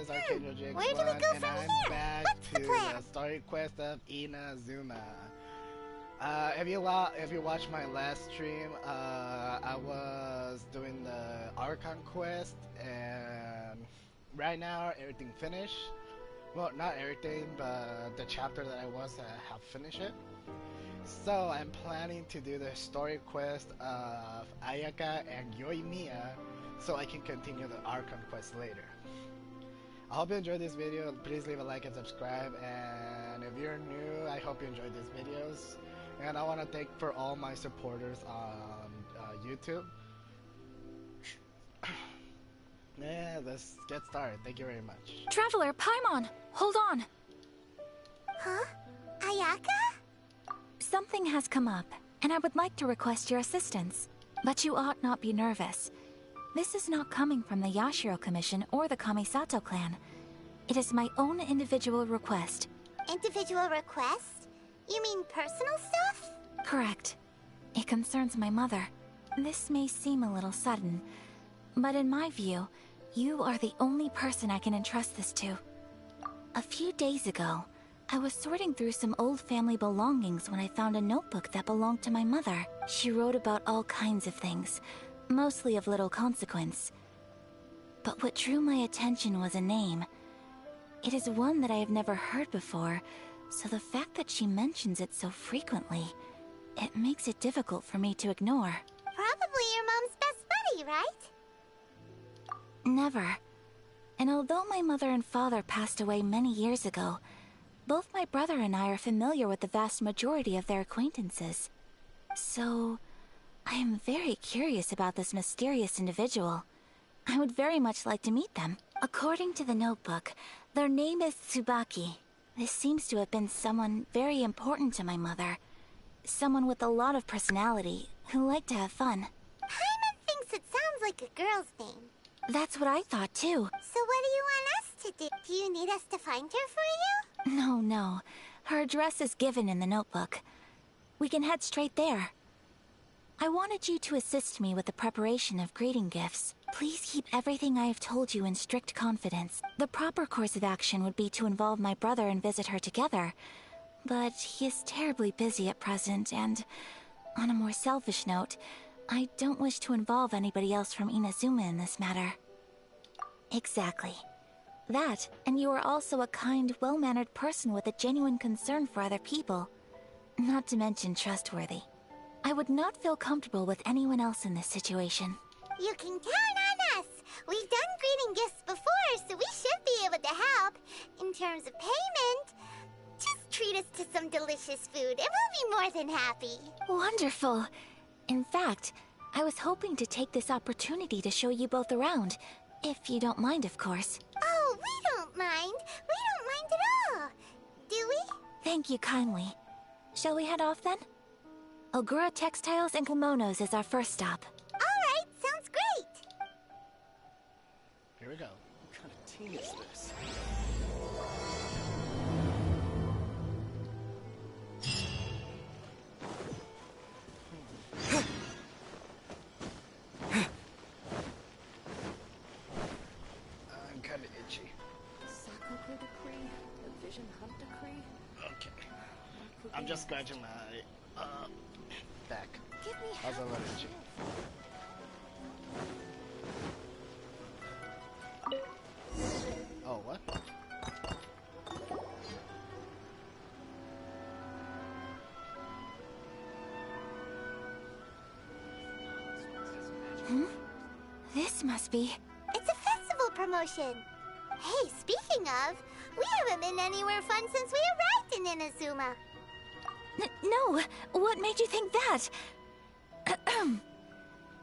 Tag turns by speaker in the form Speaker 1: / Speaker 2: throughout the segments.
Speaker 1: is Arcadia Jake
Speaker 2: Where do we go
Speaker 1: and
Speaker 2: from
Speaker 1: I'm
Speaker 2: here?
Speaker 1: back
Speaker 2: What's the
Speaker 1: to
Speaker 2: plan?
Speaker 1: the story quest of Inazuma. If you watched my last stream, I was doing the Archon quest, and right now everything finished. Well, not everything, but the chapter that I was have finished it. So I'm planning to do the story quest of Ayaka and Yoimiya, so I can continue the Archon quest later. I hope you enjoyed this video. Please leave a like and subscribe. And if you're new, I hope you enjoyed these videos. And I want to thank for all my supporters on YouTube. Yeah, let's get started. Thank you very much.
Speaker 3: Traveler, Paimon, hold on.
Speaker 2: Huh? Ayaka?
Speaker 3: Something has come up, and I would like to request your assistance. But you ought not be nervous. This is not coming from the Yashiro Commission or the Kamisato clan. It is my own individual request.
Speaker 2: Individual request? You mean personal stuff?
Speaker 3: Correct. It concerns my mother. This may seem a little sudden, but in my view, you are the only person I can entrust this to. A few days ago, I was sorting through some old family belongings when I found a notebook that belonged to my mother. She wrote about all kinds of things, mostly of little consequence. But what drew my attention was a name. It is one that I have never heard before, so the fact that she mentions it so frequently, it makes it difficult for me to ignore.
Speaker 2: Probably your mom's best buddy, right?
Speaker 3: Never. And although my mother and father passed away many years ago, both my brother and I are familiar with the vast majority of their acquaintances. So, I am very curious about this mysterious individual. I would very much like to meet them. According to the notebook, their name is Tsubaki. This seems to have been someone very important to my mother. Someone with a lot of personality, who liked to have fun.
Speaker 2: Paimon thinks it sounds like a girl's name.
Speaker 3: That's what I thought too.
Speaker 2: So what do you want us to do? Do you need us to find her for you?
Speaker 3: No. Her address is given in the notebook. We can head straight there. I wanted you to assist me with the preparation of greeting gifts. Please keep everything I have told you in strict confidence. The proper course of action would be to involve my brother and visit her together. But he is terribly busy at present, and on a more selfish note, I don't wish to involve anybody else from Inazuma in this matter. Exactly. That, and you are also a kind, well-mannered person with a genuine concern for other people. Not to mention trustworthy. I would not feel comfortable with anyone else in this situation.
Speaker 2: You can count on us. We've done greeting gifts before, so we should be able to help. In terms of payment, just treat us to some delicious food and we'll be more than happy.
Speaker 3: Wonderful. In fact, I was hoping to take this opportunity to show you both around. If you don't mind, of course.
Speaker 2: Oh, we don't mind. We don't mind at all. Do we?
Speaker 3: Thank you kindly. Shall we head off then? Ogura Textiles and Kimonos is our first stop.
Speaker 2: Alright, sounds great.
Speaker 1: Here we go.
Speaker 4: What kind of tea is this?
Speaker 1: I'm kind of itchy.
Speaker 5: Sakoku decree, the Vision Hunt decree.
Speaker 1: Okay. I'm just scratching my back.
Speaker 5: Give me
Speaker 1: I was a
Speaker 5: half
Speaker 1: little
Speaker 5: of
Speaker 1: itchy. Oh, what?
Speaker 3: This must be...
Speaker 2: It's a festival promotion. Hey, speaking of, we haven't been anywhere fun since we arrived in Inazuma.
Speaker 3: No! What made you think that?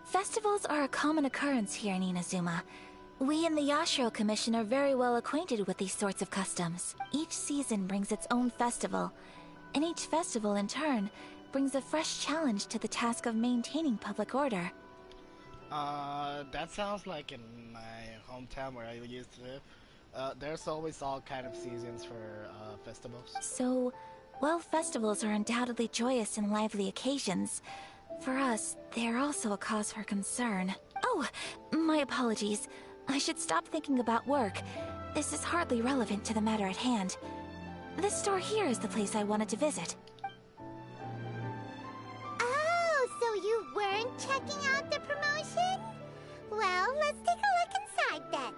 Speaker 3: Festivals are a common occurrence here in Inazuma. We in the Yashiro Commission are very well acquainted with these sorts of customs. Each season brings its own festival, and each festival in turn brings a fresh challenge to the task of maintaining public order.
Speaker 1: That sounds like in my hometown where I used to live. There's always all kind of seasons for festivals.
Speaker 3: So, while festivals are undoubtedly joyous and lively occasions, for us, they are also a cause for concern. Oh, my apologies. I should stop thinking about work this is hardly relevant to the matter at hand. This store here is the place I wanted to visit.
Speaker 2: Oh, so you weren't checking out the promotion? Well, let's take a look inside then.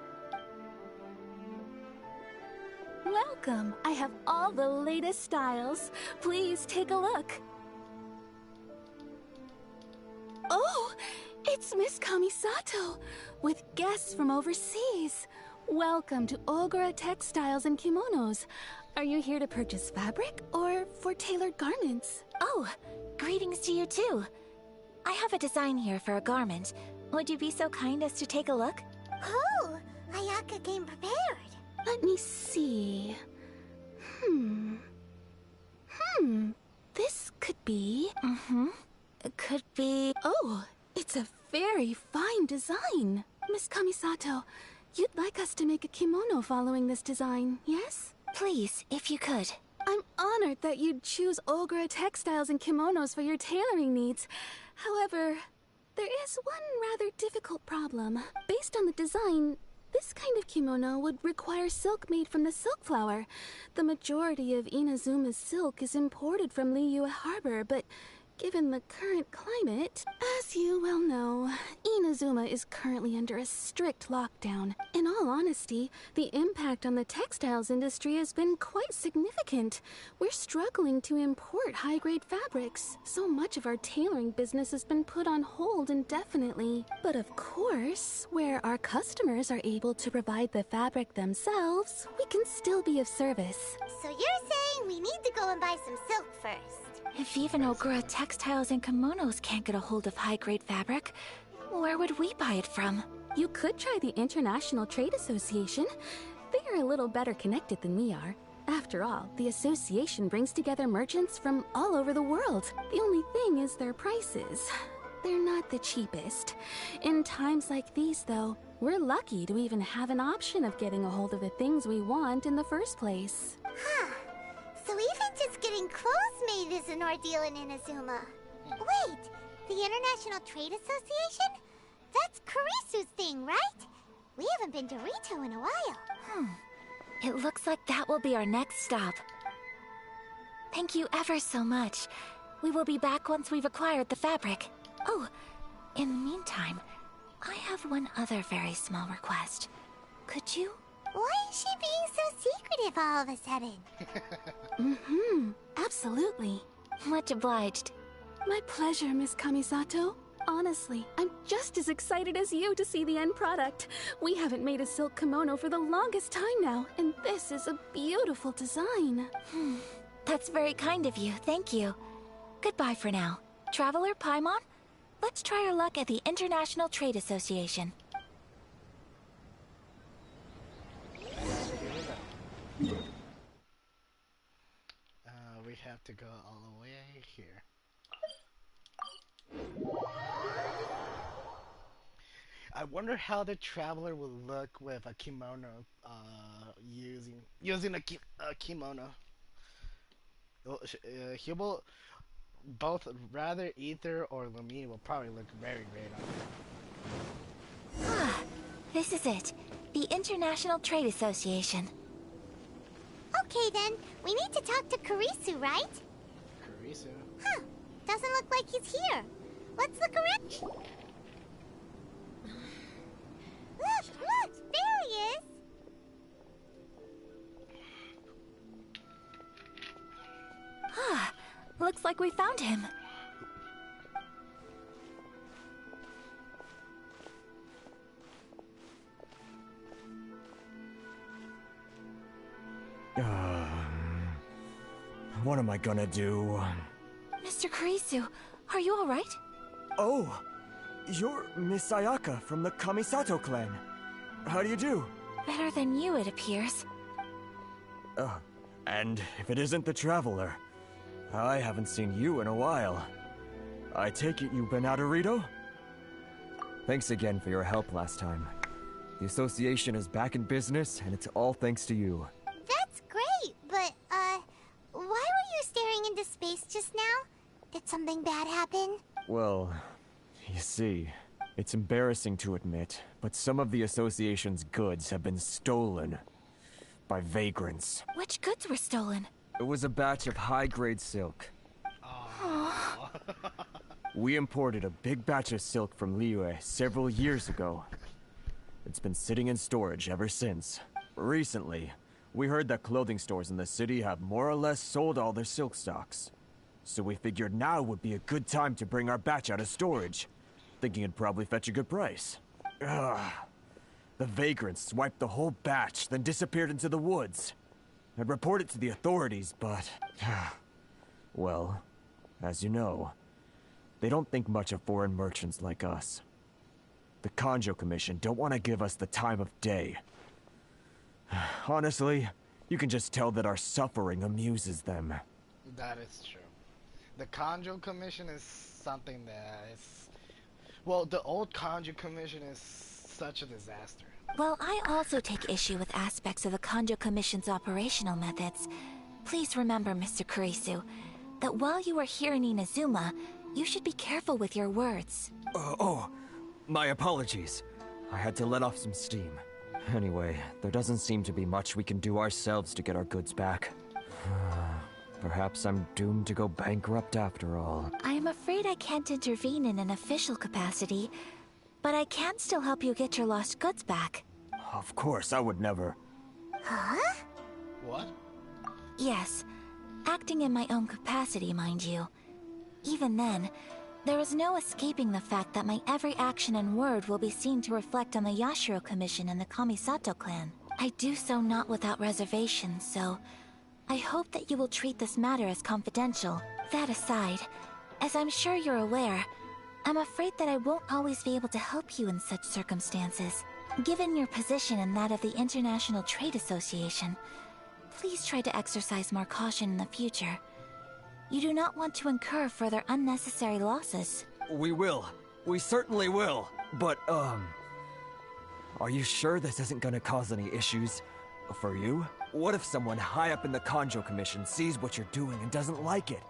Speaker 5: Welcome. I have all the latest styles. Please take a look. Oh, it's Miss Kamisato with guests from overseas. Welcome to Ogura Textiles and Kimonos. Are you here to purchase fabric or for tailored garments?
Speaker 3: Oh, greetings to you too. I have a design here for a garment. Would you be so kind as to take a look?
Speaker 2: Oh, Ayaka came prepared.
Speaker 5: Let me see. This could be...
Speaker 3: It could be...
Speaker 5: Oh, it's a very fine design. Miss Kamisato, you'd like us to make a kimono following this design, yes?
Speaker 3: Please, if you could.
Speaker 5: I'm honored that you'd choose Ogura Textiles and Kimonos for your tailoring needs. However, there is one rather difficult problem. Based on the design, this kind of kimono would require silk made from the silk flower. The majority of Inazuma's silk is imported from Liyue Harbor, but given the current climate, as you well know, Inazuma is currently under a strict lockdown. In all honesty, the impact on the textiles industry has been quite significant. We're struggling to import high-grade fabrics. So much of our tailoring business has been put on hold indefinitely. But of course, where our customers are able to provide the fabric themselves, we can still be of service.
Speaker 2: So you're saying we need to go and buy some silk first?
Speaker 3: If even Ogura Textiles and Kimonos can't get a hold of high-grade fabric, where would we buy it from?
Speaker 5: You could try the International Trade Association. They are a little better connected than we are. After all, the association brings together merchants from all over the world. The only thing is their prices. They're not the cheapest. In times like these, though, we're lucky to even have an option of getting a hold of the things we want in the first place.
Speaker 2: Huh. So even just getting clothes made is an ordeal in Inazuma. Wait, the International Trade Association? That's Kurisu's thing, right? We haven't been to Rito in a while.
Speaker 3: It looks like that will be our next stop. Thank you ever so much. We will be back once we've acquired the fabric. Oh, in the meantime, I have one other very small request. Could you?
Speaker 2: Why is she being so secretive all of a sudden?
Speaker 5: Absolutely.
Speaker 3: Much obliged.
Speaker 5: My pleasure, Miss Kamisato. Honestly, I'm just as excited as you to see the end product. We haven't made a silk kimono for the longest time now, and this is a beautiful design.
Speaker 3: That's very kind of you, thank you. Goodbye for now. Traveler Paimon, let's try our luck at the International Trade Association.
Speaker 1: We have to go all the way here. I wonder how the traveler will look with a kimono, using a kimono. He will both rather Ether or Lumine will probably look very great on him.
Speaker 3: This is it. The International Trade Association.
Speaker 2: Okay then, we need to talk to Kurisu, right?
Speaker 1: Kurisu?
Speaker 2: Huh, doesn't look like he's here. Let's look around. Look, there he is.
Speaker 3: Looks like we found him.
Speaker 6: What am I gonna do?
Speaker 3: Mr. Kurisu, are you alright?
Speaker 6: Oh, you're Miss Ayaka from the Kamisato clan. How do you do?
Speaker 3: Better than you, it appears.
Speaker 6: And if it isn't the Traveler, I haven't seen you in a while. I take it you've been out of Rito? Thanks again for your help last time. The association is back in business, and it's all thanks to you.
Speaker 2: That's great, but, why were you staring into space just now? Did something bad happen?
Speaker 6: Well, you see, it's embarrassing to admit, but some of the association's goods have been stolen. by vagrants.
Speaker 3: Which goods were stolen?
Speaker 6: It was a batch of high-grade silk.
Speaker 1: Oh.
Speaker 6: We imported a big batch of silk from Liyue several years ago. It's been sitting in storage ever since. Recently, we heard that clothing stores in the city have more or less sold all their silk stocks. So we figured now would be a good time to bring our batch out of storage, thinking it'd probably fetch a good price. Ugh. The vagrants swiped the whole batch, then disappeared into the woods. I'd report it to the authorities, but... well, as you know, they don't think much of foreign merchants like us. The Kanjo Commission don't want to give us the time of day. Honestly, you can just tell that our suffering amuses them.
Speaker 1: That is true. The Kanjo Commission is something that is... Well, the old Kanjo Commission is such a disaster.
Speaker 3: Well, I also take issue with aspects of the Kanjo Commission's operational methods. Please remember, Mr. Kurisu, that while you are here in Inazuma, you should be careful with your words.
Speaker 6: My apologies. I had to let off some steam. Anyway, there doesn't seem to be much we can do ourselves to get our goods back. Perhaps I'm doomed to go bankrupt after all.
Speaker 3: I am afraid I can't intervene in an official capacity, but I can still help you get your lost goods back.
Speaker 6: Of course, I would never.
Speaker 2: Huh?
Speaker 1: What?
Speaker 3: Yes, acting in my own capacity, mind you. Even then, there is no escaping the fact that my every action and word will be seen to reflect on the Yashiro Commission and the Kamisato clan. I do so not without reservation, so I hope that you will treat this matter as confidential. That aside, as I'm sure you're aware, I'm afraid that I won't always be able to help you in such circumstances. Given your position and that of the International Trade Association, please try to exercise more caution in the future. You do not want to incur further unnecessary losses.
Speaker 6: We will. We certainly will. But, are you sure this isn't gonna cause any issues for you? What if someone high up in the Kanjo Commission sees what you're doing and doesn't like it?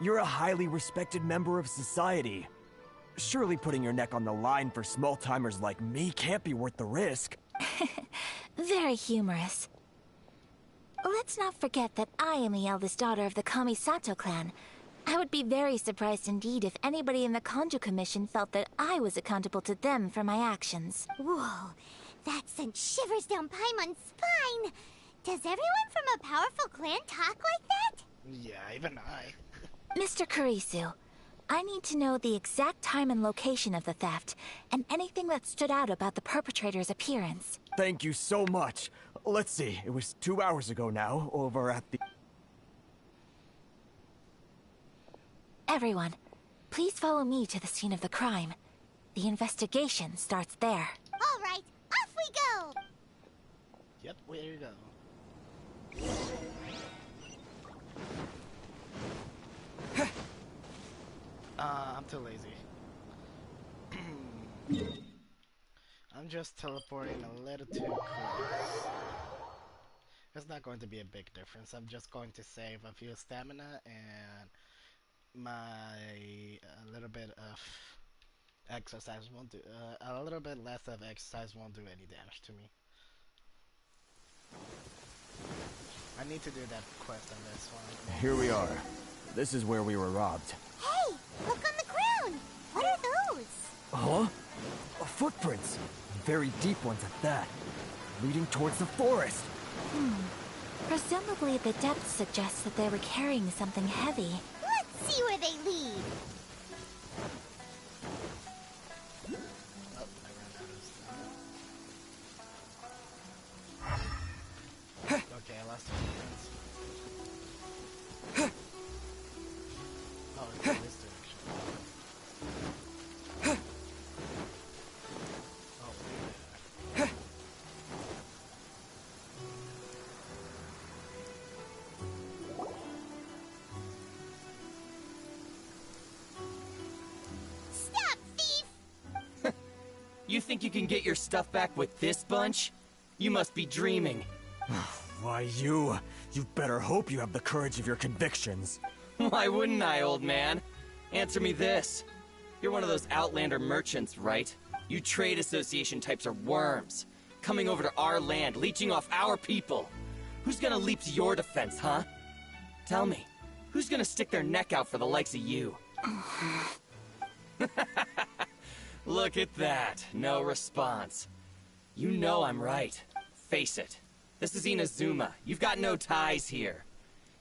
Speaker 6: You're a highly respected member of society. Surely putting your neck on the line for small-timers like me can't be worth the risk.
Speaker 3: Very humorous. Let's not forget that I am the eldest daughter of the Kamisato clan. I would be very surprised indeed if anybody in the Kanjo Commission felt that I was accountable to them for my actions.
Speaker 2: Whoa, that sent shivers down Paimon's spine. Does everyone from a powerful clan talk like that?
Speaker 1: Yeah, even I.
Speaker 3: Mr. Kurisu, I need to know the exact time and location of the theft, and anything that stood out about the perpetrator's appearance.
Speaker 6: Thank you so much. Let's see, it was 2 hours ago now, over at the...
Speaker 3: Everyone, please follow me to the scene of the crime. The investigation starts there.
Speaker 2: All right, off we go!
Speaker 1: Yep, where you go. I'm too lazy. I'm just teleporting a little too close. It's not going to be a big difference. I'm just going to save a few stamina and a little bit of exercise won't do. A little bit less of exercise won't do any damage to me. I need to do that quest on this one.
Speaker 6: Here we are. This is where we were robbed.
Speaker 2: Hey, look on the ground! What are those?
Speaker 6: Huh? Footprints. Very deep ones at that. Leading towards the forest.
Speaker 3: Presumably the depth suggests that they were carrying something heavy.
Speaker 2: Let's see where they lead.
Speaker 1: Oh, I ran out of stamina. Okay, I lost 2 seconds. Oh, it's in this direction. Oh, yeah.
Speaker 2: Stop, thief!
Speaker 4: You think you can get your stuff back with this bunch? You must be dreaming.
Speaker 6: Why, you better hope you have the courage of your convictions.
Speaker 4: Why wouldn't I, old man? Answer me this. You're one of those Outlander merchants, right? You trade association types are worms. Coming over to our land, leeching off our people. Who's gonna leap to your defense, huh? Tell me, who's gonna stick their neck out for the likes of you? Look at that, no response. You know I'm right. Face it. This is Inazuma. You've got no ties here.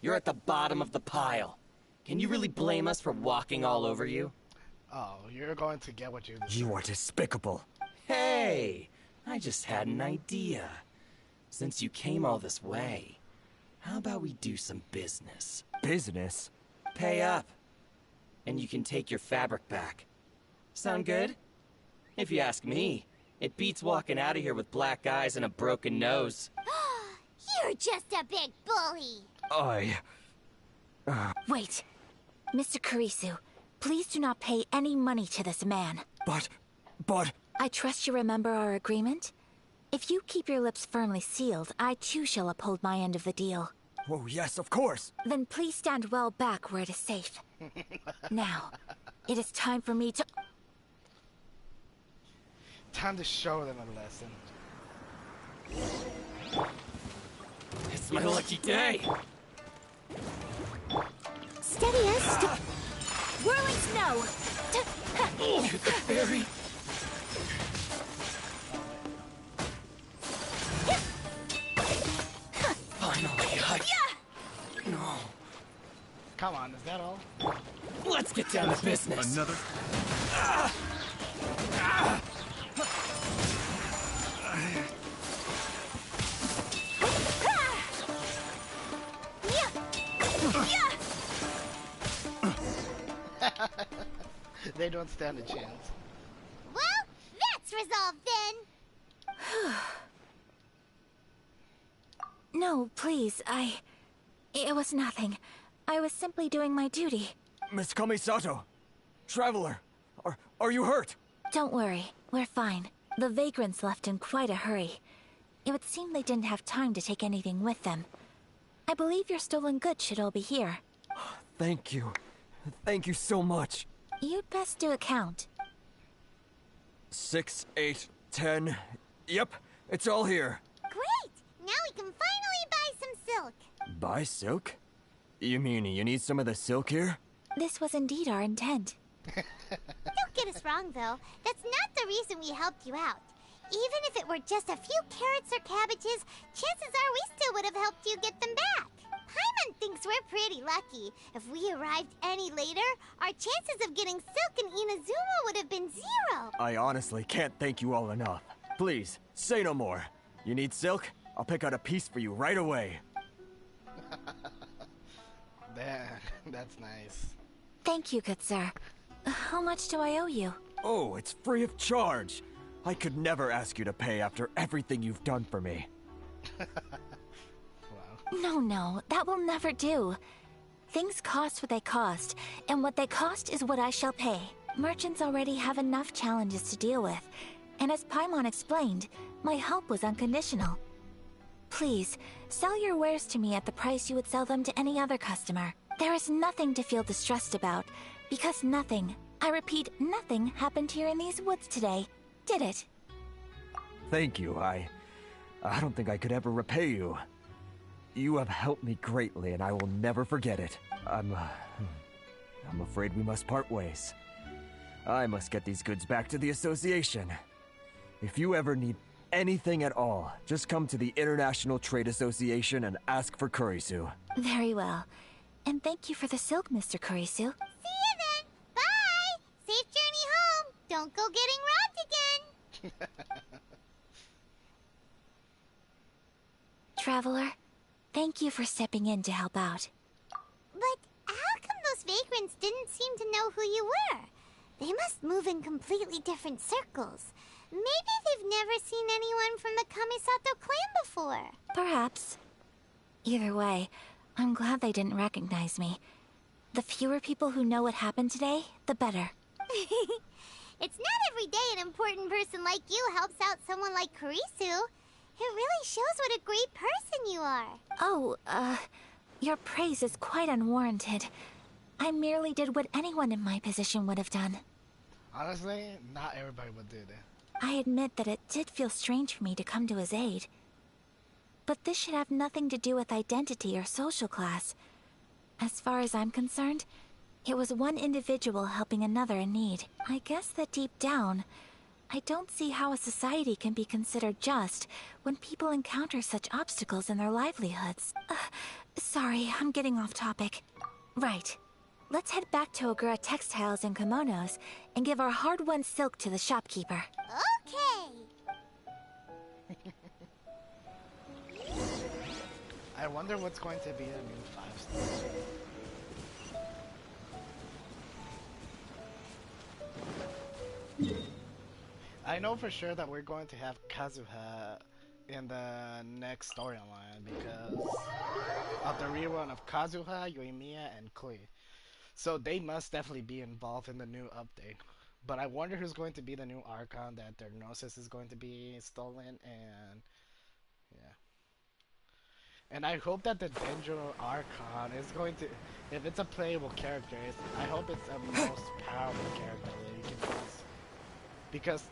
Speaker 4: You're at the bottom of the pile. Can you really blame us for walking all over you?
Speaker 1: Oh, you're going to get what you deserve.
Speaker 6: You are despicable.
Speaker 4: Hey, I just had an idea. Since you came all this way, how about we do some business?
Speaker 6: Business?
Speaker 4: Pay up, and you can take your fabric back. Sound good? If you ask me, it beats walking out of here with black eyes and a broken nose.
Speaker 2: You're just a big bully.
Speaker 3: Wait. Mr. Kurisu, please do not pay any money to this man.
Speaker 6: But...
Speaker 3: I trust you remember our agreement? If you keep your lips firmly sealed, I too shall uphold my end of the deal.
Speaker 6: Oh, yes, of course.
Speaker 3: Then please stand well back where it is safe. Now, it is time for me to...
Speaker 1: Time to show them a lesson.
Speaker 4: It's my lucky day!
Speaker 3: Steady as... Whirling snow!
Speaker 4: Oh, the fairy! Finally, No.
Speaker 1: Come on, is that all?
Speaker 4: Let's get down to business.
Speaker 7: Another.
Speaker 1: They don't stand a chance.
Speaker 2: Well, that's resolved then.
Speaker 3: No, please, It was nothing. I was simply doing my duty.
Speaker 6: Miss Kamisato, Traveler, are you hurt?
Speaker 3: Don't worry, we're fine. The vagrants left in quite a hurry. It would seem they didn't have time to take anything with them. I believe your stolen goods should all be here.
Speaker 6: Thank you. Thank you so much.
Speaker 3: You'd best do a count.
Speaker 6: 6, 8, 10. Yep, it's all here.
Speaker 2: Great! Now we can finally buy some silk.
Speaker 6: Buy silk? You mean you need some of the silk here?
Speaker 3: This was indeed our intent.
Speaker 2: Don't get us wrong, though. That's not the reason we helped you out. Even if it were just a few carrots or cabbages, chances are we still would have helped you get them back. Paimon thinks we're pretty lucky. If we arrived any later, our chances of getting silk in Inazuma would have been 0.
Speaker 6: I honestly can't thank you all enough. Please, say no more. You need silk? I'll pick out a piece for you right away.
Speaker 1: That's nice.
Speaker 3: Thank you, good sir. How much do I owe you?
Speaker 6: Oh, it's free of charge. I could never ask you to pay after everything you've done for me.
Speaker 1: Wow.
Speaker 3: No, that will never do. Things cost what they cost, and what they cost is what I shall pay. Merchants already have enough challenges to deal with, and as Paimon explained, my help was unconditional. Please, sell your wares to me at the price you would sell them to any other customer. There is nothing to feel distressed about, because nothing, I repeat, nothing happened here in these woods today, did it?
Speaker 6: Thank you. I don't think I could ever repay you. You have helped me greatly, and I will never forget it. I'm afraid we must part ways. I must get these goods back to the association. If you ever need anything at all, just come to the International Trade Association and ask for Kurisu.
Speaker 3: Very well. And thank you for the silk, Mr. Kurisu.
Speaker 2: See you then. Bye. Safe journey home. Don't go getting robbed again.
Speaker 3: Traveler, thank you for stepping in to help out.
Speaker 2: But how come those vagrants didn't seem to know who you were? They must move in completely different circles. Maybe they've never seen anyone from the Kamisato clan before.
Speaker 3: Perhaps. Either way, I'm glad they didn't recognize me. The fewer people who know what happened today, the better.
Speaker 2: It's not every day an important person like you helps out someone like Kurisu. It really shows what a great person you are.
Speaker 3: Oh, your praise is quite unwarranted. I merely did what anyone in my position would have done.
Speaker 1: Honestly, not everybody would do that.
Speaker 3: I admit that it did feel strange for me to come to his aid. But this should have nothing to do with identity or social class. As far as I'm concerned, it was one individual helping another in need. I guess that deep down, I don't see how a society can be considered just when people encounter such obstacles in their livelihoods. Sorry, I'm getting off topic. Right. Let's head back to Ogura Textiles and Kimonos and give our hard-won silk to the shopkeeper.
Speaker 2: Okay.
Speaker 1: I wonder what's going to be a new 5-star. I know for sure that we're going to have Kazuha in the next storyline because of the rerun of Kazuha, Yoimiya, and Kui. So they must definitely be involved in the new update. But I wonder who's going to be the new Archon that their Gnosis is going to be stolen, and yeah. And I hope that the Denjo Archon is going to, if it's a playable character, I hope it's the most powerful character that you can use. Because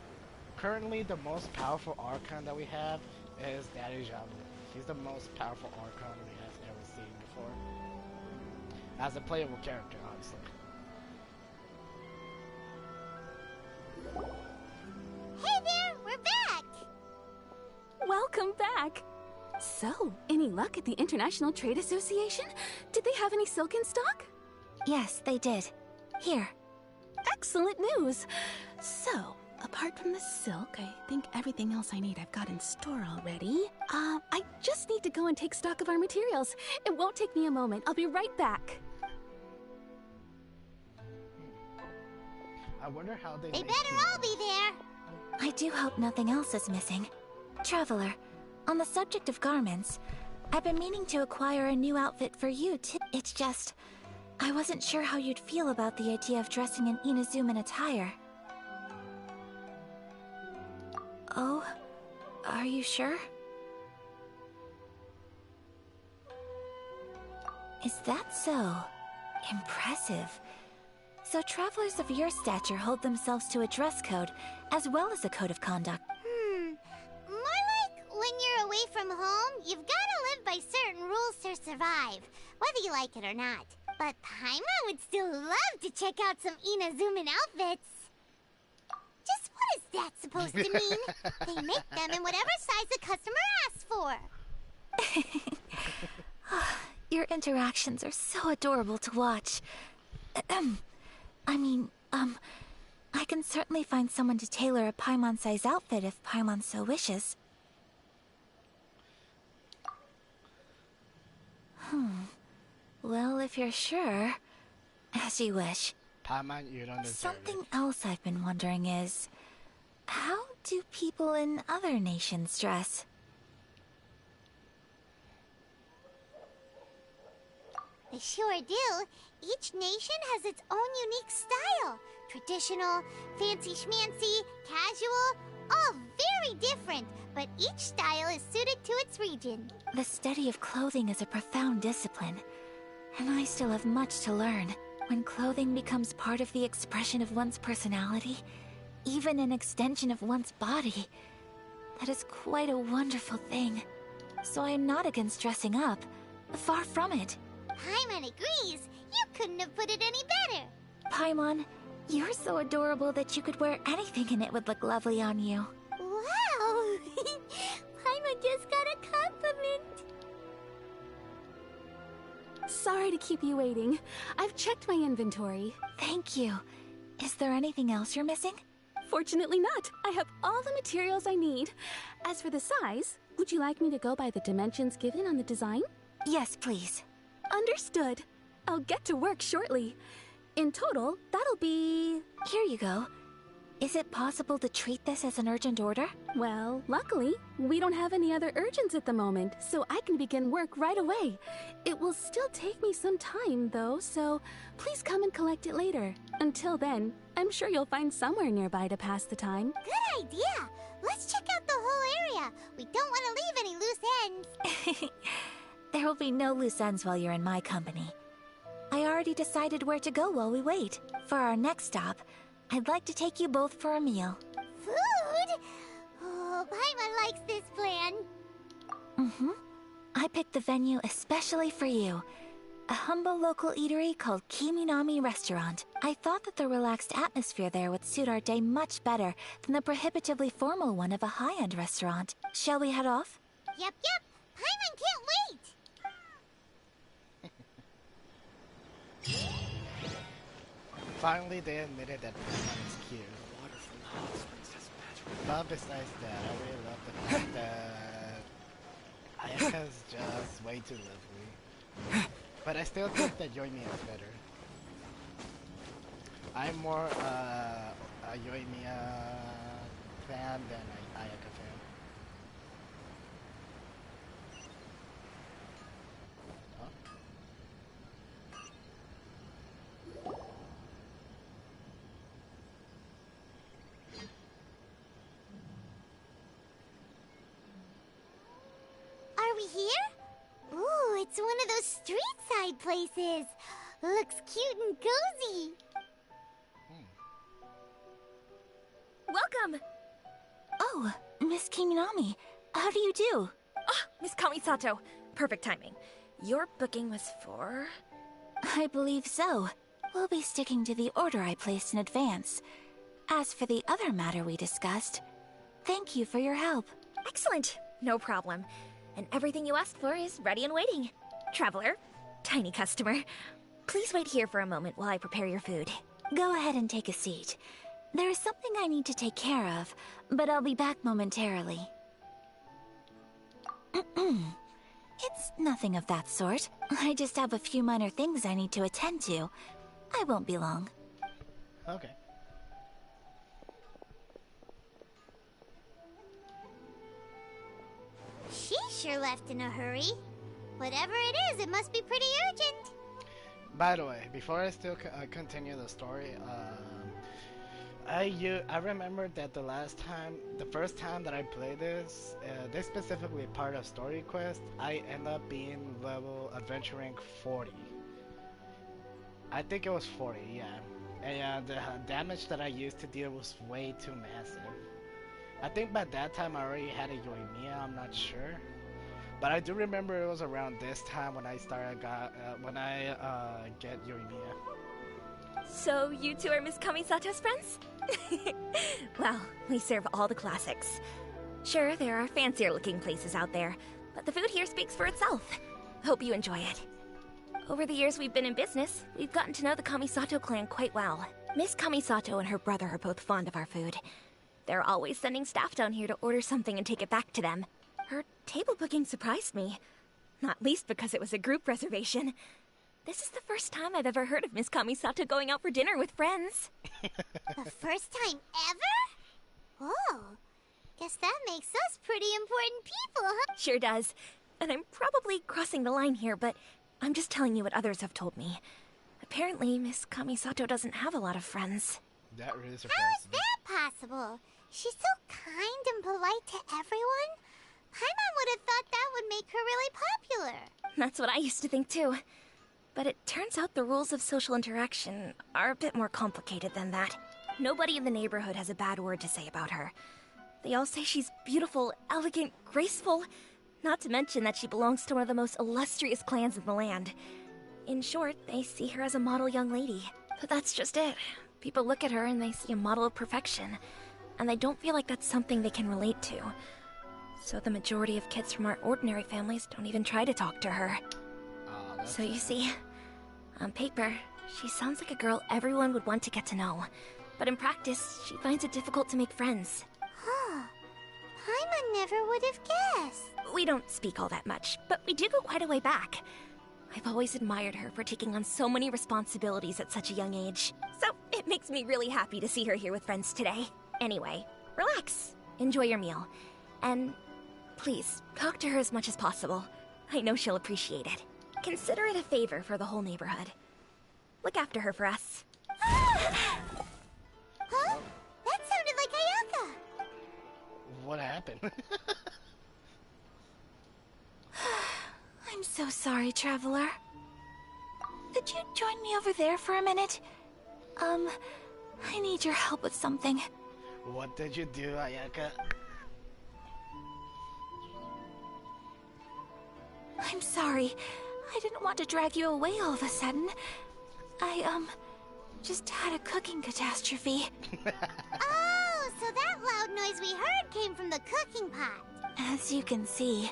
Speaker 1: currently the most powerful Archon that we have is Daddy Jabu. He's the most powerful Archon we have ever seen before. As a playable character, obviously.
Speaker 2: Hey there, we're back!
Speaker 5: Welcome back! So, any luck at the International Trade Association? Did they have any silk in stock?
Speaker 3: Yes, they did. Here.
Speaker 5: Excellent news! So, apart from the silk, I think everything else I need I've got in store already. I just need to go and take stock of our materials. It won't take me a moment. I'll be right back.
Speaker 1: I wonder how they
Speaker 2: They
Speaker 1: make
Speaker 2: better all be there.
Speaker 3: I do hope nothing else is missing. Traveler, on the subject of garments, I've been meaning to acquire a new outfit for you too. It's just, I wasn't sure how you'd feel about the idea of dressing in Inazuman attire. Oh, are you sure? Is that so? Impressive. So travelers of your stature hold themselves to a dress code, as well as a code of conduct.
Speaker 2: More like when you're away from home, you've gotta live by certain rules to survive, whether you like it or not. But Paimon would still love to check out some Inazuman outfits. Just what is that supposed to mean? They make them in whatever size the customer asks for.
Speaker 3: Your interactions are so adorable to watch. I can certainly find someone to tailor a Paimon-size outfit if Paimon so wishes. Well, if you're sure, as you wish.
Speaker 1: Paimon, you don't deserve
Speaker 3: Something else I've been wondering is, how do people in other nations dress?
Speaker 2: They sure do. Each nation has its own unique style. Traditional, fancy schmancy, casual, all very different, but each style is suited to its region.
Speaker 3: The study of clothing is a profound discipline, and I still have much to learn. When clothing becomes part of the expression of one's personality, even an extension of one's body, that is quite a wonderful thing. So I am not against dressing up. Far from it.
Speaker 2: Paimon agrees. You couldn't have put it any better.
Speaker 3: Paimon, you're so adorable that you could wear anything and it would look lovely on you.
Speaker 2: Wow! Paimon just got a compliment.
Speaker 5: Sorry to keep you waiting. I've checked my inventory.
Speaker 3: Thank you. Is there anything else you're missing?
Speaker 5: Fortunately not. I have all the materials I need. As for the size, would you like me to go by the dimensions given on the design?
Speaker 3: Yes, please.
Speaker 5: Understood. I'll get to work shortly. In total, that'll be...
Speaker 3: Here you go. Is it possible to treat this as an urgent order?
Speaker 5: Well, luckily, we don't have any other urgents at the moment, so I can begin work right away. It will still take me some time, though, so please come and collect it later. Until then, I'm sure you'll find somewhere nearby to pass the time.
Speaker 2: Good idea. Let's check out the whole area. We don't want to leave any loose ends.
Speaker 3: There will be no loose ends while you're in my company. I already decided where to go while we wait. For our next stop, I'd like to take you both for a meal.
Speaker 2: Food? Oh, Paimon likes this plan.
Speaker 3: picked the venue especially for you. A humble local eatery called Kiminami Restaurant. I thought that the relaxed atmosphere there would suit our day much better than the prohibitively formal one of a high-end restaurant. Shall we head off?
Speaker 2: Yep. Paimon can't wait!
Speaker 1: Finally, they admitted that Paimon is cute.
Speaker 4: Water from the hot springs has magic.
Speaker 1: But besides that, I really love the fact that Ayaka's just way too lovely. But I still think that Yoimiya is better. I'm more a Yoimiya fan than an Ayaka fan. Huh?
Speaker 2: Are we here? Ooh, it's one of those street-side places. Looks cute and cozy.
Speaker 7: Welcome!
Speaker 3: Oh, Miss Kiminami, how do you do?
Speaker 7: Ah, Miss Kamisato. Perfect timing. Your booking was for...
Speaker 3: I believe so. We'll be sticking to the order I placed in advance. As for the other matter we discussed, thank you for your help.
Speaker 7: Excellent. No problem. And everything you asked for is ready and waiting. Traveler, tiny customer, please wait here for a moment while I prepare your food.
Speaker 3: Go ahead and take a seat. There is something I need to take care of, but I'll be back momentarily. It's nothing of that sort. I just have a few minor things I need to attend to. I won't be long.
Speaker 1: Okay.
Speaker 2: She sure left in a hurry. Whatever it is, it must be pretty urgent.
Speaker 1: By the way, before I still continue the story, I remembered that the first time that I played this, this specifically part of story quest, I end up being level adventure rank 40. I think it was 40, yeah. And the damage that I used to deal was way too massive. I think by that time I already had a Yoimiya, I'm not sure. But I do remember it was around this time when I get Yoimiya.
Speaker 7: So you two are Miss Kamisato's friends? Well, we serve all the classics. Sure, there are fancier looking places out there, but the food here speaks for itself. Hope you enjoy it. Over the years we've been in business, we've gotten to know the Kamisato clan quite well. Miss Kamisato and her brother are both fond of our food. They're always sending staff down here to order something and take it back to them. Her table booking surprised me, not least because it was a group reservation. This is the first time I've ever heard of Miss Kamisato going out for dinner with friends.
Speaker 2: The first time ever? Oh, guess that makes us pretty important people, huh?
Speaker 7: Sure does. And I'm probably crossing the line here, but I'm just telling you what others have told me. Apparently, Miss Kamisato doesn't have a lot of friends.
Speaker 1: That really
Speaker 2: How
Speaker 1: surprised
Speaker 2: is
Speaker 1: me.
Speaker 2: that possible? She's so kind and polite to everyone. Paimon would have thought that would make her really popular.
Speaker 7: That's what I used to think too. But it turns out the rules of social interaction are a bit more complicated than that. Nobody in the neighborhood has a bad word to say about her. They all say she's beautiful, elegant, graceful, not to mention that she belongs to one of the most illustrious clans in the land. In short, they see her as a model young lady. But that's just it. People look at her and they see a model of perfection, and they don't feel like that's something they can relate to. So the majority of kids from our ordinary families don't even try to talk to her. So you see, on paper, she sounds like a girl everyone would want to get to know. But in practice, she finds it difficult to make friends.
Speaker 2: Huh. Paimon never would have guessed.
Speaker 7: We don't speak all that much, but we do go quite a way back. I've always admired her for taking on so many responsibilities at such a young age. So it makes me really happy to see her here with friends today. Anyway, relax, enjoy your meal, and please, talk to her as much as possible. I know she'll appreciate it. Consider it a favor for the whole neighborhood. Look after her for us.
Speaker 2: Huh? That sounded like Ayaka.
Speaker 1: What happened?
Speaker 3: I'm so sorry, Traveler. Could you join me over there for a minute? I need your help with something.
Speaker 1: What did you do, Ayaka?
Speaker 3: I'm sorry. I didn't want to drag you away all of a sudden. I, just had a cooking catastrophe.
Speaker 2: Oh, so that loud noise we heard came from the cooking pot.
Speaker 3: As you can see,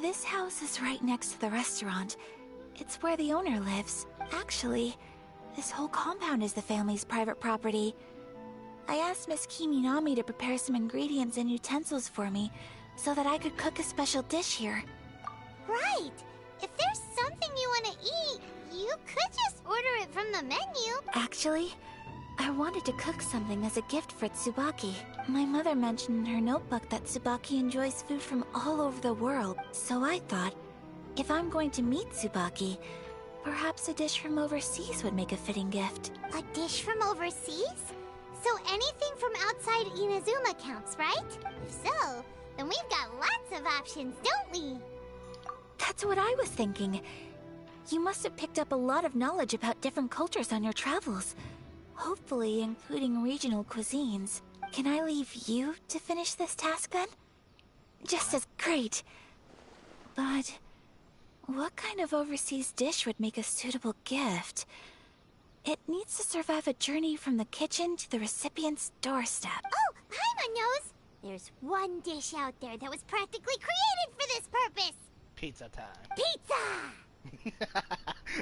Speaker 3: this house is right next to the restaurant. It's where the owner lives. Actually, this whole compound is the family's private property. I asked Miss Kiminami to prepare some ingredients and utensils for me so that I could cook a special dish here.
Speaker 2: Right. If there's something you want to eat, you could just order it from the menu.
Speaker 3: Actually, I wanted to cook something as a gift for Tsubaki. My mother mentioned in her notebook that Tsubaki enjoys food from all over the world, so I thought, if I'm going to meet Tsubaki, perhaps a dish from overseas would make a fitting gift.
Speaker 2: A dish from overseas? So anything from outside Inazuma counts, right? If so, then we've got lots of options, don't we?
Speaker 3: That's what I was thinking. You must have picked up a lot of knowledge about different cultures on your travels. Hopefully including regional cuisines. Can I leave you to finish this task then? Just as great. But what kind of overseas dish would make a suitable gift? It needs to survive a journey from the kitchen to the recipient's doorstep.
Speaker 2: Oh, Paimon knows! There's one dish out there that was practically created for this purpose!
Speaker 1: Pizza time.
Speaker 2: Pizza!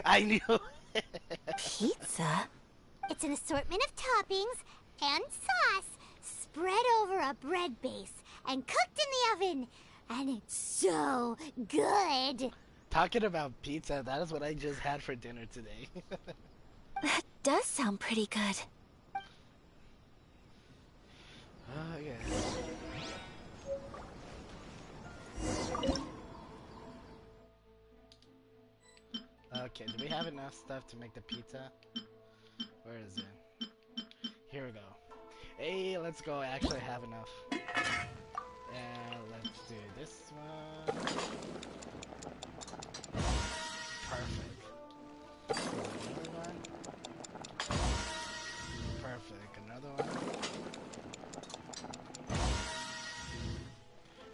Speaker 1: I knew it.
Speaker 3: Pizza?
Speaker 2: It's an assortment of toppings and sauce spread over a bread base and cooked in the oven. And it's so good!
Speaker 1: Talking about pizza, that is what I just had for dinner today.
Speaker 3: That does sound pretty good.
Speaker 1: Oh, yeah. Okay, do we have enough stuff to make the pizza? Where is it? Here we go. Hey, let's go. I actually have enough. And let's do this one. Perfect. Another one. Perfect. Another one.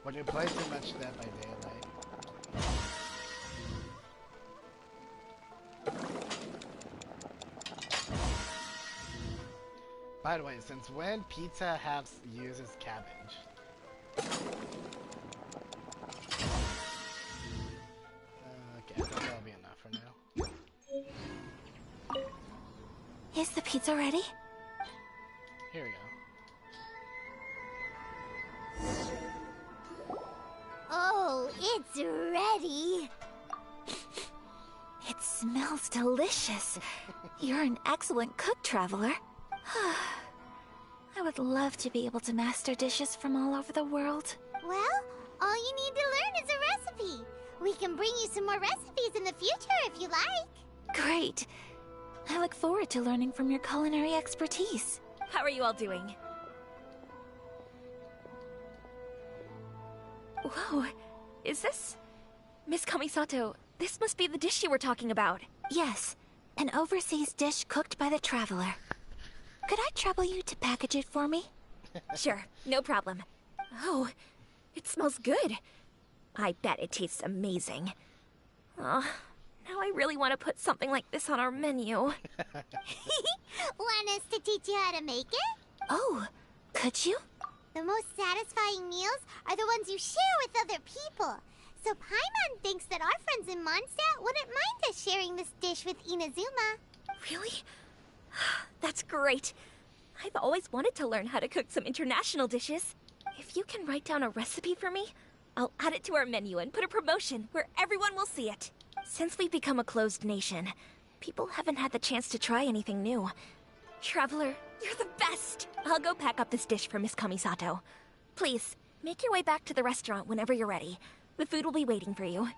Speaker 1: When you play too much Dead by Daylight. By the way, since when Pizza House uses cabbage? Okay, I think that'll be enough for now.
Speaker 3: Is the pizza ready?
Speaker 1: Here we go.
Speaker 2: Oh, it's ready!
Speaker 3: It smells delicious. You're an excellent cook, Traveler. I would love to be able to master dishes from all over the world.
Speaker 2: Well, all you need to learn is a recipe. We can bring you some more recipes in the future if you like.
Speaker 3: Great. I look forward to learning from your culinary expertise.
Speaker 7: How are you all doing? Whoa, is this... Miss Kamisato, this must be the dish you were talking about.
Speaker 3: Yes, an overseas dish cooked by the Traveler. Could I trouble you to package it for me?
Speaker 7: Sure, no problem. Oh, it smells good. I bet it tastes amazing. Oh, now I really want to put something like this on our menu.
Speaker 2: Want us to teach you how to make it?
Speaker 3: Oh, could you?
Speaker 2: The most satisfying meals are the ones you share with other people. So Paimon thinks that our friends in Mondstadt wouldn't mind us sharing this dish with Inazuma.
Speaker 7: Really? That's great. I've always wanted to learn how to cook some international dishes. If you can write down a recipe for me, I'll add it to our menu and put a promotion where everyone will see it. Since we've become a closed nation, people haven't had the chance to try anything new. Traveler, you're the best! I'll go pack up this dish for Miss Kamisato. Please, make your way back to the restaurant whenever you're ready. The food will be waiting for you.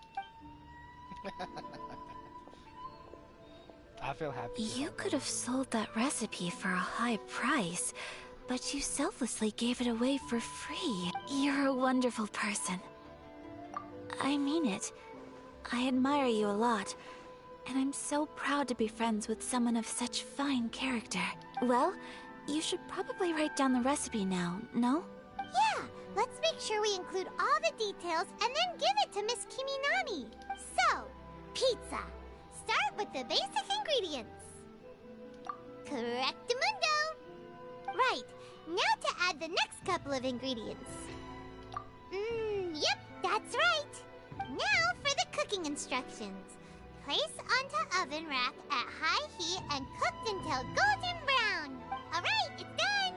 Speaker 1: I feel happy.
Speaker 3: You could have sold that recipe for a high price, but you selflessly gave it away for free. You're a wonderful person. I mean it. I admire you a lot, and I'm so proud to be friends with someone of such fine character. Well, you should probably write down the recipe now, no?
Speaker 2: Yeah, let's make sure we include all the details and then give it to Miss Kiminami. the basic ingredients. Correctamundo! Right, now to add the next couple of ingredients. Yep, that's right. Now for the cooking instructions. Place onto oven rack at high heat and cooked until golden brown. Alright, it's done!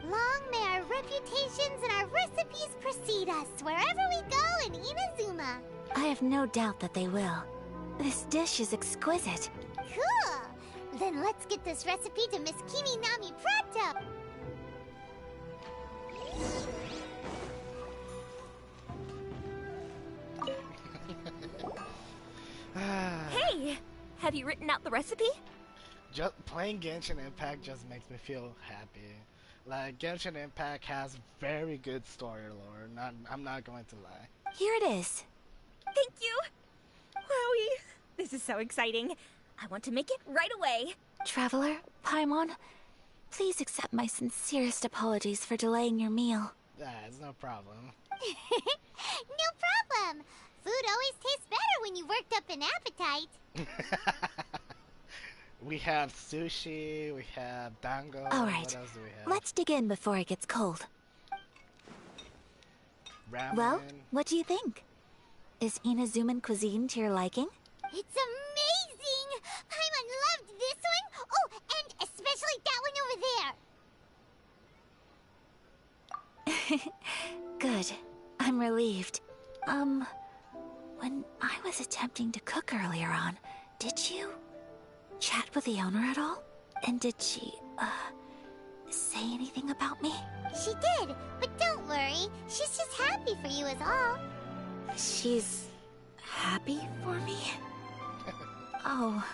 Speaker 2: Long may our reputations and our recipes precede us wherever we go in Inazuma.
Speaker 3: I have no doubt that they will. This dish is exquisite.
Speaker 2: Cool! Then let's get this recipe to Miss Kimi Nami pronto!
Speaker 7: Hey! Have you written out the recipe?
Speaker 1: Just playing Genshin Impact just makes me feel happy. Like, Genshin Impact has very good story lore. I'm not going to lie.
Speaker 3: Here it is.
Speaker 7: Thank you! Wowie! This is so exciting. I want to make it right away.
Speaker 3: Traveler, Paimon, please accept my sincerest apologies for delaying your meal.
Speaker 1: It's no problem.
Speaker 2: No problem! Food always tastes better when you worked up an appetite.
Speaker 1: We have sushi, we have dango.
Speaker 3: All right,
Speaker 1: What else do we have?
Speaker 3: let's dig in before it gets cold.
Speaker 1: Ramen.
Speaker 3: Well, what do you think? Is Inazuman cuisine to your liking?
Speaker 2: It's amazing! Paimon loved this one! Oh, and especially that one over there!
Speaker 3: Good. I'm relieved. When I was attempting to cook earlier on, did you chat with the owner at all? And did she, say anything about me?
Speaker 2: She did, but don't worry. She's just happy for you is all.
Speaker 3: She's happy for me? Oh,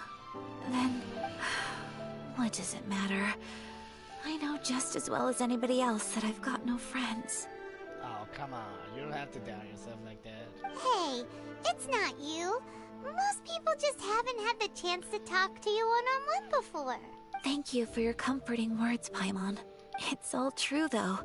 Speaker 3: then what does it matter? I know just as well as anybody else that I've got no friends.
Speaker 1: Oh, come on. You don't have to doubt yourself like that.
Speaker 2: Hey, it's not you. Most people just haven't had the chance to talk to you one-on-one before.
Speaker 3: Thank you for your comforting words, Paimon. It's all true, though.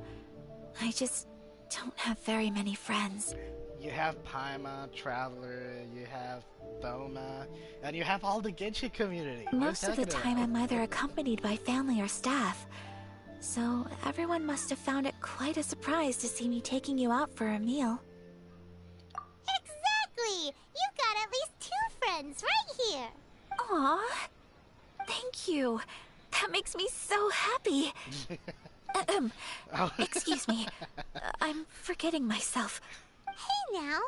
Speaker 3: I just don't have very many friends.
Speaker 1: You have Paima, Traveler, you have Thoma, and you have all the Genshin community. What are you
Speaker 3: Most of the
Speaker 1: talking
Speaker 3: time
Speaker 1: about?
Speaker 3: I'm either accompanied by family or staff. So everyone must have found it quite a surprise to see me taking you out for a meal.
Speaker 2: Exactly! You've got at least 2 friends right here.
Speaker 3: Aw, thank you. That makes me so happy.
Speaker 1: Oh.
Speaker 3: Excuse me. I'm forgetting myself.
Speaker 2: Hey now,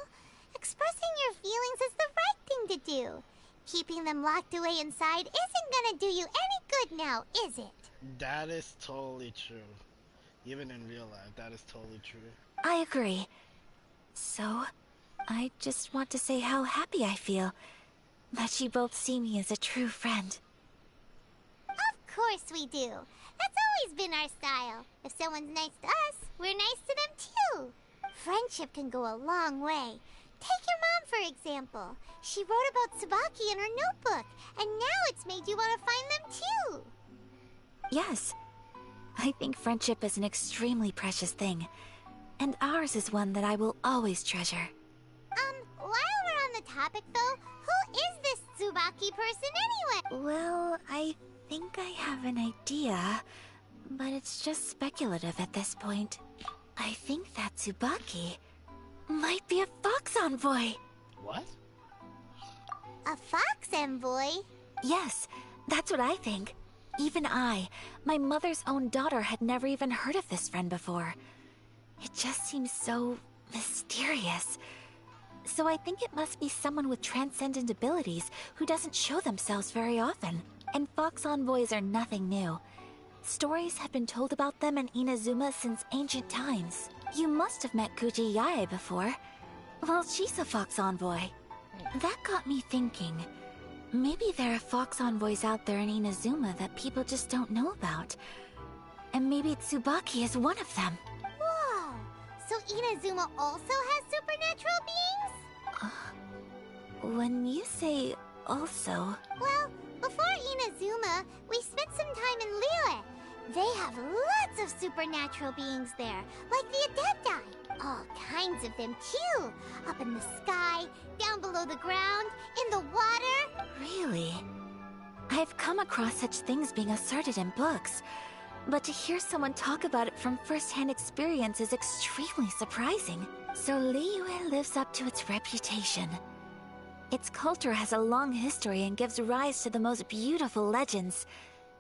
Speaker 2: expressing your feelings is the right thing to do. Keeping them locked away inside isn't gonna do you any good now, is it?
Speaker 1: That is totally true. Even in real life, that is totally true.
Speaker 3: I agree. So, I just want to say how happy I feel that you both see me as a true friend.
Speaker 2: Of course we do. That's always been our style. If someone's nice to us, we're nice to them too. Friendship can go a long way. Take your mom, for example. She wrote about Tsubaki in her notebook, and now it's made you want to find them too.
Speaker 3: Yes, I think friendship is an extremely precious thing, and ours is one that I will always treasure.
Speaker 2: While we're on the topic though, who is this Tsubaki person anyway?
Speaker 3: Well, I think I have an idea, but it's just speculative at this point. I think that Tsubaki might be a fox envoy.
Speaker 1: What?
Speaker 2: A fox envoy?
Speaker 3: Yes, that's what I think. Even I, my mother's own daughter, had never even heard of this friend before. It just seems so mysterious. So I think it must be someone with transcendent abilities who doesn't show themselves very often. And fox envoys are nothing new. Stories have been told about them in Inazuma since ancient times. You must have met Kuji Yae before. Well, she's a fox envoy. That got me thinking. Maybe there are fox envoys out there in Inazuma that people just don't know about. And maybe Tsubaki is one of them.
Speaker 2: Whoa! So Inazuma also has supernatural beings?
Speaker 3: When you say also...
Speaker 2: Well, before Inazuma, we spent some time in Liyue. They have lots of supernatural beings there, like the Adepti. All kinds of them too. Up in the sky, down below the ground, in the water.
Speaker 3: Really? I've come across such things being asserted in books, but to hear someone talk about it from first-hand experience is extremely surprising. So Liyue lives up to its reputation. Its culture has a long history and gives rise to the most beautiful legends.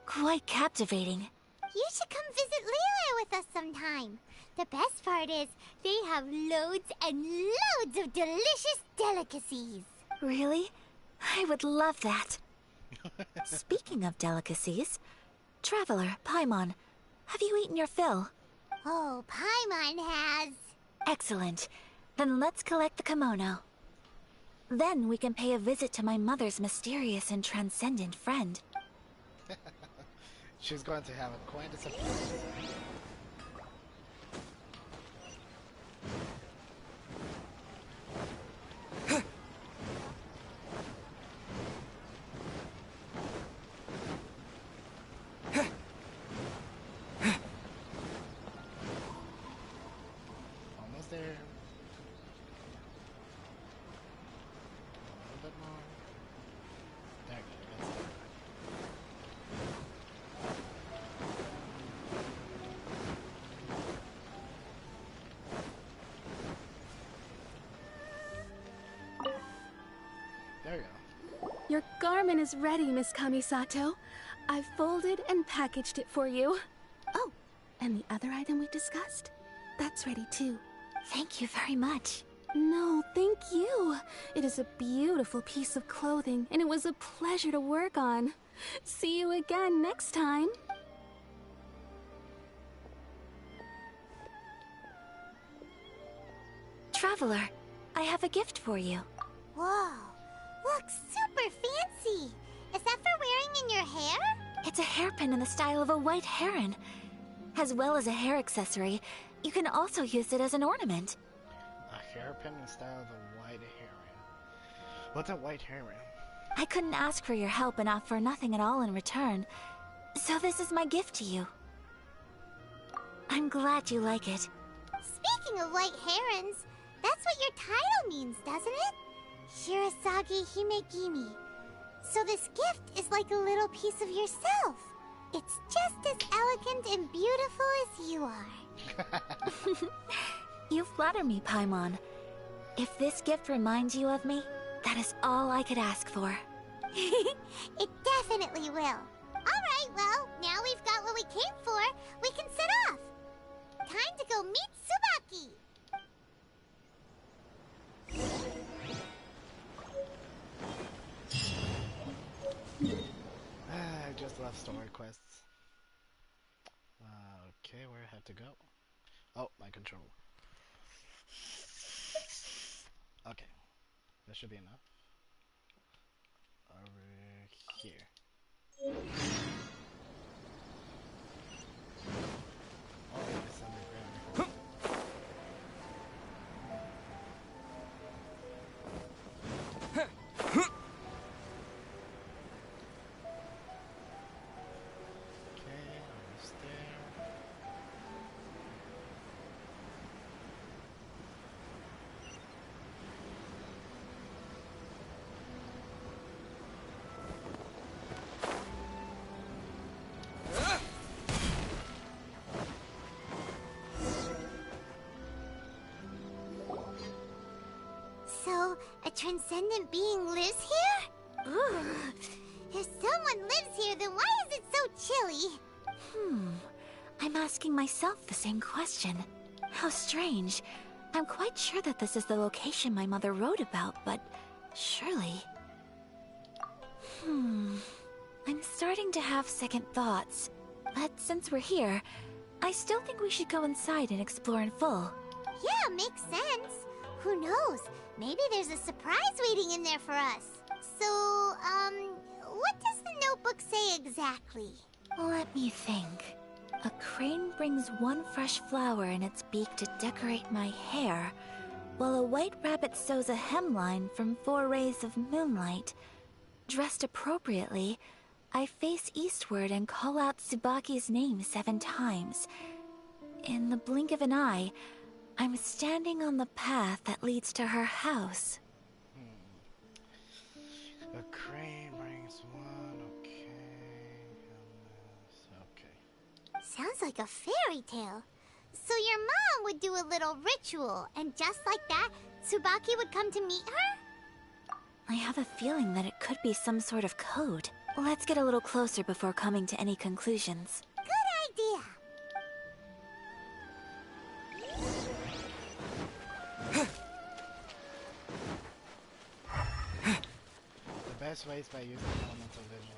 Speaker 3: Quite captivating.
Speaker 2: You should come visit Liyue with us sometime. The best part is, they have loads and loads of delicious delicacies.
Speaker 3: Really? I would love that. Speaking of delicacies, Traveler, Paimon, have you eaten your fill?
Speaker 2: Oh, Paimon has.
Speaker 3: Excellent. Then let's collect the kimono. Then we can pay a visit to my mother's mysterious and transcendent friend.
Speaker 1: She's going to have quite a surprise. Almost there. A little bit more. There we go. That's it. There you go.
Speaker 5: Your garment is ready, Miss Kamisato. I've folded and packaged it for you. Oh, and the other item we discussed? That's ready too.
Speaker 3: Thank you very much.
Speaker 5: No, thank you. It is a beautiful piece of clothing, and it was a pleasure to work on. See you again next time.
Speaker 3: Traveler, I have a gift for you.
Speaker 2: Whoa, looks super fancy. Is that for wearing in your hair?
Speaker 3: It's a hairpin in the style of a white heron. As well as a hair accessory, you can also use it as an ornament.
Speaker 1: A hairpin in style of a white heron. What's a white heron?
Speaker 3: I couldn't ask for your help and offer nothing at all in return, so this is my gift to you. I'm glad you like it.
Speaker 2: Speaking of white herons, that's what your title means, doesn't it? Shirasagi Himegimi. So this gift is like a little piece of yourself. It's just as elegant and beautiful as you are.
Speaker 3: You flatter me, Paimon. If this gift reminds you of me, that is all I could ask for.
Speaker 2: It definitely will. Alright, well, now we've got what we came for. We can set off. Time to go meet Tsubaki.
Speaker 1: I just love story quests. Okay, where I have to go? Oh, my control. Okay, that should be enough. Over here. Oh, it's underground. Okay, almost there.
Speaker 2: So, a transcendent being lives here? Ooh. If someone lives here, then why is it so chilly?
Speaker 3: I'm asking myself the same question. How strange. I'm quite sure that this is the location my mother wrote about, but surely... I'm starting to have second thoughts. But since we're here, I still think we should go inside and explore in full.
Speaker 2: Yeah, makes sense. Who knows? Maybe there's a surprise waiting in there for us. So, what does the notebook say exactly?
Speaker 3: Let me think. A crane brings one fresh flower in its beak to decorate my hair, while a white rabbit sews a hemline from 4 rays of moonlight. Dressed appropriately, I face eastward and call out Tsubaki's name 7 times. In the blink of an eye, I'm standing on the path that leads to her house.
Speaker 1: A crane
Speaker 2: Sounds like a fairy tale. So your mom would do a little ritual, and just like that, Tsubaki would come to meet her?
Speaker 3: I have a feeling that it could be some sort of code. Let's get a little closer before coming to any conclusions.
Speaker 2: Good idea.
Speaker 1: The best way is by using elemental vision.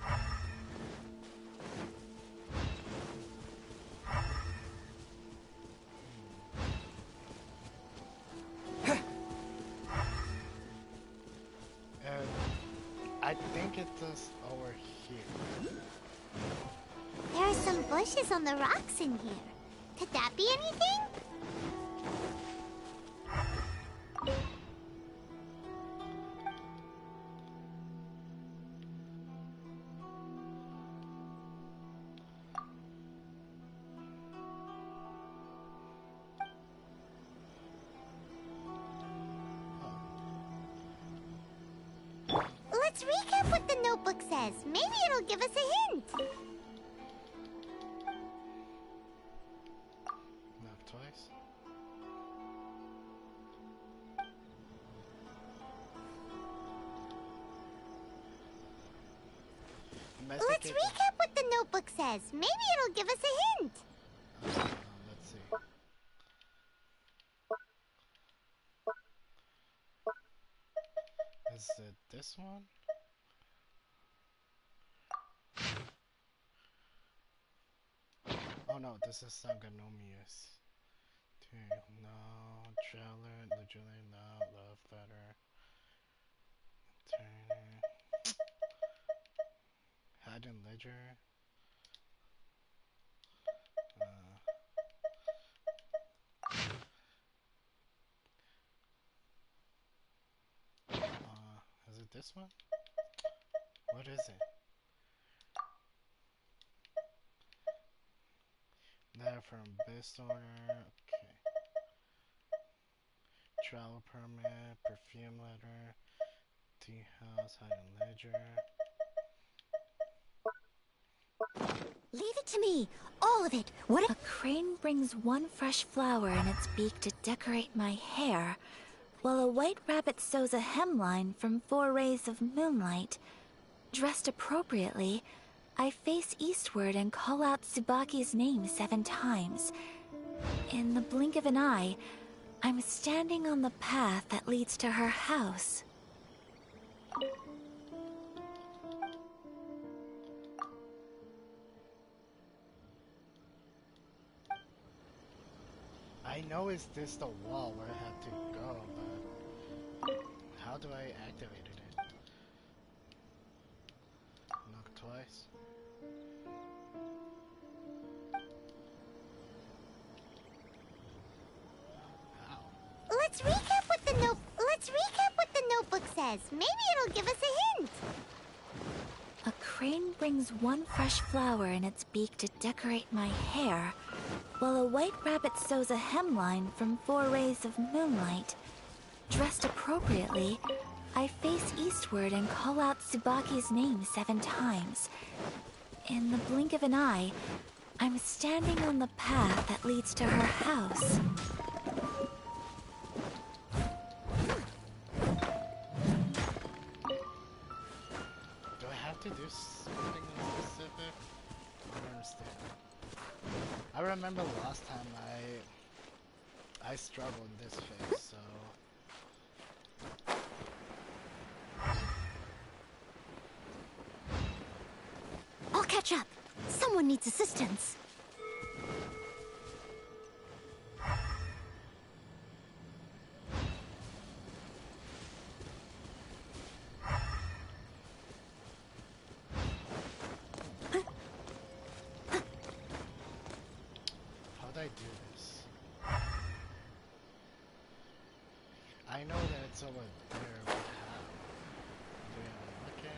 Speaker 1: I think it is over here.
Speaker 2: There are some bushes on the rocks in here. Could that be anything? Let's recap what the notebook says. Maybe it'll give us a hint.
Speaker 1: Knock twice.
Speaker 2: Let's recap what the notebook says. Maybe it'll give us a hint.
Speaker 1: Let's see. Is it this one? Oh no, this is Sanganomius. No, Traveler, Legionary, no, Love Better. Turner. Hidden Ledger. Is it this one? What is it? Letter from Best Owner. Okay. Travel permit, perfume letter, tea house, hidden ledger.
Speaker 3: Leave it to me! All of it! What? A crane brings one fresh flower in its beak to decorate my hair, while a white rabbit sews a hemline from 4 rays of moonlight. Dressed appropriately, I face eastward and call out Tsubaki's name 7 times. In the blink of an eye, I'm standing on the path that leads to her house.
Speaker 1: I know it's this the wall where I have to go, but how do I activate it? Knock twice. How?
Speaker 2: Let's recap what the notebook says. Maybe it'll give us a hint.
Speaker 3: A crane brings one fresh flower in its beak to decorate my hair, while a white rabbit sews a hemline from 4 rays of moonlight. Dressed appropriately, I face eastward and call out Tsubaki's name 7 times. In the blink of an eye, I'm standing on the path that leads to her house.
Speaker 1: Do I have to do something specific? I don't understand. I remember last time I struggled in this phase, so
Speaker 3: I'll catch up. Someone needs assistance.
Speaker 1: how'd I do this? I know that it's over there, but how? Do we have a look at?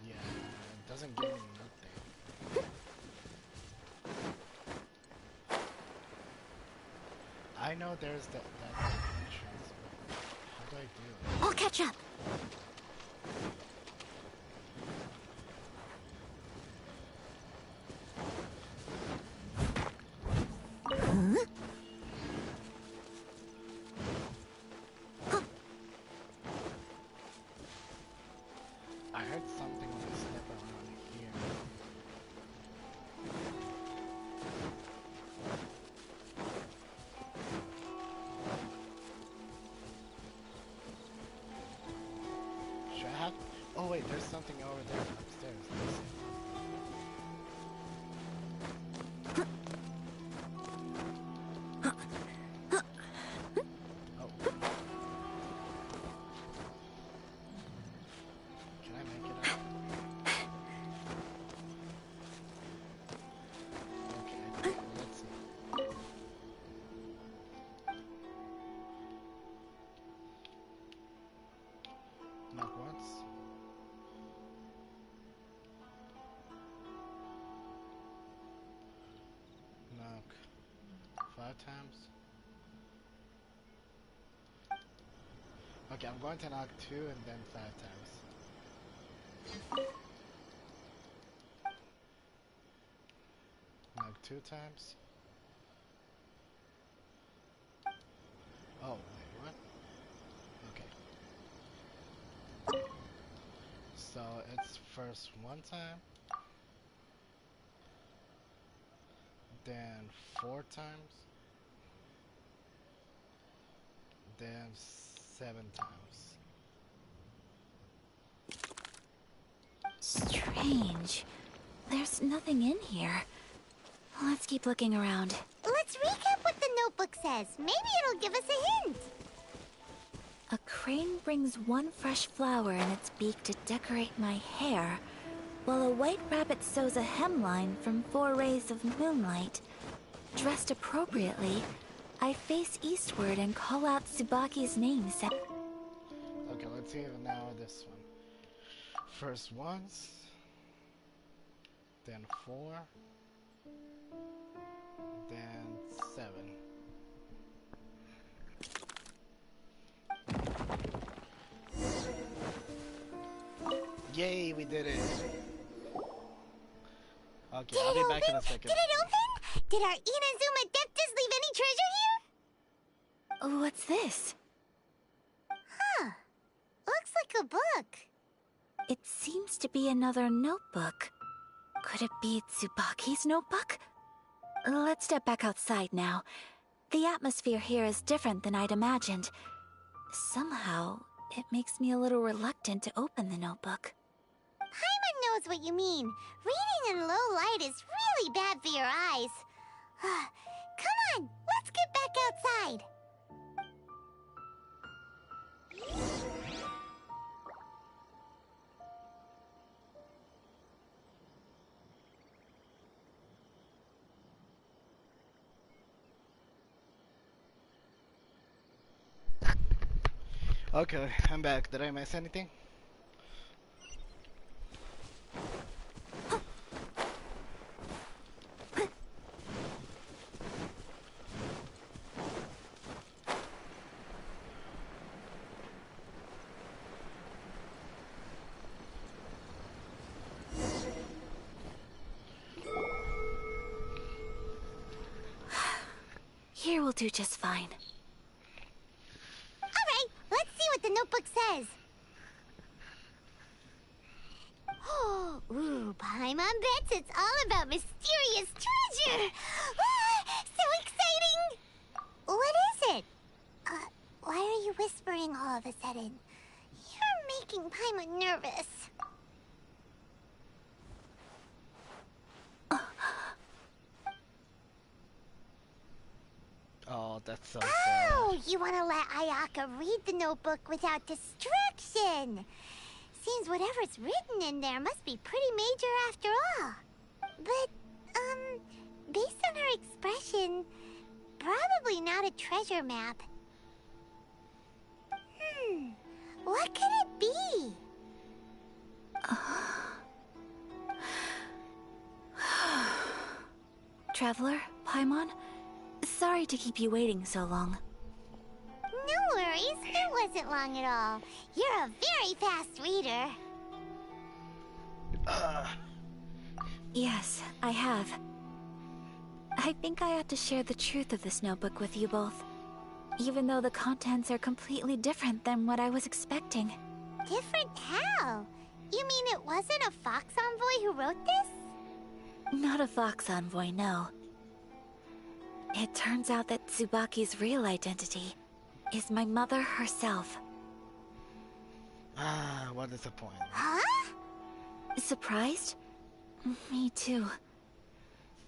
Speaker 1: Yeah, it doesn't give me nothing. I know there's that entrance, but how do I do it?
Speaker 2: I'll catch up.
Speaker 1: I heard something when I step around here. Should I have? Oh wait, there's something over there upstairs. Let's see. Oh. Can I make it up? Okay, let's see. Knock once. Knock 5 times. Okay, I'm going to knock 2 and then 5 times. Knock 2 times. Oh, wait, what? Okay. So it's first 1 time, then 4 times, then 7 times.
Speaker 3: Strange. There's nothing in here. Let's keep looking around.
Speaker 2: Let's recap what the notebook says. Maybe it'll give us a hint.
Speaker 3: A crane brings 1 fresh flower in its beak to decorate my hair, while a white rabbit sews a hemline from 4 rays of moonlight. Dressed appropriately, I face eastward and call out Tsubaki's name.
Speaker 1: Okay, let's see now this one. First once, then 4, then 7. Yay, we did it! Okay, I'll be back in a second.
Speaker 2: Did it open? Did our Inazuma Deptus leave any treasure here?
Speaker 3: What's this?
Speaker 2: Huh. Looks like a book.
Speaker 3: It seems to be another notebook. Could it be Tsubaki's notebook? Let's step back outside now. The atmosphere here is different than I'd imagined. Somehow, it makes me a little reluctant to open the notebook.
Speaker 2: Paimon knows what you mean. Reading in low light is really bad for your eyes. Come on, let's get back outside.
Speaker 1: Okay, I'm back. Did I miss anything?
Speaker 3: Here will do just fine.
Speaker 2: Alright, let's see what the notebook says. Ooh, Paimon bets it's all about mysterious treasure! So exciting! What is it? Why are you whispering all of a sudden? You're making Paimon nervous.
Speaker 1: Oh, that's so sad.
Speaker 2: Oh, you want to let Ayaka read the notebook without distraction. Seems whatever's written in there must be pretty major after all. But, based on her expression, probably not a treasure map. What could it be?
Speaker 3: Traveler, Paimon, Sorry to keep you waiting so long.
Speaker 2: No worries, it wasn't long at all. You're a very fast reader.
Speaker 3: Yes, I have. I think I have to share the truth of this notebook with you both. Even though the contents are completely different than what I was expecting.
Speaker 2: Different how? You mean it wasn't a Fox Envoy who wrote this?
Speaker 3: Not a Fox Envoy, no. It turns out that Tsubaki's real identity is my mother herself.
Speaker 1: What a disappointment.
Speaker 2: Huh?
Speaker 3: Surprised? Me too.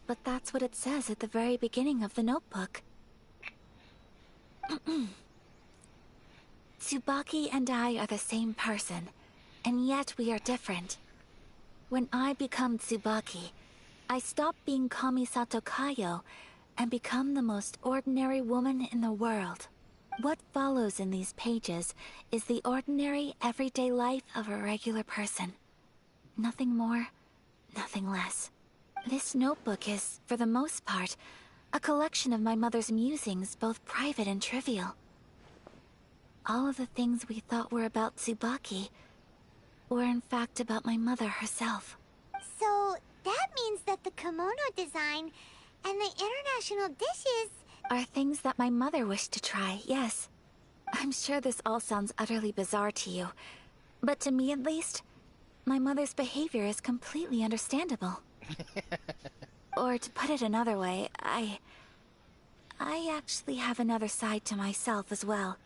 Speaker 3: But that's what it says at the very beginning of the notebook. Tsubaki and I are the same person, and yet we are different. When I become Tsubaki, I stop being Kamisato Kayo and become the most ordinary woman in the world. What follows in these pages is the ordinary, everyday life of a regular person. Nothing more, nothing less. This notebook is, for the most part, a collection of my mother's musings, both private and trivial. All of the things we thought were about Tsubaki were in fact about my mother herself.
Speaker 2: So, that means that the kimono design and the international dishes
Speaker 3: Are things that my mother wished to try, yes. I'm sure this all sounds utterly bizarre to you, but to me at least, my mother's behavior is completely understandable. Or to put it another way, I actually have another side to myself as well.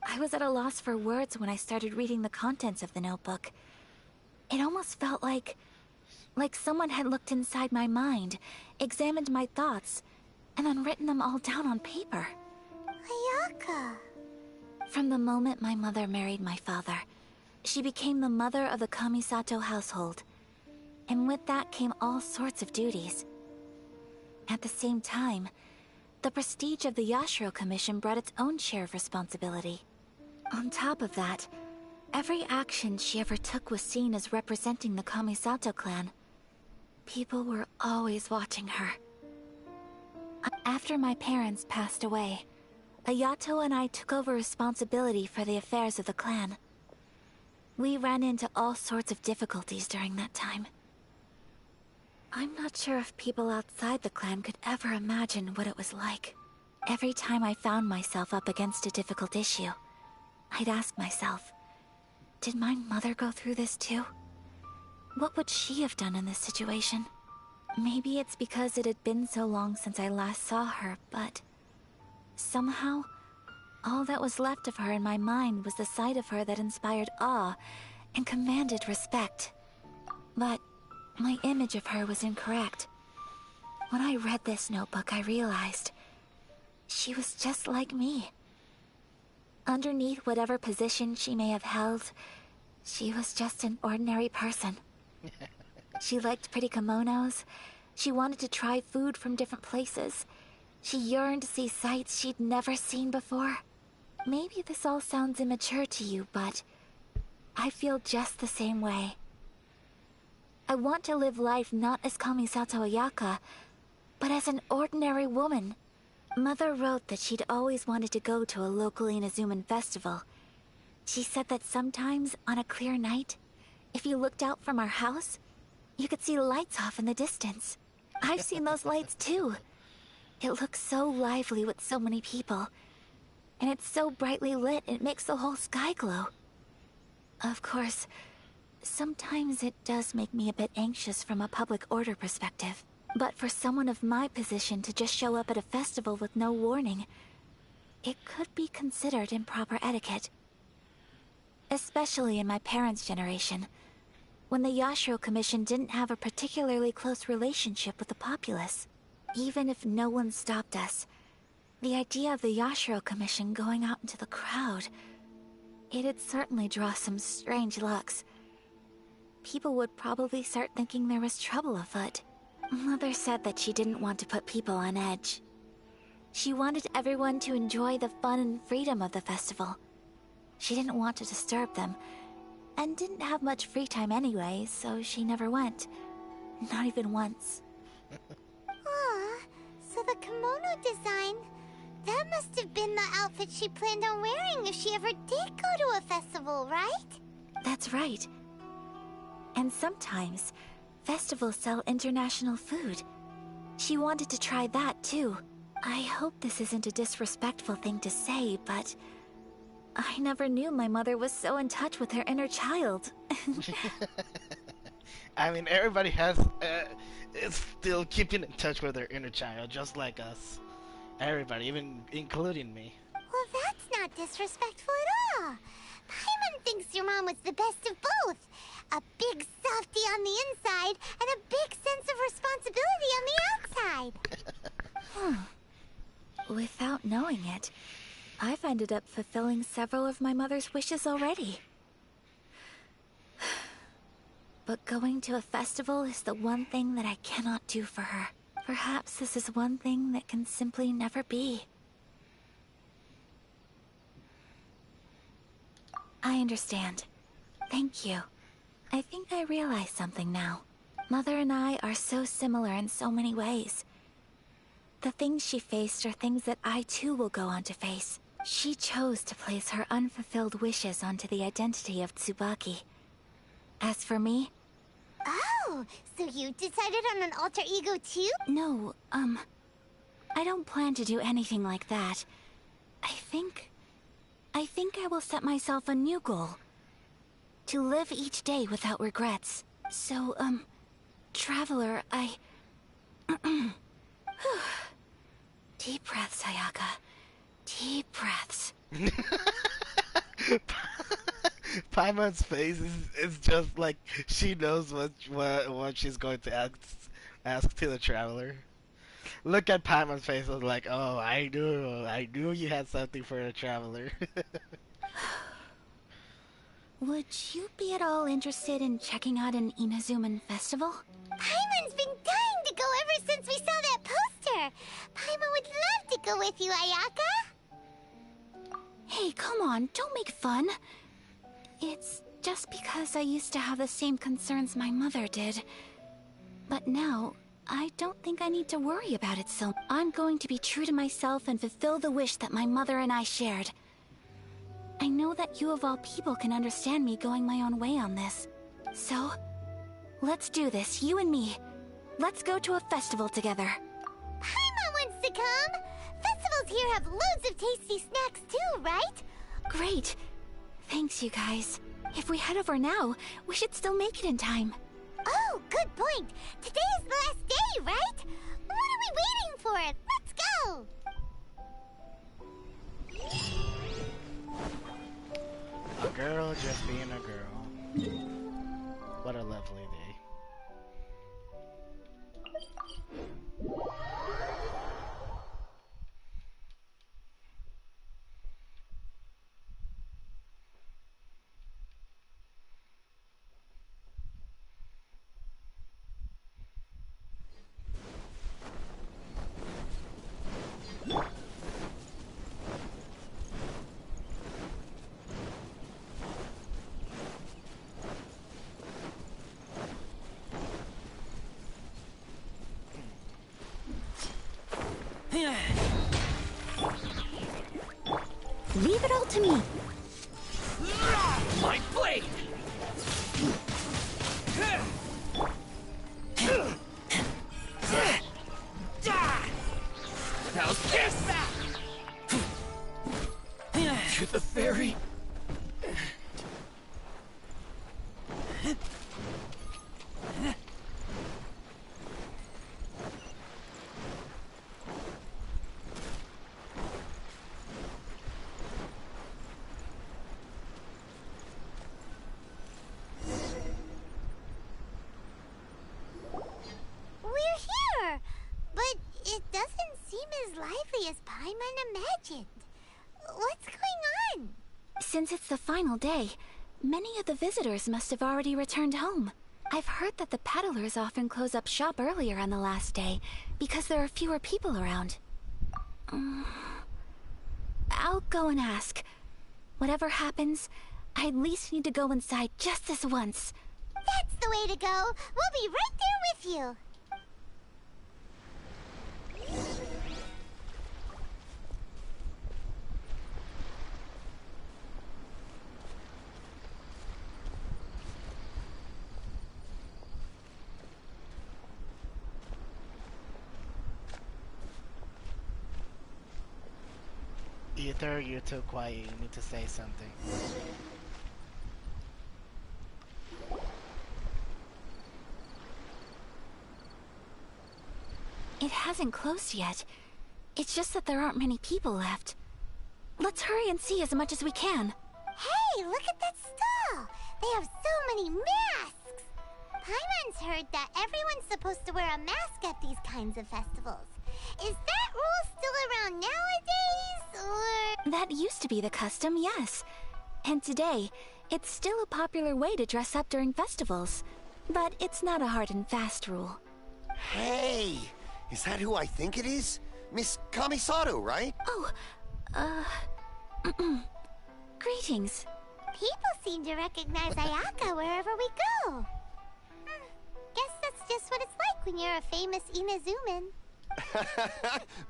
Speaker 3: I was at a loss for words when I started reading the contents of the notebook. It almost felt like someone had looked inside my mind, examined my thoughts, and then written them all down on paper.
Speaker 2: Ayaka.
Speaker 3: From the moment my mother married my father, she became the mother of the Kamisato household. And with that came all sorts of duties. At the same time, the prestige of the Yashiro Commission brought its own share of responsibility. On top of that, every action she ever took was seen as representing the Kamisato clan. People were always watching her. After my parents passed away, Ayato and I took over responsibility for the affairs of the clan. We ran into all sorts of difficulties during that time. I'm not sure if people outside the clan could ever imagine what it was like. Every time I found myself up against a difficult issue, I'd ask myself, did my mother go through this too? What would she have done in this situation? Maybe it's because it had been so long since I last saw her, but somehow, all that was left of her in my mind was the side of her that inspired awe and commanded respect. But my image of her was incorrect. When I read this notebook, I realized she was just like me. Underneath whatever position she may have held, she was just an ordinary person. She liked pretty kimonos. She wanted to try food from different places. She yearned to see sights she'd never seen before. Maybe this all sounds immature to you, but I feel just the same way. I want to live life not as Kamisato Ayaka, but as an ordinary woman. Mother wrote that she'd always wanted to go to a local Inazuman festival. She said that sometimes, on a clear night, if you looked out from our house, you could see lights off in the distance. I've seen those lights too. It looks so lively with so many people. And it's so brightly lit, it makes the whole sky glow. Of course, sometimes it does make me a bit anxious from a public order perspective. But for someone of my position to just show up at a festival with no warning, it could be considered improper etiquette. Especially in my parents' generation, when the Yashiro Commission didn't have a particularly close relationship with the populace. Even if no one stopped us, the idea of the Yashiro Commission going out into the crowd, it'd certainly draw some strange looks. People would probably start thinking there was trouble afoot. Mother said that she didn't want to put people on edge. She wanted everyone to enjoy the fun and freedom of the festival. She didn't want to disturb them, and didn't have much free time anyway, so she never went. Not even once.
Speaker 2: Aw, so the kimono design that must have been the outfit she planned on wearing if she ever did go to a festival, right?
Speaker 3: That's right. And sometimes, festivals sell international food. She wanted to try that too. I hope this isn't a disrespectful thing to say, but I never knew my mother was so in touch with her inner child.
Speaker 1: I mean, everybody is still keeping in touch with their inner child, just like us. Everybody, even including me.
Speaker 2: Well, that's not disrespectful at all. Paimon thinks your mom was the best of both. A big softie on the inside and a big sense of responsibility on the outside.
Speaker 3: Without knowing it, I've ended up fulfilling several of my mother's wishes already. But going to a festival is the one thing that I cannot do for her. Perhaps this is one thing that can simply never be. I understand. Thank you. I think I realize something now. Mother and I are so similar in so many ways. The things she faced are things that I too will go on to face. She chose to place her unfulfilled wishes onto the identity of Tsubaki. As for me...
Speaker 2: Oh, so you decided on an alter ego too?
Speaker 3: No, I don't plan to do anything like that. I think I will set myself a new goal. To live each day without regrets. So, Traveler, Deep breaths, Ayaka. Deep breaths.
Speaker 1: Paimon's face is just like she knows what she's going to ask to the traveler. Look at Paimon's face. I was like, oh, I knew you had something for the traveler.
Speaker 3: Would you be at all interested in checking out an Inazuman festival?
Speaker 2: Paimon's been dying to go ever since we saw that poster. Paimon would love to go with you, Ayaka.
Speaker 3: Hey, come on, don't make fun. It's just because I used to have the same concerns my mother did. But now, I don't think I need to worry about it so. I'm going to be true to myself and fulfill the wish that my mother and I shared. I know that you of all people can understand me going my own way on this. So, let's do this, you and me. Let's go to a festival together.
Speaker 2: Paimon wants to come! Festivals here have loads of tasty snacks too, right?
Speaker 3: Great. Thanks, you guys. If we head over now, we should still make it in time.
Speaker 2: Oh, good point. Today is the last day, right? What are we waiting for? Let's go!
Speaker 1: A girl just being a girl. What a lovely day.
Speaker 3: Leave it all to me.
Speaker 4: My blade! How's this? To the fairy.
Speaker 2: As Paimon imagined. What's going on?
Speaker 3: Since it's the final day, many of the visitors must have already returned home. I've heard that the peddlers often close up shop earlier on the last day because there are fewer people around. I'll go and ask. Whatever happens, I at least need to go inside just this once.
Speaker 2: That's the way to go. We'll be right there with you.
Speaker 1: Ether, you're too quiet. You need to say something.
Speaker 3: It hasn't closed yet. It's just that there aren't many people left. Let's hurry and see as much as we can.
Speaker 2: Hey, look at that stall! They have so many masks! Paimon's heard that everyone's supposed to wear a mask at these kinds of festivals. Is that rule still around nowadays, or...?
Speaker 3: That used to be the custom, yes. And today, it's still a popular way to dress up during festivals. But it's not a hard and fast rule.
Speaker 8: Hey! Is that who I think it is? Miss Kamisato, right?
Speaker 3: Oh, greetings.
Speaker 2: People seem to recognize Ayaka wherever we go. Guess that's just what it's like when you're a famous Inazuman.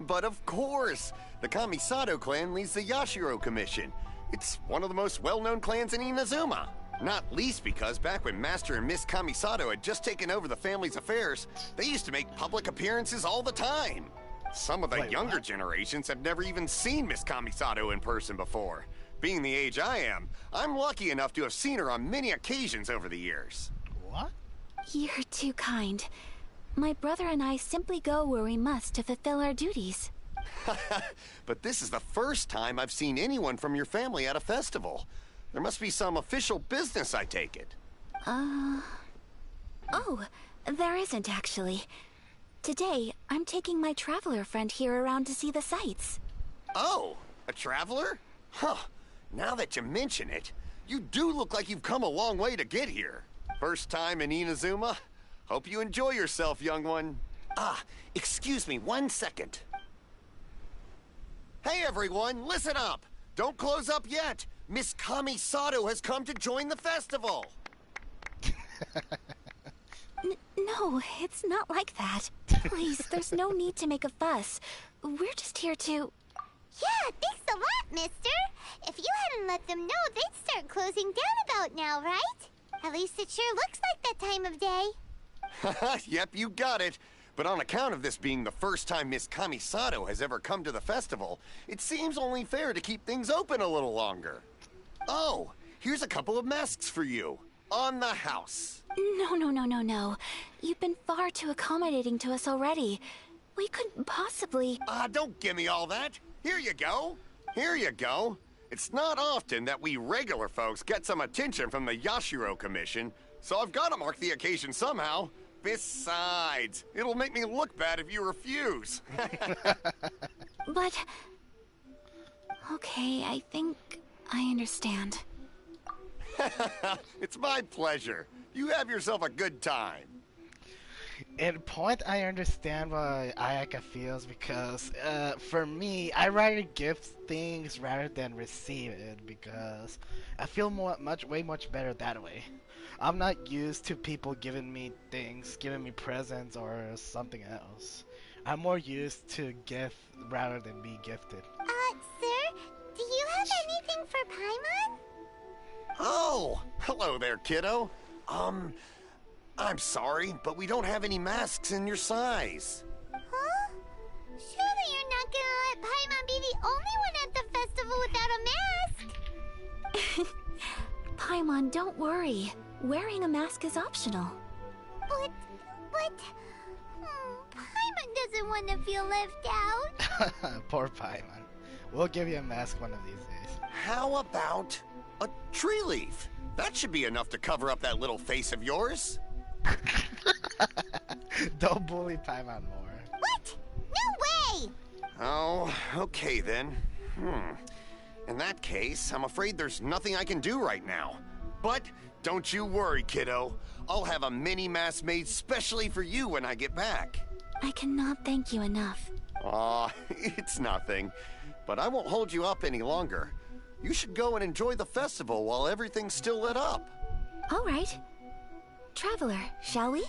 Speaker 8: But of course! The Kamisato clan leads the Yashiro Commission. It's one of the most well-known clans in Inazuma. Not least because back when Master and Miss Kamisato had just taken over the family's affairs, they used to make public appearances all the time. Some of the younger generations have never even seen Miss Kamisato in person before. Being the age I am, I'm lucky enough to have seen her on many occasions over the years.
Speaker 1: What?
Speaker 3: You're too kind. My brother and I simply go where we must to fulfill our duties.
Speaker 8: But this is the first time I've seen anyone from your family at a festival. There must be some official business, I take it.
Speaker 3: Oh, there isn't actually. Today, I'm taking my traveler friend here around to see the sights.
Speaker 8: Oh, a traveler? Huh. Now that you mention it, you do look like you've come a long way to get here. First time in Inazuma? Hope you enjoy yourself, young one. Ah, excuse me 1 second. Hey everyone, listen up! Don't close up yet! Miss Kamisato has come to join the festival!
Speaker 3: No, it's not like that. Please, there's no need to make a fuss. We're just here to...
Speaker 2: Yeah, thanks a lot, mister. If you hadn't let them know, they'd start closing down about now, right? At least it sure looks like that time of day.
Speaker 8: Yep, you got it. But on account of this being the first time Miss Kamisato has ever come to the festival, it seems only fair to keep things open a little longer. Oh, here's a couple of masks for you. On the house.
Speaker 3: No. You've been far too accommodating to us already. We couldn't possibly...
Speaker 8: Don't give me all that. Here you go. Here you go. It's not often that we regular folks get some attention from the Yashiro Commission, so I've got to mark the occasion somehow. Besides, it'll make me look bad if you refuse.
Speaker 3: But... Okay, I think I understand.
Speaker 8: It's my pleasure. You have yourself a good time.
Speaker 1: In point, I understand why Ayaka feels because, for me, I rather give things rather than receive it because I feel way much better that way. I'm not used to people giving me things, giving me presents or something else. I'm more used to gift rather than be gifted.
Speaker 2: Sir, do you have anything for Paimon?
Speaker 8: Oh, hello there, kiddo. I'm sorry, but we don't have any masks in your size.
Speaker 2: Huh? Surely you're not gonna let Paimon be the only one at the festival without a mask?
Speaker 3: Paimon, don't worry. Wearing a mask is optional.
Speaker 2: But... Paimon doesn't want to feel left out.
Speaker 1: Poor Paimon. We'll give you a mask one of these days.
Speaker 8: How about a tree leaf? That should be enough to cover up that little face of yours.
Speaker 1: Don't bully Paimon more.
Speaker 2: What? No way!
Speaker 8: Oh, okay then. In that case, I'm afraid there's nothing I can do right now. But don't you worry, kiddo. I'll have a mini mask made specially for you when I get back.
Speaker 3: I cannot thank you enough.
Speaker 8: Aw, it's nothing. But I won't hold you up any longer. You should go and enjoy the festival while everything's still lit up.
Speaker 3: All right. Traveler, shall we?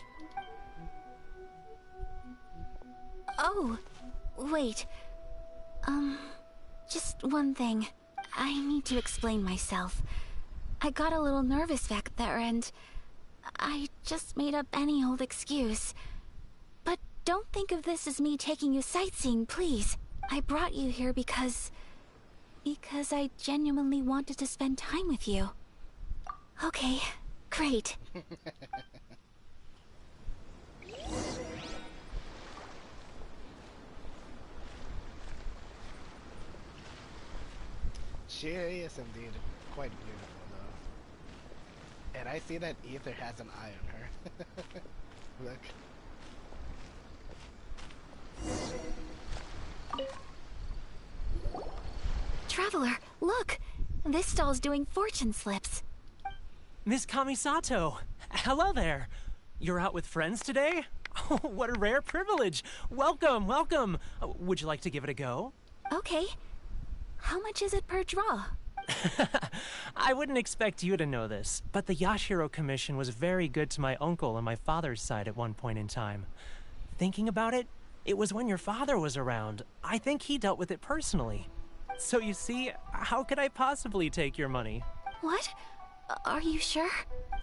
Speaker 3: Oh, wait. Just one thing. I need to explain myself. I got a little nervous back there and I just made up any old excuse. But don't think of this as me taking you sightseeing, please. I brought you here because... Because I genuinely wanted to spend time with you. Okay, great.
Speaker 1: She is indeed quite beautiful, though. And I see that Ether has an eye on her. Look.
Speaker 3: Traveler, look! This stall's doing fortune slips.
Speaker 9: Miss Kamisato, hello there. You're out with friends today? Oh, what a rare privilege. Welcome, welcome. Would you like to give it a go?
Speaker 3: Okay. How much is it per draw?
Speaker 9: I wouldn't expect you to know this, but the Yashiro Commission was very good to my uncle on my father's side at one point in time. Thinking about it, it was when your father was around. I think he dealt with it personally. So you see, how could I possibly take your money?
Speaker 3: What? Are you sure?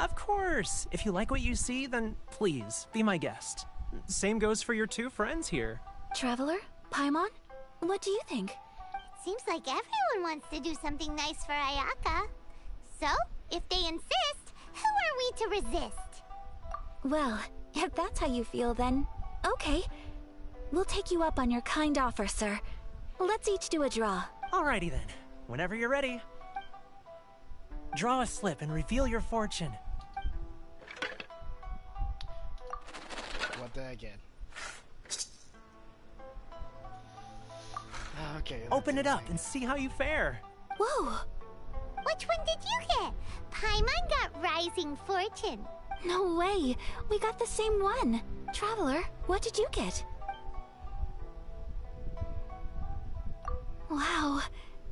Speaker 9: Of course. If you like what you see, then please, be my guest. Same goes for your two friends here.
Speaker 3: Traveler? Paimon? What do you think?
Speaker 2: Seems like everyone wants to do something nice for Ayaka. So, if they insist, who are we to resist?
Speaker 3: Well, if that's how you feel, then okay. We'll take you up on your kind offer, sir. Let's each do a draw.
Speaker 9: Alrighty then. Whenever you're ready. Draw a slip and reveal your fortune.
Speaker 1: What did I get? Okay.
Speaker 9: Open it up and see how you fare.
Speaker 3: Whoa!
Speaker 2: Which one did you get? Paimon got Rising Fortune.
Speaker 3: No way! We got the same one! Traveler, what did you get? Wow,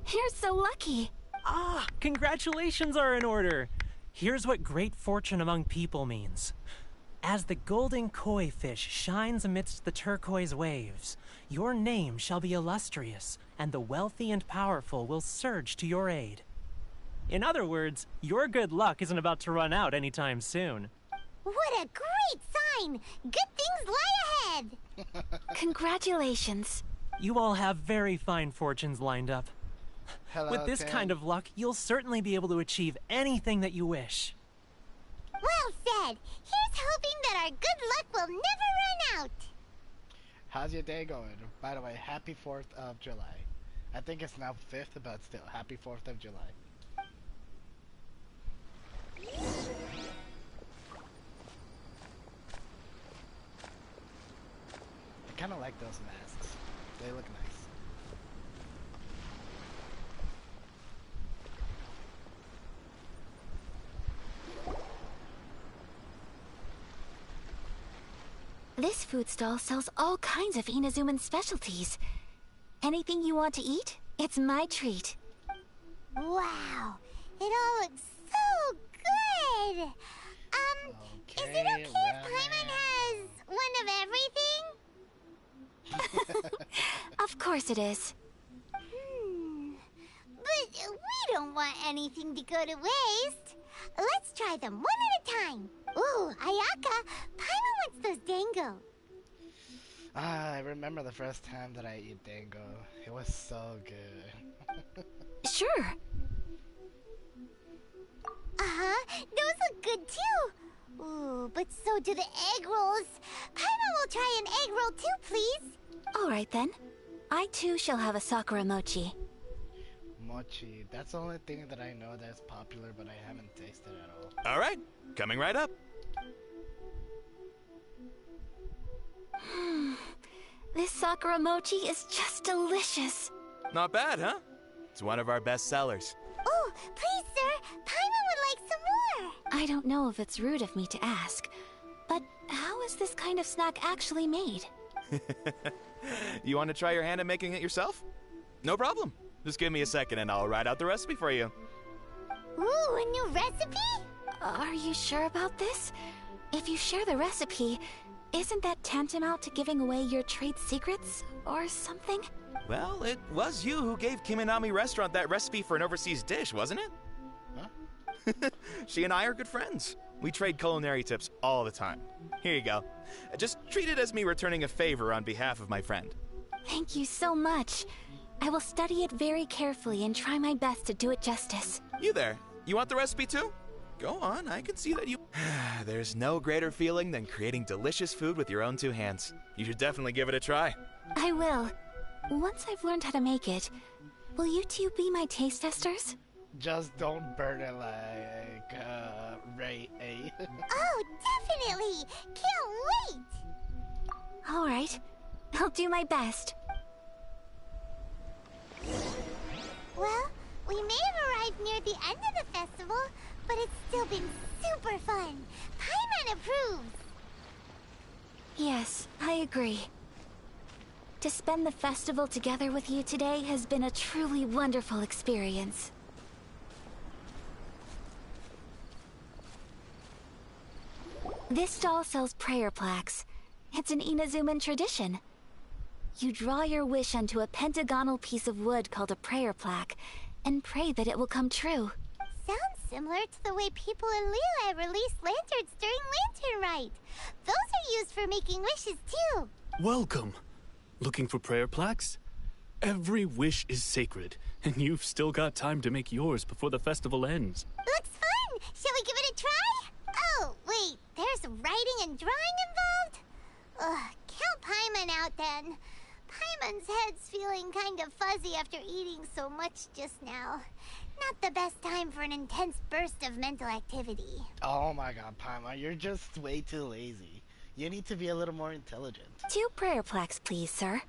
Speaker 3: you're so lucky!
Speaker 9: Ah, congratulations are in order. Here's what great fortune among people means. As the golden koi fish shines amidst the turquoise waves, your name shall be illustrious, and the wealthy and powerful will surge to your aid. In other words, your good luck isn't about to run out anytime soon.
Speaker 2: What a great sign! Good things lie ahead!
Speaker 3: Congratulations.
Speaker 9: You all have very fine fortunes lined up.
Speaker 1: Hello,
Speaker 9: With this
Speaker 1: Tim.
Speaker 9: kind of luck, you'll certainly be able to achieve anything that you wish.
Speaker 2: Well said! Here's hoping that our good luck will never run out!
Speaker 1: How's your day going? By the way, happy 4th of July. I think it's now 5th, but still, happy 4th of July. I kind of like those masks. They look nice.
Speaker 3: This food stall sells all kinds of Inazuman specialties. Anything you want to eat, it's my treat.
Speaker 2: Wow! It all looks so good! Is it okay if Paimon has one of everything?
Speaker 3: Of course it is.
Speaker 2: But we don't want anything to go to waste. Let's try them one at a time. Ooh, Ayaka, Paimon wants those dango.
Speaker 1: Ah, I remember the first time that I ate dango. It was so good.
Speaker 3: Sure.
Speaker 2: Those look good too. Ooh, but so do the egg rolls. Paimon will try an egg roll too, please.
Speaker 3: All right then. I too shall have a Sakura mochi.
Speaker 1: Mochi. That's the only thing that I know that's popular, but I haven't tasted at all.
Speaker 10: All right, coming right up.
Speaker 3: This Sakura mochi is just delicious.
Speaker 10: Not bad, huh? It's one of our best sellers.
Speaker 2: Oh, please, sir. Paimon would like some more.
Speaker 3: I don't know if it's rude of me to ask, but how is this kind of snack actually made?
Speaker 10: You want to try your hand at making it yourself? No problem. Just give me a second and I'll write out the recipe for you.
Speaker 2: Ooh, a new recipe?
Speaker 3: Are you sure about this? If you share the recipe, isn't that tantamount to giving away your trade secrets or something?
Speaker 10: Well, it was you who gave Kiminami Restaurant that recipe for an overseas dish, wasn't it?
Speaker 1: Huh?
Speaker 10: She and I are good friends. We trade culinary tips all the time. Here you go. Just treat it as me returning a favor on behalf of my friend.
Speaker 3: Thank you so much. I will study it very carefully and try my best to do it justice.
Speaker 10: You there. You want the recipe too? Go on, I can see that you... There's no greater feeling than creating delicious food with your own two hands. You should definitely give it a try.
Speaker 3: I will. Once I've learned how to make it, will you two be my taste testers?
Speaker 1: Just don't burn it like, Ray A.
Speaker 2: Oh, definitely! Can't wait!
Speaker 3: Alright. I'll do my best.
Speaker 2: Well, we may have arrived near the end of the festival, but it's still been super fun. Paimon approves.
Speaker 3: Yes, I agree. To spend the festival together with you today has been a truly wonderful experience. This stall sells prayer plaques. It's an Inazuman tradition. You draw your wish onto a pentagonal piece of wood called a prayer plaque, and pray that it will come true.
Speaker 2: Sounds similar to the way people in Liyue release lanterns during Lantern Rite. Those are used for making wishes too.
Speaker 11: Welcome. Looking for prayer plaques? Every wish is sacred, and you've still got time to make yours before the festival ends.
Speaker 2: Looks fun! Shall we give it a try? Oh, wait, there's writing and drawing involved? Ugh, count Paimon out then. Paimon's head's feeling kind of fuzzy after eating so much just now. Not the best time for an intense burst of mental activity.
Speaker 1: Oh my god, Paimon, you're just way too lazy. You need to be a little more intelligent.
Speaker 3: 2 prayer plaques, please, sir.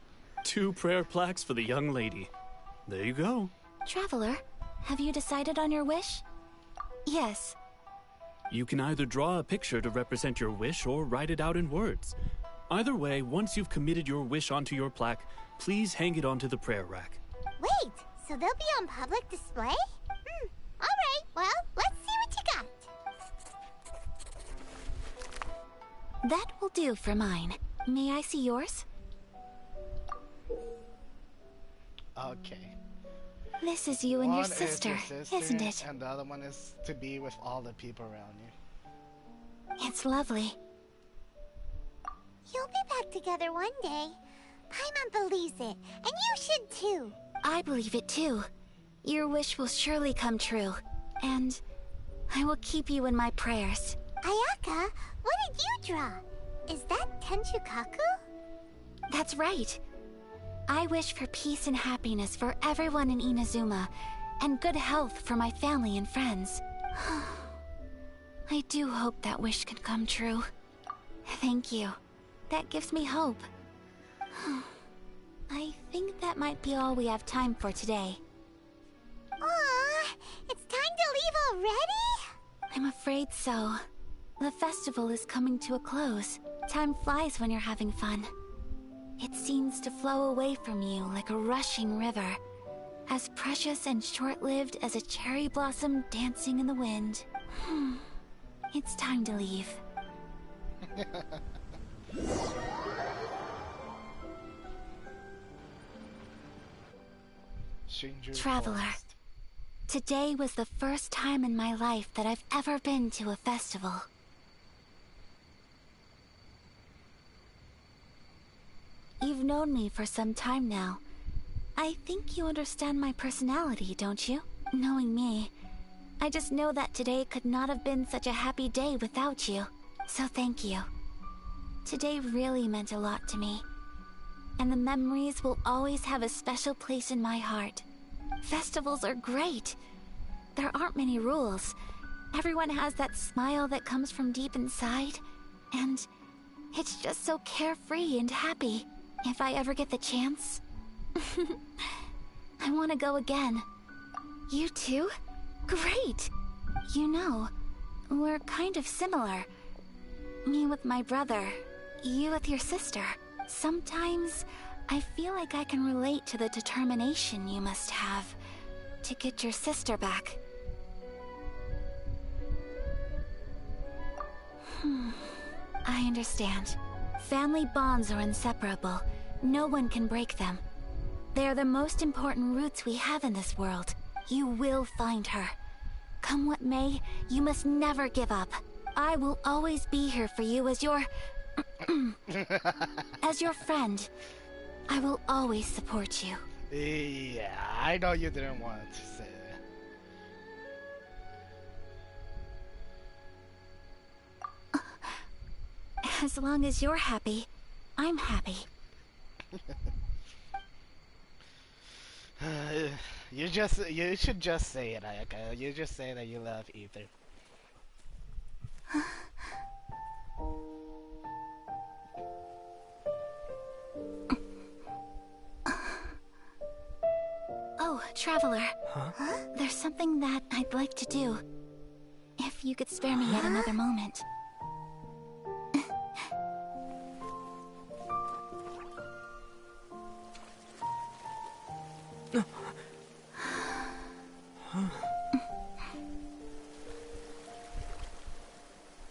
Speaker 11: 2 prayer plaques for the young lady. There you go.
Speaker 3: Traveler, have you decided on your wish? Yes.
Speaker 11: You can either draw a picture to represent your wish or write it out in words. Either way, once you've committed your wish onto your plaque, please hang it onto the prayer rack.
Speaker 2: Wait, so they'll be on public display? Alright, well, let's see what you got.
Speaker 3: That will do for mine. May I see yours?
Speaker 1: Okay.
Speaker 3: This is you and your
Speaker 1: One is
Speaker 3: sister, isn't it?
Speaker 1: And the other one is to be with all the people around you.
Speaker 3: It's lovely.
Speaker 2: You'll be back together one day. Paimon believes it, and you should too.
Speaker 3: I believe it too. Your wish will surely come true. And I will keep you in my prayers.
Speaker 2: Ayaka, what did you draw? Is that Tenchukaku?
Speaker 3: That's right. I wish for peace and happiness for everyone in Inazuma, and good health for my family and friends. I do hope that wish can come true. Thank you. That gives me hope. I think that might be all we have time for today.
Speaker 2: Aw, it's time to leave already?
Speaker 3: I'm afraid so. The festival is coming to a close. Time flies when you're having fun. It seems to flow away from you like a rushing river, as precious and short-lived as a cherry blossom dancing in the wind. It's time to leave. Traveler, today was the first time in my life that I've ever been to a festival. You've known me for some time now. I think you understand my personality, don't you? Knowing me, I just know that today could not have been such a happy day without you. So thank you. Today really meant a lot to me. And the memories will always have a special place in my heart. Festivals are great. There aren't many rules. Everyone has that smile that comes from deep inside. And it's just so carefree and happy. If I ever get the chance, I want to go again. You too? Great! You know, we're kind of similar. Me with my brother, you with your sister. Sometimes I feel like I can relate to the determination you must have to get your sister back. I understand. Family bonds are inseparable. No one can break them. They are the most important roots we have in this world. You will find her. Come what may, you must never give up. I will always be here for you as your... as your friend. I will always support you.
Speaker 1: Yeah, I know you didn't want to say that.
Speaker 3: As long as you're happy, I'm happy.
Speaker 1: You should just say it, Ayaka. You just say that you love Ether.
Speaker 3: Oh, Traveler.
Speaker 9: Huh?
Speaker 3: There's something that I'd like to do. If you could spare me yet another moment.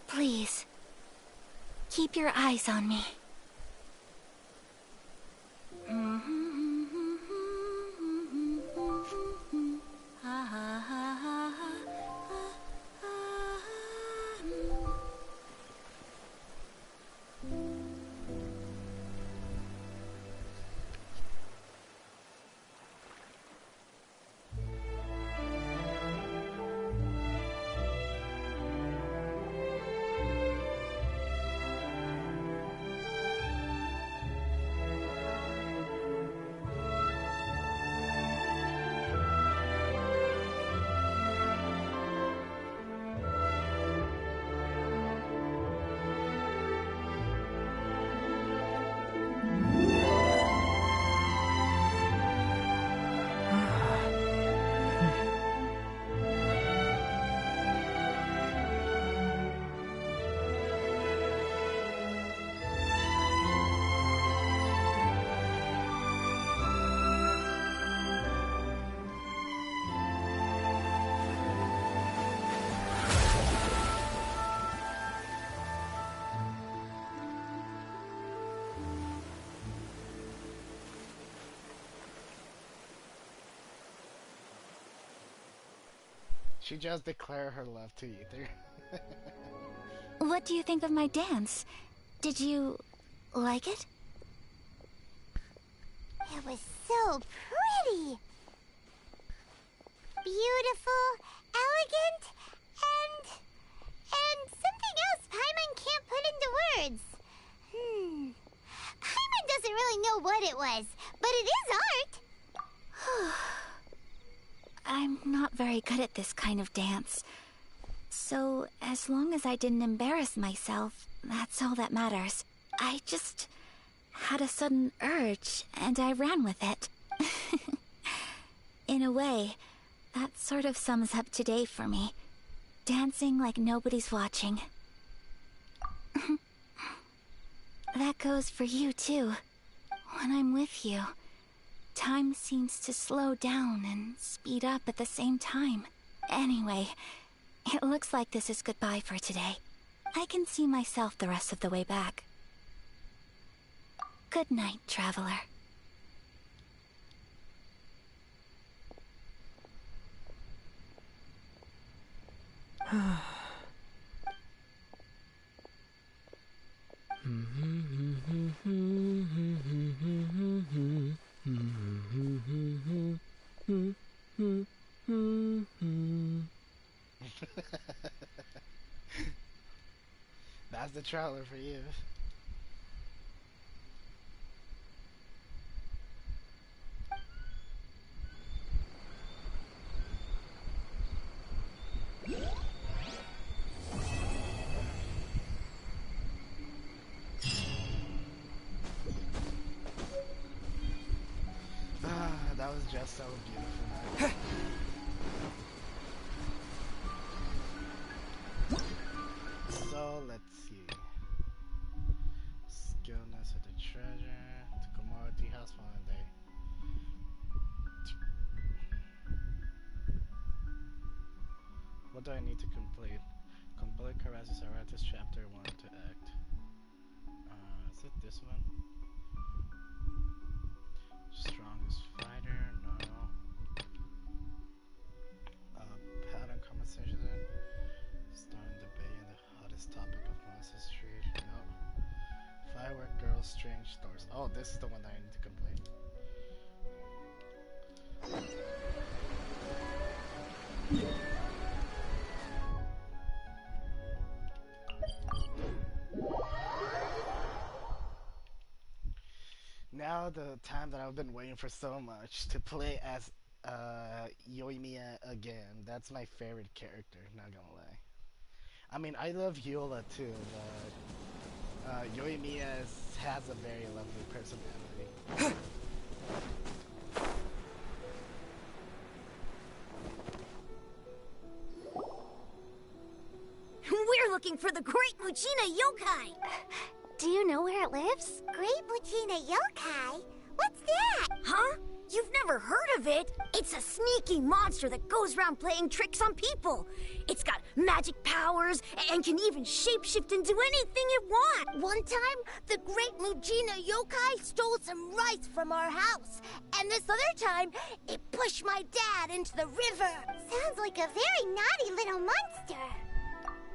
Speaker 3: Please, keep your eyes on me.
Speaker 1: She just declared her love to Ether.
Speaker 3: What do you think of my dance? Did you like it?
Speaker 2: It was so pretty. Beautiful, elegant, and something else Paimon can't put into words. Paimon doesn't really know what it was, but it is art.
Speaker 3: I'm not very good at this kind of dance. So, as long as I didn't embarrass myself, that's all that matters. I just had a sudden urge, and I ran with it. In a way, that sort of sums up today for me. Dancing like nobody's watching. That goes for you, too. When I'm with you, time seems to slow down and speed up at the same time. Anyway, it looks like this is goodbye for today. I can see myself the rest of the way back. Good night, Traveler.
Speaker 1: That's the trailer for you. That was just so beautiful. So let's see. Skillness of the treasure. The commodity house one day. What do I need to complete? Complete Karasis Aratus chapter 1 to act. Is it this one? Strongest fighter? No. Pattern conversation. Starting debate on the hottest topic of Monster Street. No. Firework Girls Strange Stores. Oh, this is the one that I need to complete. Now the time that I've been waiting for so much to play as Yoimiya again. That's my favorite character, not gonna lie. I mean, I love Hyola too, but Yoimiya has a very lovely personality.
Speaker 12: We're looking for the Great Mujina Yokai!
Speaker 5: Do you know where it lives?
Speaker 2: Great Mujina Yokai? What's that?
Speaker 12: Huh? You've never heard of it? It's a sneaky monster that goes around playing tricks on people. It's got magic powers and can even shapeshift into anything it wants. One time, the Great Mujina Yokai stole some rice from our house. And this other time, it pushed my dad into the river.
Speaker 2: Sounds like a very naughty little monster.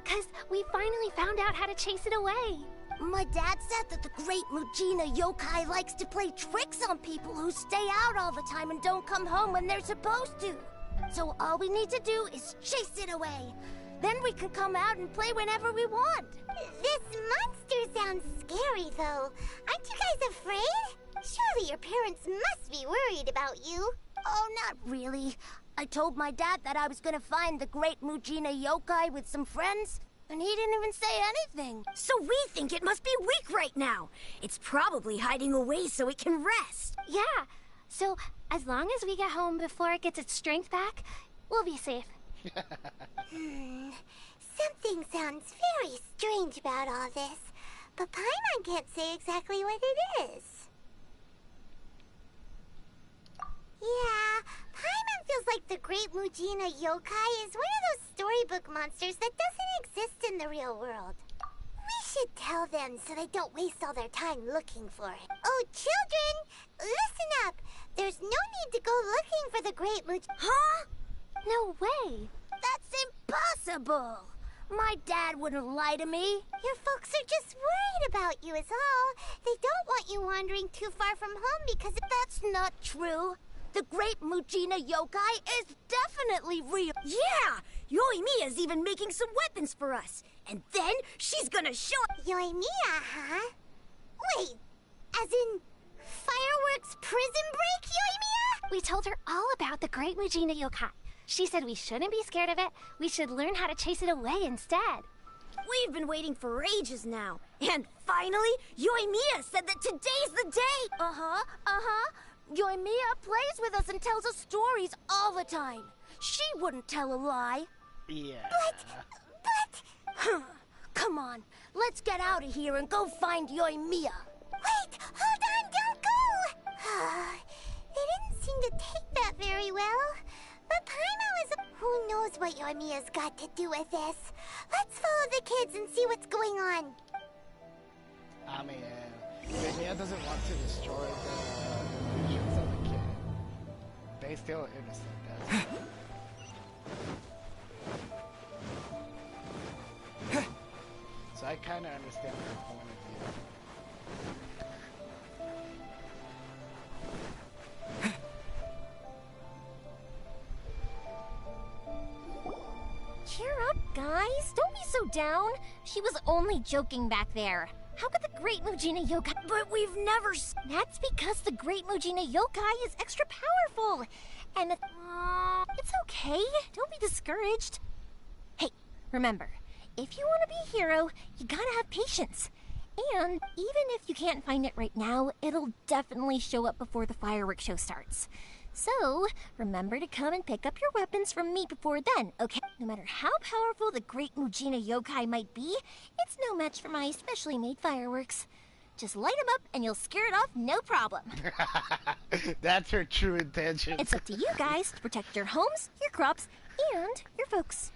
Speaker 5: 'Cause we finally found out how to chase it away.
Speaker 12: My dad said that the Great Mujina Yokai likes to play tricks on people who stay out all the time and don't come home when they're supposed to. So all we need to do is chase it away. Then we can come out and play whenever we want.
Speaker 2: This monster sounds scary, though. Aren't you guys afraid? Surely your parents must be worried about you.
Speaker 12: Oh, not really. I told my dad that I was gonna find the Great Mujina Yokai with some friends, and he didn't even say anything. So we think it must be weak right now. It's probably hiding away so it can rest.
Speaker 5: Yeah, so as long as we get home before it gets its strength back, we'll be safe.
Speaker 2: Something sounds very strange about all this, but Paimon can't say exactly what it is. Yeah, Paimon feels like the Great Mujina Yokai is one of those storybook monsters that doesn't exist in the real world. We should tell them so they don't waste all their time looking for it. Oh, children, listen up. There's no need to go looking for the Great Mujina...
Speaker 12: Huh?
Speaker 5: No way.
Speaker 12: That's impossible. My dad wouldn't lie to me.
Speaker 2: Your folks are just worried about you is all. They don't want you wandering too far from home because...
Speaker 12: That's not true. The Great Mujina Yokai is definitely real. Yeah! Yoimiya's even making some weapons for us. And then she's gonna show...
Speaker 2: Yoimiya, huh? Wait, as in fireworks prison break, Yoimiya?
Speaker 5: We told her all about the Great Mujina Yokai. She said we shouldn't be scared of it. We should learn how to chase it away instead.
Speaker 12: We've been waiting for ages now. And finally, Yoimiya said that today's the day. Uh-huh. Yoimiya plays with us and tells us stories all the time. She wouldn't tell a lie.
Speaker 1: Yeah.
Speaker 2: But...
Speaker 12: Come on, let's get out of here and go find Yoimiya.
Speaker 2: Wait, hold on, don't go! They didn't seem to take that very well. But Paimon was... Who knows what Yoimiya's got to do with this? Let's follow the kids and see what's going on.
Speaker 1: I mean, Yoimiya doesn't want to destroy the illusions of the kid. They still innocent, that's So I kind of understand her point of view.
Speaker 7: Cheer up, guys. Don't be so down. She was only joking back there. How could the Great Mujina Yokai...
Speaker 12: But we've never...
Speaker 7: That's because the Great Mujina Yokai is extra powerful. And it's okay. Don't be discouraged. Hey, remember, if you want to be a hero, you gotta have patience. And even if you can't find it right now, it'll definitely show up before the fireworks show starts. So, remember to come and pick up your weapons from me before then, okay? No matter how powerful the Great Mujina Yokai might be, it's no match for my specially made fireworks. Just light them up and you'll scare it off no problem.
Speaker 1: That's her true intention.
Speaker 7: It's up to you guys to protect your homes, your crops, and your folks.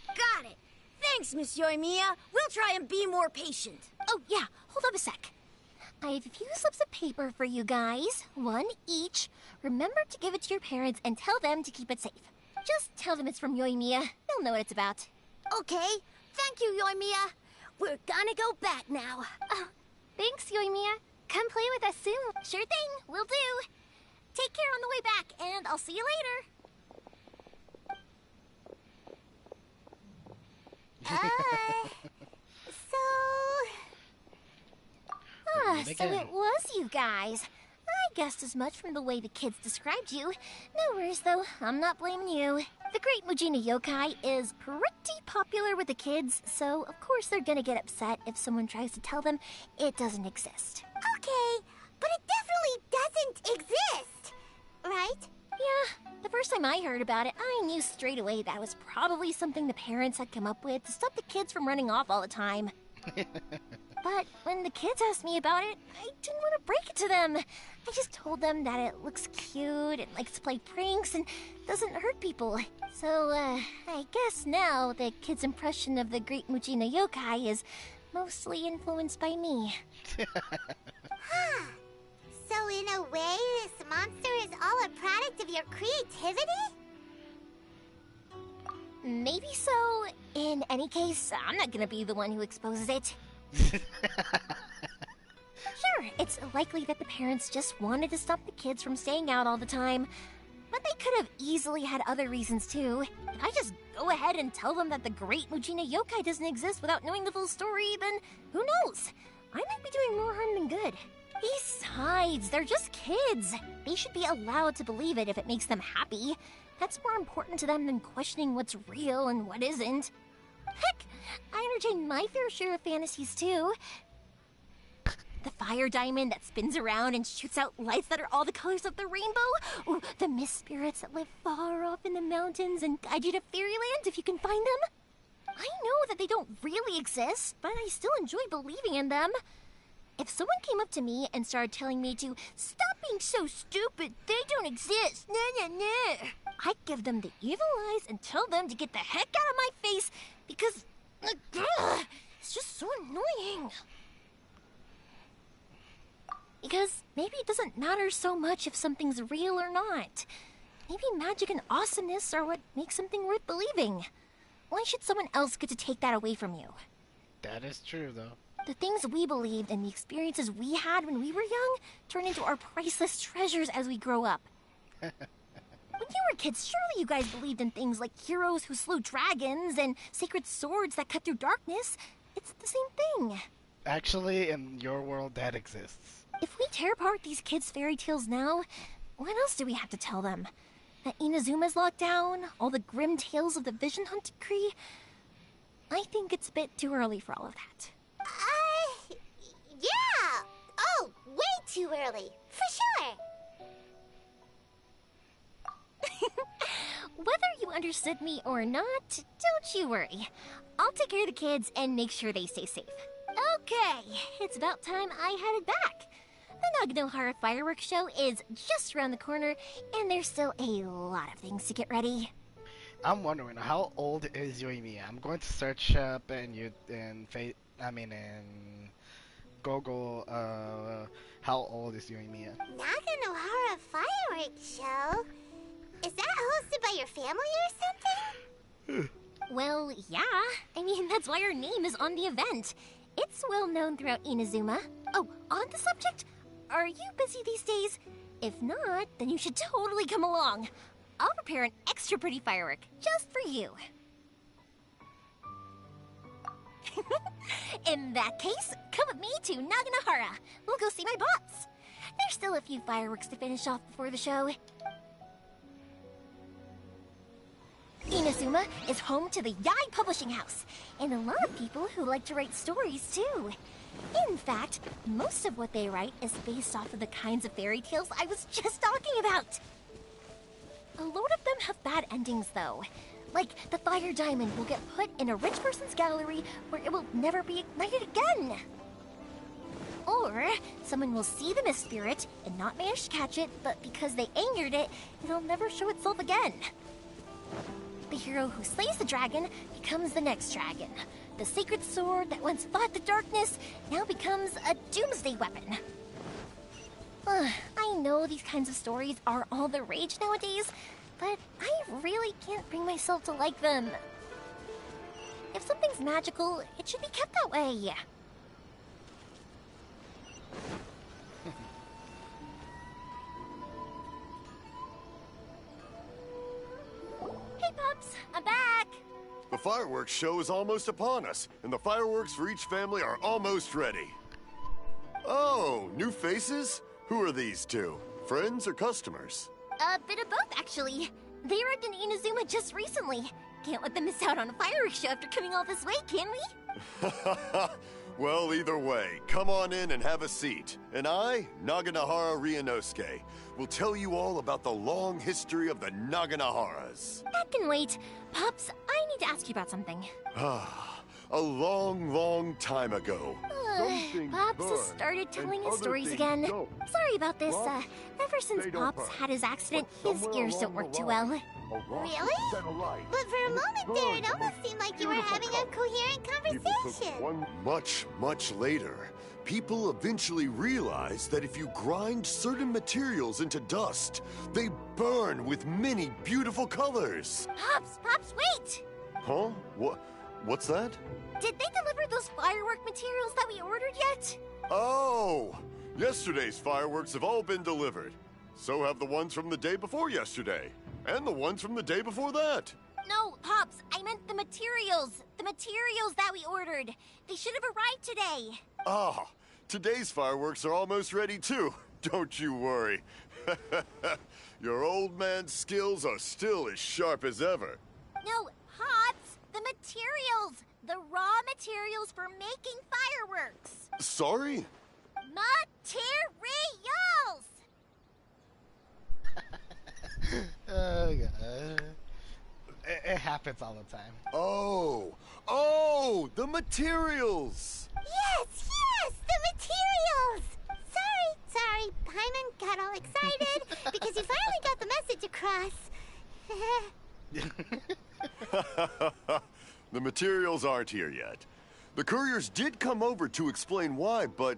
Speaker 12: Got it. Thanks, Miss Yoimiya. We'll try and be more patient.
Speaker 7: Oh, yeah, hold up a sec. I have a few slips of paper for you guys, one each. Remember to give it to your parents and tell them to keep it safe. Just tell them it's from Yoimiya. They'll know what it's about.
Speaker 12: Okay. Thank you, Yoimiya. We're gonna go back now.
Speaker 5: Oh, thanks, Yoimiya. Come play with us soon.
Speaker 7: Sure thing, will do.
Speaker 12: Take care on the way back, and I'll see you later.
Speaker 7: So it was you guys. I guessed as much from the way the kids described you. No worries, though. I'm not blaming you. The Great Mujina Yokai is pretty popular with the kids, so of course they're gonna get upset if someone tries to tell them it doesn't exist.
Speaker 2: Okay, but it definitely doesn't exist, right?
Speaker 7: Yeah, the first time I heard about it, I knew straight away that was probably something the parents had come up with to stop the kids from running off all the time. But when the kids asked me about it, I didn't want to break it to them. I just told them that it looks cute and likes to play pranks and doesn't hurt people. So, I guess now the kids' impression of the Great Mujina Yokai is mostly influenced by me.
Speaker 2: So in a way, this monster is all a product of your creativity?
Speaker 7: Maybe so. In any case, I'm not gonna be the one who exposes it. Sure, it's likely that the parents just wanted to stop the kids from staying out all the time. But they could have easily had other reasons too. If I just go ahead and tell them that the Great Mujina Yokai doesn't exist without knowing the full story, then who knows? I might be doing more harm than good. Besides, they're just kids. They should be allowed to believe it if it makes them happy. That's more important to them than questioning what's real and what isn't. Heck, I entertain my fair share of fantasies too. The fire diamond that spins around and shoots out lights that are all the colors of the rainbow. Ooh, the mist spirits that live far off in the mountains and guide you to fairyland if you can find them. I know that they don't really exist, but I still enjoy believing in them. If someone came up to me and started telling me to stop being so stupid, they don't exist, I'd give them the evil eyes and tell them to get the heck out of my face because it's just so annoying. Because maybe it doesn't matter so much if something's real or not. Maybe magic and awesomeness are what makes something worth believing. Why should someone else get to take that away from you?
Speaker 1: That is true, though.
Speaker 7: The things we believed and the experiences we had when we were young turn into our priceless treasures as we grow up. When you were kids, surely you guys believed in things like heroes who slew dragons and sacred swords that cut through darkness. It's the same thing.
Speaker 1: Actually, in your world, that exists.
Speaker 7: If we tear apart these kids' fairy tales now, what else do we have to tell them? That Inazuma's locked down? All the grim tales of the Vision Hunt decree? I think it's a bit too early for all of that.
Speaker 2: Yeah! Oh, way too early, for sure!
Speaker 7: Whether you understood me or not, don't you worry. I'll take care of the kids and make sure they stay safe. Okay, it's about time I headed back. The Naganohara fireworks show is just around the corner, and there's still a lot of things to get ready.
Speaker 1: I'm wondering, how old is Yoimiya? I'm going to search up and Google, how old is Yoimiya?
Speaker 2: Naganohara fireworks show? Is that hosted by your family or something?
Speaker 7: Well, yeah. I mean, that's why our name is on the event. It's well known throughout Inazuma. Oh, on the subject, are you busy these days? If not, then you should totally come along. I'll prepare an extra pretty firework just for you. In that case, come with me to Naganohara. We'll go see my boss. There's still a few fireworks to finish off before the show. Inazuma is home to the Yai Publishing House, and a lot of people who like to write stories too. In fact, most of what they write is based off of the kinds of fairy tales I was just talking about. A lot of them have bad endings though. Like, the fire diamond will get put in a rich person's gallery where it will never be ignited again. Or, someone will see the mist spirit and not manage to catch it, but because they angered it, it'll never show itself again. The hero who slays the dragon becomes the next dragon. The sacred sword that once fought the darkness now becomes a doomsday weapon. I know these kinds of stories are all the rage nowadays, but I really can't bring myself to like them. If something's magical, it should be kept that way.
Speaker 8: fireworks show is almost upon us, and the fireworks for each family are almost ready. Oh, new faces? Who are these two? Friends or customers?
Speaker 12: A bit of both, actually. They arrived in Inazuma just recently. Can't let them miss out on a fireworks show after coming all this way, can we?
Speaker 8: Well, either way, come on in and have a seat. And I, Naganahara Ryunosuke, will tell you all about the long history of the Naganaharas.
Speaker 7: That can wait. Pops, I need to ask you about something.
Speaker 8: A long, long time ago.
Speaker 7: Pops has started telling his stories again. Sorry about this. Ever since Pops had his accident, his ears don't work too well.
Speaker 2: Really? But for a moment there, it almost seemed like you were having a coherent conversation.
Speaker 8: Much later, people eventually realized that if you grind certain materials into dust, they burn with many beautiful colors.
Speaker 12: Pops, wait!
Speaker 8: Huh? What's that?
Speaker 12: Did they deliver those firework materials that we ordered yet?
Speaker 8: Oh! Yesterday's fireworks have all been delivered. So have the ones from the day before yesterday. And the ones from the day before that.
Speaker 12: No, Pops, I meant the materials. The materials that we ordered. They should have arrived today.
Speaker 8: Ah, today's fireworks are almost ready too. Don't you worry. Your old man's skills are still as sharp as ever.
Speaker 12: No, Pops, the materials. The raw materials for making fireworks.
Speaker 8: Sorry?
Speaker 12: Materials!
Speaker 1: Oh, God. It happens all the time.
Speaker 8: Oh, the materials!
Speaker 2: Yes, the materials! Sorry, Paimon got all excited because he finally got the message across.
Speaker 8: The materials aren't here yet. The couriers did come over to explain why, but,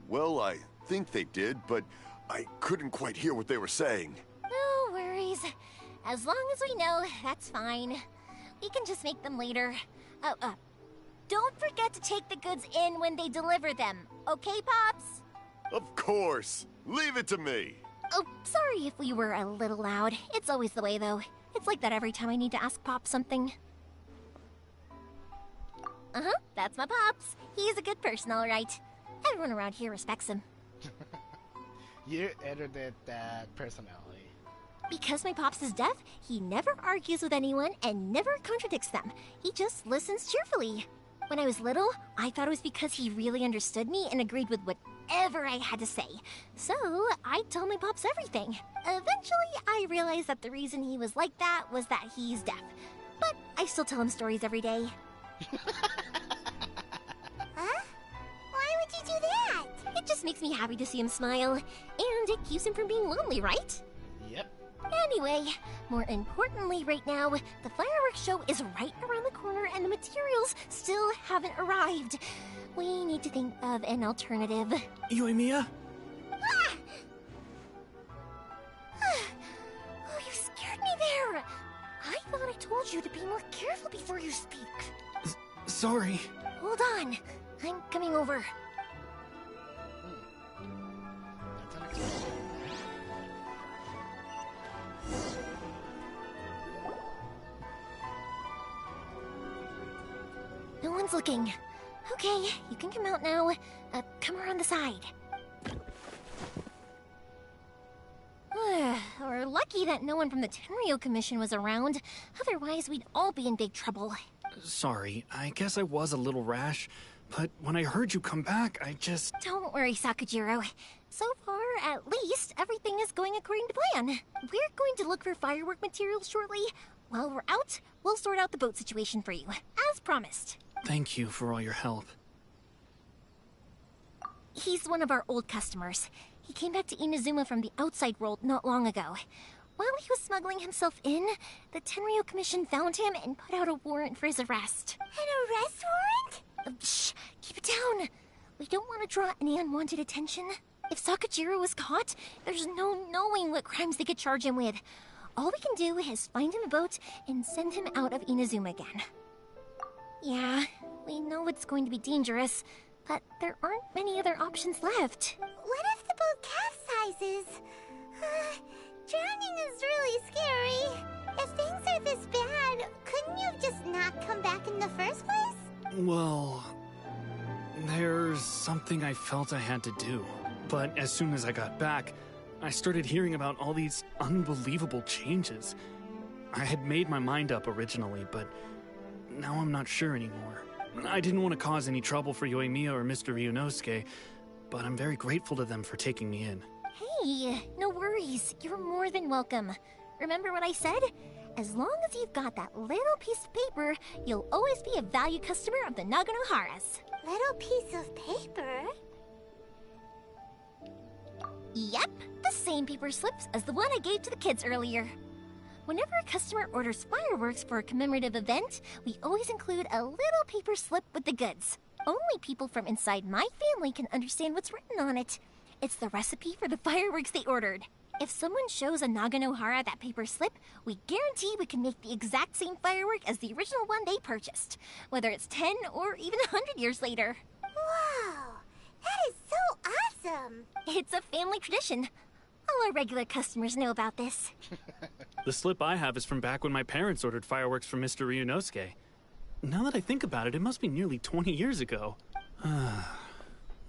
Speaker 8: well, I think they did, but I couldn't quite hear what they were saying.
Speaker 7: No worries. As long as we know, that's fine. We can just make them later. Don't forget to take the goods in when they deliver them, okay, Pops?
Speaker 8: Of course. Leave it to me.
Speaker 7: Oh, sorry if we were a little loud. It's always the way, though. It's like that every time I need to ask Pop something. That's my Pops. He's a good person, all right. Everyone around here respects him.
Speaker 1: You edited that personality.
Speaker 7: Because my Pops is deaf, he never argues with anyone and never contradicts them. He just listens cheerfully. When I was little, I thought it was because he really understood me and agreed with whatever I had to say. So, I told my Pops everything. Eventually, I realized that the reason he was like that was that he's deaf. But I still tell him stories every day.
Speaker 2: Huh? Why would you do that?
Speaker 7: It just makes me happy to see him smile. And it keeps him from being lonely, right?
Speaker 1: Yep.
Speaker 7: Anyway, more importantly right now, the fireworks show is right around the corner and the materials still haven't arrived. We need to think of an alternative.
Speaker 11: Yoimiya?
Speaker 7: Ah! Oh, you scared me there! I thought I told you to be more careful before you speak.
Speaker 11: Sorry.
Speaker 7: Hold on. I'm coming over.
Speaker 1: That's unexpected.
Speaker 7: No one's looking. Okay, you can come out now. Come around the side. We're lucky that no one from the Tenryo Commission was around. Otherwise, we'd all be in big trouble.
Speaker 11: Sorry, I guess I was a little rash, but when I heard you come back, I just...
Speaker 7: Don't worry, Sakujiro. So far, at least, everything is going according to plan. We're going to look for firework materials shortly. While we're out, we'll sort out the boat situation for you, as promised.
Speaker 11: Thank you for all your help.
Speaker 7: He's one of our old customers. He came back to Inazuma from the outside world not long ago. While he was smuggling himself in, the Tenryo Commission found him and put out a warrant for his arrest.
Speaker 2: An arrest warrant?
Speaker 7: Shh! Keep it down! We don't want to draw any unwanted attention. If Sakujiro was caught, there's no knowing what crimes they could charge him with. All we can do is find him a boat and send him out of Inazuma again. Yeah, we know it's going to be dangerous, but there aren't many other options left.
Speaker 2: What if the boat capsizes? Drowning is really scary. If things are this bad, couldn't you have just not come back in the first place?
Speaker 11: Well, there's something I felt I had to do. But as soon as I got back, I started hearing about all these unbelievable changes. I had made my mind up originally, but now I'm not sure anymore. I didn't want to cause any trouble for Yoimiya or Mr. Ryunosuke, but I'm very grateful to them for taking me in.
Speaker 7: Hey, no worries. You're more than welcome. Remember what I said? As long as you've got that little piece of paper, you'll always be a valued customer of the Naganohara's.
Speaker 2: Little piece of paper?
Speaker 7: Yep, the same paper slips as the one I gave to the kids earlier. Whenever a customer orders fireworks for a commemorative event, we always include a little paper slip with the goods. Only people from inside my family can understand what's written on it. It's the recipe for the fireworks they ordered. If someone shows a Naganohara that paper slip, we guarantee we can make the exact same firework as the original one they purchased, whether it's 10 or even 100 years later.
Speaker 2: Wow, that is so awesome!
Speaker 7: It's a family tradition. All our regular customers know about this.
Speaker 11: The slip I have is from back when my parents ordered fireworks from Mr. Ryunosuke. Now that I think about it, it must be nearly 20 years ago. I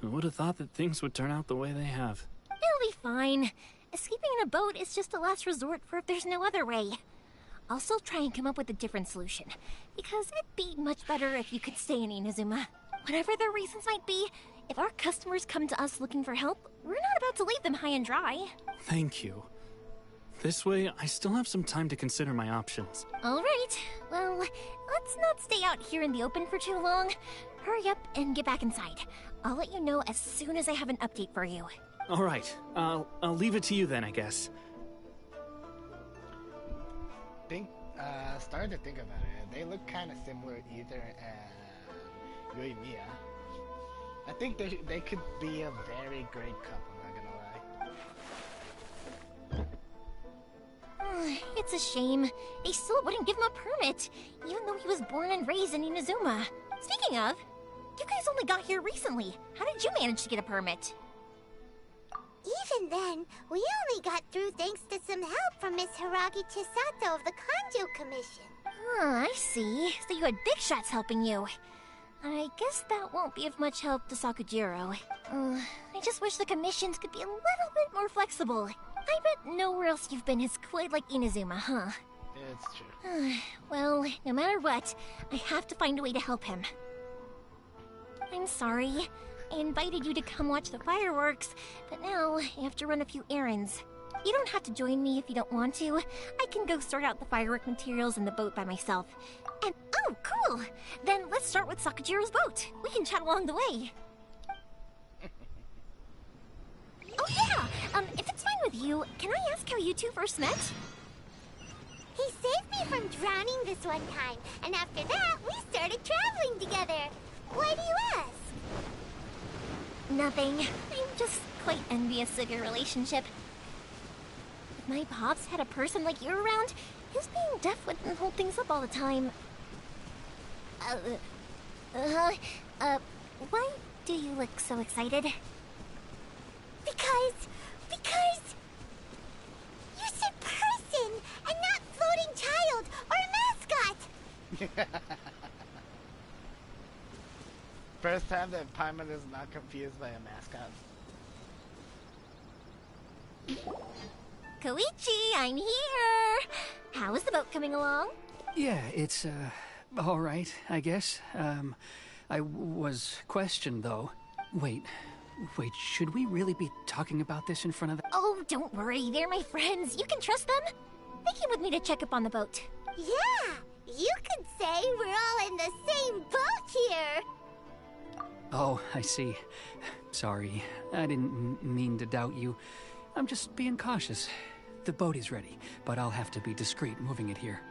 Speaker 11: would have thought that things would turn out the way they have.
Speaker 7: It'll be fine. Escaping in a boat is just a last resort for if there's no other way. I'll still try and come up with a different solution, because it'd be much better if you could stay in Inazuma. Whatever their reasons might be, if our customers come to us looking for help, we're not about to leave them high and dry.
Speaker 11: Thank you. This way, I still have some time to consider my options.
Speaker 7: All right. Well, let's not stay out here in the open for too long. Hurry up and get back inside. I'll let you know as soon as I have an update for you.
Speaker 11: All right. I'll leave it to you then, I guess.
Speaker 1: Started to think about it. They look kind of similar, Ether and Yoimiya. I think they could be a very great couple, not gonna lie.
Speaker 7: It's a shame. They still wouldn't give him a permit, even though he was born and raised in Inazuma. Speaking of, you guys only got here recently. How did you manage to get a permit?
Speaker 2: Even then, we only got through thanks to some help from Miss Hiragi Chisato of the Kanjo Commission.
Speaker 7: I see. So you had big shots helping you. I guess that won't be of much help to Sakujiro. I just wish the commissions could be a little bit more flexible. I bet nowhere else you've been is quite like Inazuma, huh?
Speaker 1: It's true.
Speaker 7: Well, no matter what, I have to find a way to help him. I'm sorry. I invited you to come watch the fireworks, but now I have to run a few errands. You don't have to join me if you don't want to. I can go sort out the firework materials in the boat by myself. And, oh, cool! Then let's start with Sakujiro's boat. We can chat along the way. Oh yeah! If it's fine with you, can I ask how you two first met?
Speaker 2: He saved me from drowning this one time, and after that, we started traveling together. Why do you ask?
Speaker 7: Nothing. I'm just quite envious of your relationship. If my pops had a person like you around, his being deaf wouldn't hold things up all the time. Why do you look so excited?
Speaker 2: Because you said person and not floating child or a mascot.
Speaker 1: First time that Paimon is not confused by a mascot.
Speaker 7: Koichi, I'm here! How is the boat coming along?
Speaker 13: Yeah, it's, all right, I guess. I was questioned, though. Wait, should we really be talking about this in front of the—
Speaker 7: Oh, don't worry, they're my friends. You can trust them. They came with me to check up on the boat.
Speaker 2: Yeah, you could say we're all in the same boat here.
Speaker 13: Oh, I see. Sorry, I didn't mean to doubt you. I'm just being cautious. The boat is ready, but I'll have to be discreet moving it here.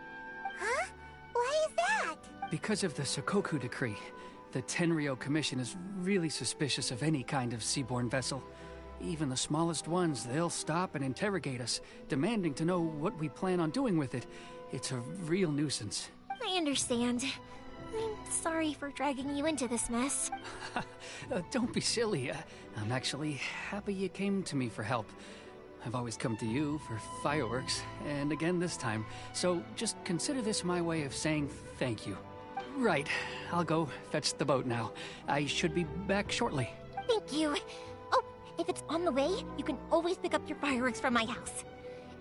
Speaker 2: Huh? Why is that?
Speaker 13: Because of the Sokoku decree. The Tenryo Commission is really suspicious of any kind of seaborne vessel. Even the smallest ones, they'll stop and interrogate us, demanding to know what we plan on doing with it. It's a real nuisance.
Speaker 7: I understand. I'm sorry for dragging you into this mess.
Speaker 13: Don't be silly. I'm actually happy you came to me for help. I've always come to you for fireworks, and again this time. So just consider this my way of saying thank you. Right, I'll go fetch the boat now. I should be back shortly.
Speaker 7: Thank you. Oh, if it's on the way, you can always pick up your fireworks from my house.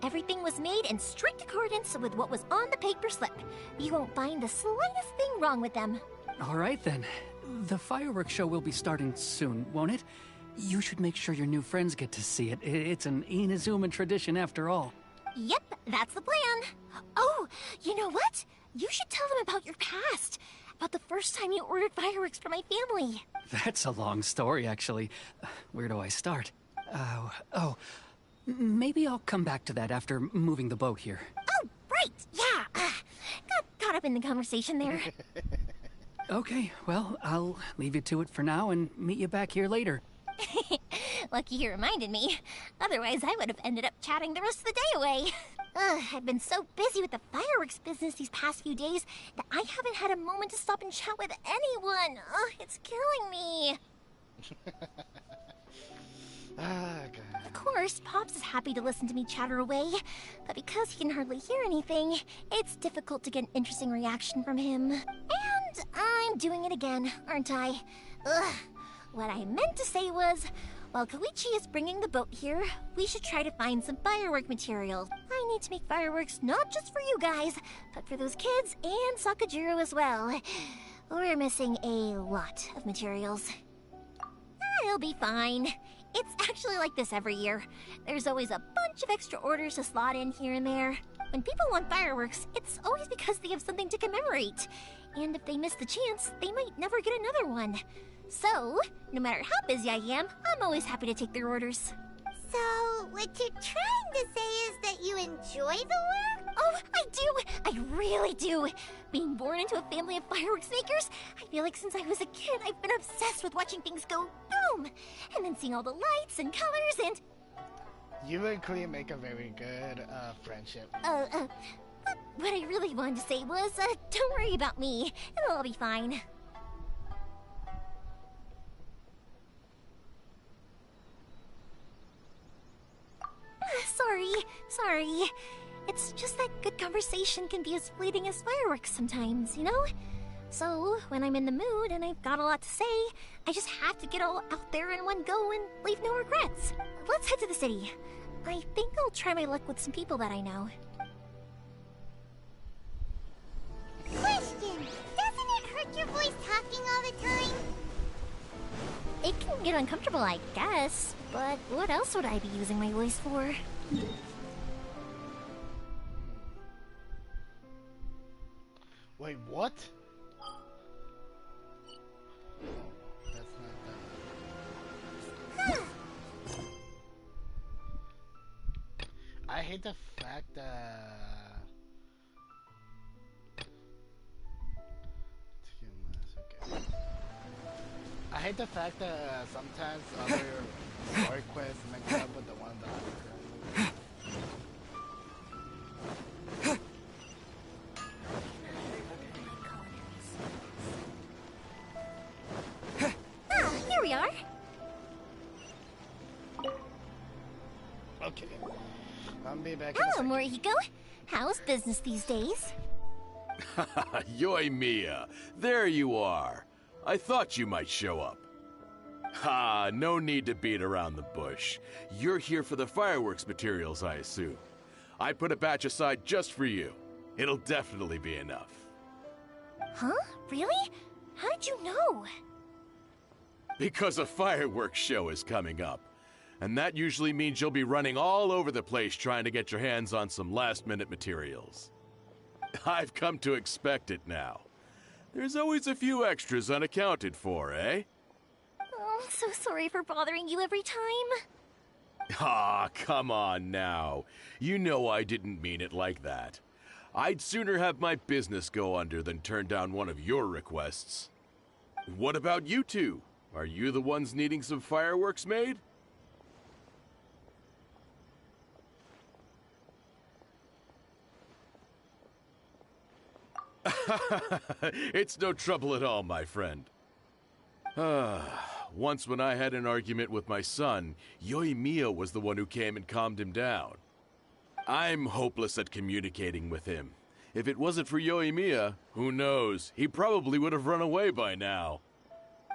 Speaker 7: Everything was made in strict accordance with what was on the paper slip. You won't find the slightest thing wrong with them.
Speaker 13: All right then. The fireworks show will be starting soon, won't it? You should make sure your new friends get to see it. It's an Inazuma tradition after all.
Speaker 7: Yep, that's the plan. Oh, you know what? You should tell them about your past. About the first time you ordered fireworks for my family.
Speaker 13: That's a long story, actually. Where do I start? Maybe I'll come back to that after moving the boat here.
Speaker 7: Oh, right, yeah. Got caught up in the conversation there.
Speaker 13: Okay, well, I'll leave you to it for now and meet you back here later.
Speaker 7: Lucky you reminded me. Otherwise, I would have ended up chatting the rest of the day away. I've been so busy with the fireworks business these past few days that I haven't had a moment to stop and chat with anyone. It's killing me.
Speaker 1: God.
Speaker 7: Of course, Pops is happy to listen to me chatter away, but because he can hardly hear anything, it's difficult to get an interesting reaction from him. And I'm doing it again, aren't I? What I meant to say was, while Koichi is bringing the boat here, we should try to find some firework material. I need to make fireworks not just for you guys, but for those kids and Sakajiro as well. We're missing a lot of materials. It'll be fine. It's actually like this every year. There's always a bunch of extra orders to slot in here and there. When people want fireworks, it's always because they have something to commemorate. And if they miss the chance, they might never get another one. So, no matter how busy I am, I'm always happy to take their orders.
Speaker 2: So, what you're trying to say is that you enjoy the work?
Speaker 7: Oh, I do! I really do! Being born into a family of fireworks makers, I feel like since I was a kid, I've been obsessed with watching things go boom! And then seeing all the lights and colors and...
Speaker 1: You and Clea make a very good friendship.
Speaker 7: What I really wanted to say was, don't worry about me. It'll all be fine. Sorry. It's just that good conversation can be as fleeting as fireworks sometimes, you know? So, when I'm in the mood and I've got a lot to say, I just have to get all out there in one go and leave no regrets. Let's head to the city. I think I'll try my luck with some people that I know.
Speaker 2: Question! Doesn't it hurt your voice talking all the time?
Speaker 7: It can get uncomfortable, I guess, but what else would I be using my voice for?
Speaker 1: Wait, what? That's not that. I hate the fact that... Okay. I hate the fact that sometimes other story quests mix up with the one that I'm currently...
Speaker 7: Here we are.
Speaker 1: Okay. I'll be back.
Speaker 7: Hello, Morihiko. How's business these days?
Speaker 14: Yoimiya, there you are. I thought you might show up. Ha, no need to beat around the bush. You're here for the fireworks materials, I assume. I put a batch aside just for you. It'll definitely be enough.
Speaker 7: Huh? Really? How did you know?
Speaker 14: Because a fireworks show is coming up. And that usually means you'll be running all over the place trying to get your hands on some last-minute materials. I've come to expect it now. There's always a few extras unaccounted for, eh?
Speaker 7: Oh, I'm so sorry for bothering you every time.
Speaker 14: Ah, come on now. You know I didn't mean it like that. I'd sooner have my business go under than turn down one of your requests. What about you two? Are you the ones needing some fireworks made? It's no trouble at all, my friend. once when I had an argument with my son, Yoimiya was the one who came and calmed him down. I'm hopeless at communicating with him. If it wasn't for Yoimiya, who knows, he probably would have run away by now.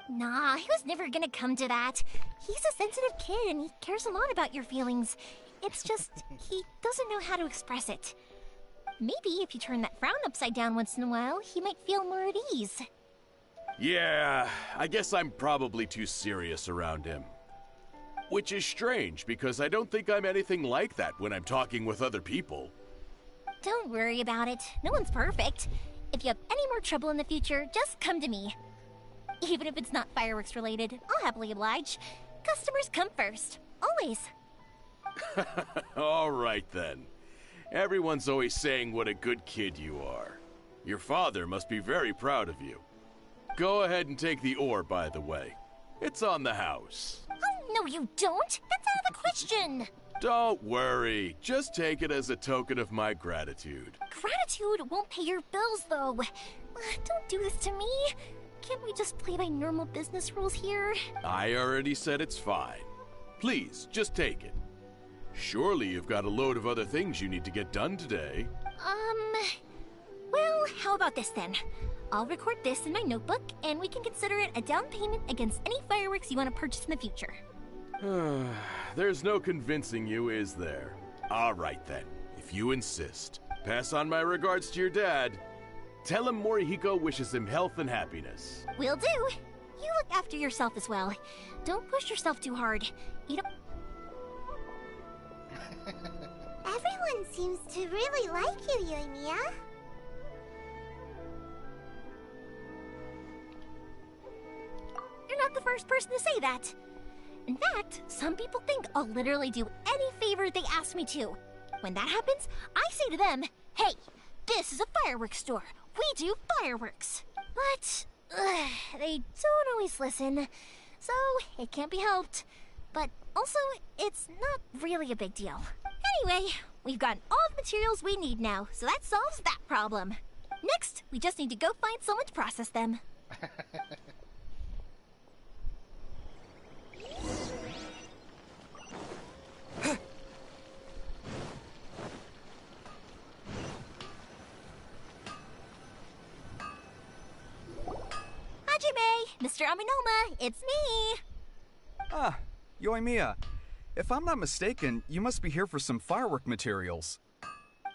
Speaker 15: Nah, he was never gonna come to that. He's a sensitive kid and he cares a lot about your feelings. It's just, he doesn't know how to express it. Maybe if you turn that frown upside down once in a while, he might feel more at ease.
Speaker 14: Yeah, I guess I'm probably too serious around him. Which is strange, because I don't think I'm anything like that when I'm talking with other people.
Speaker 15: Don't worry about it. No one's perfect. If you have any more trouble in the future, just come to me. Even if it's not fireworks related, I'll happily oblige. Customers come first. Always.
Speaker 14: All right then. Everyone's always saying what a good kid you are. Your father must be very proud of you. Go ahead and take the ore, by the way. It's on the house.
Speaker 15: Oh, no you don't. That's out of the question.
Speaker 14: Don't worry. Just take it as a token of my gratitude.
Speaker 15: Gratitude won't pay your bills, though. Don't do this to me. Can't we just play by normal business rules here?
Speaker 14: I already said it's fine. Please, just take it. Surely you've got a load of other things you need to get done today.
Speaker 15: Well, how about this then? I'll record this in my notebook, and we can consider it a down payment against any fireworks you want to purchase in the future.
Speaker 14: There's no convincing you, is there? All right then, if you insist. Pass on my regards to your dad. Tell him Morihiko wishes him health and happiness.
Speaker 15: Will do. You look after yourself as well. Don't push yourself too hard. You don't...
Speaker 2: Everyone seems to really like you, Yoimiya.
Speaker 15: You're not the first person to say that. In fact, some people think I'll literally do any favor they ask me to. When that happens, I say to them, hey, this is a fireworks store. We do fireworks. But they don't always listen, so it can't be helped. But also, it's not really a big deal. Anyway, we've gotten all the materials we need now, so that solves that problem. Next, we just need to go find someone to process them. Hajime, Mr. Aminoma, it's me!
Speaker 16: Ah, Yoimiya. If I'm not mistaken, you must be here for some firework materials.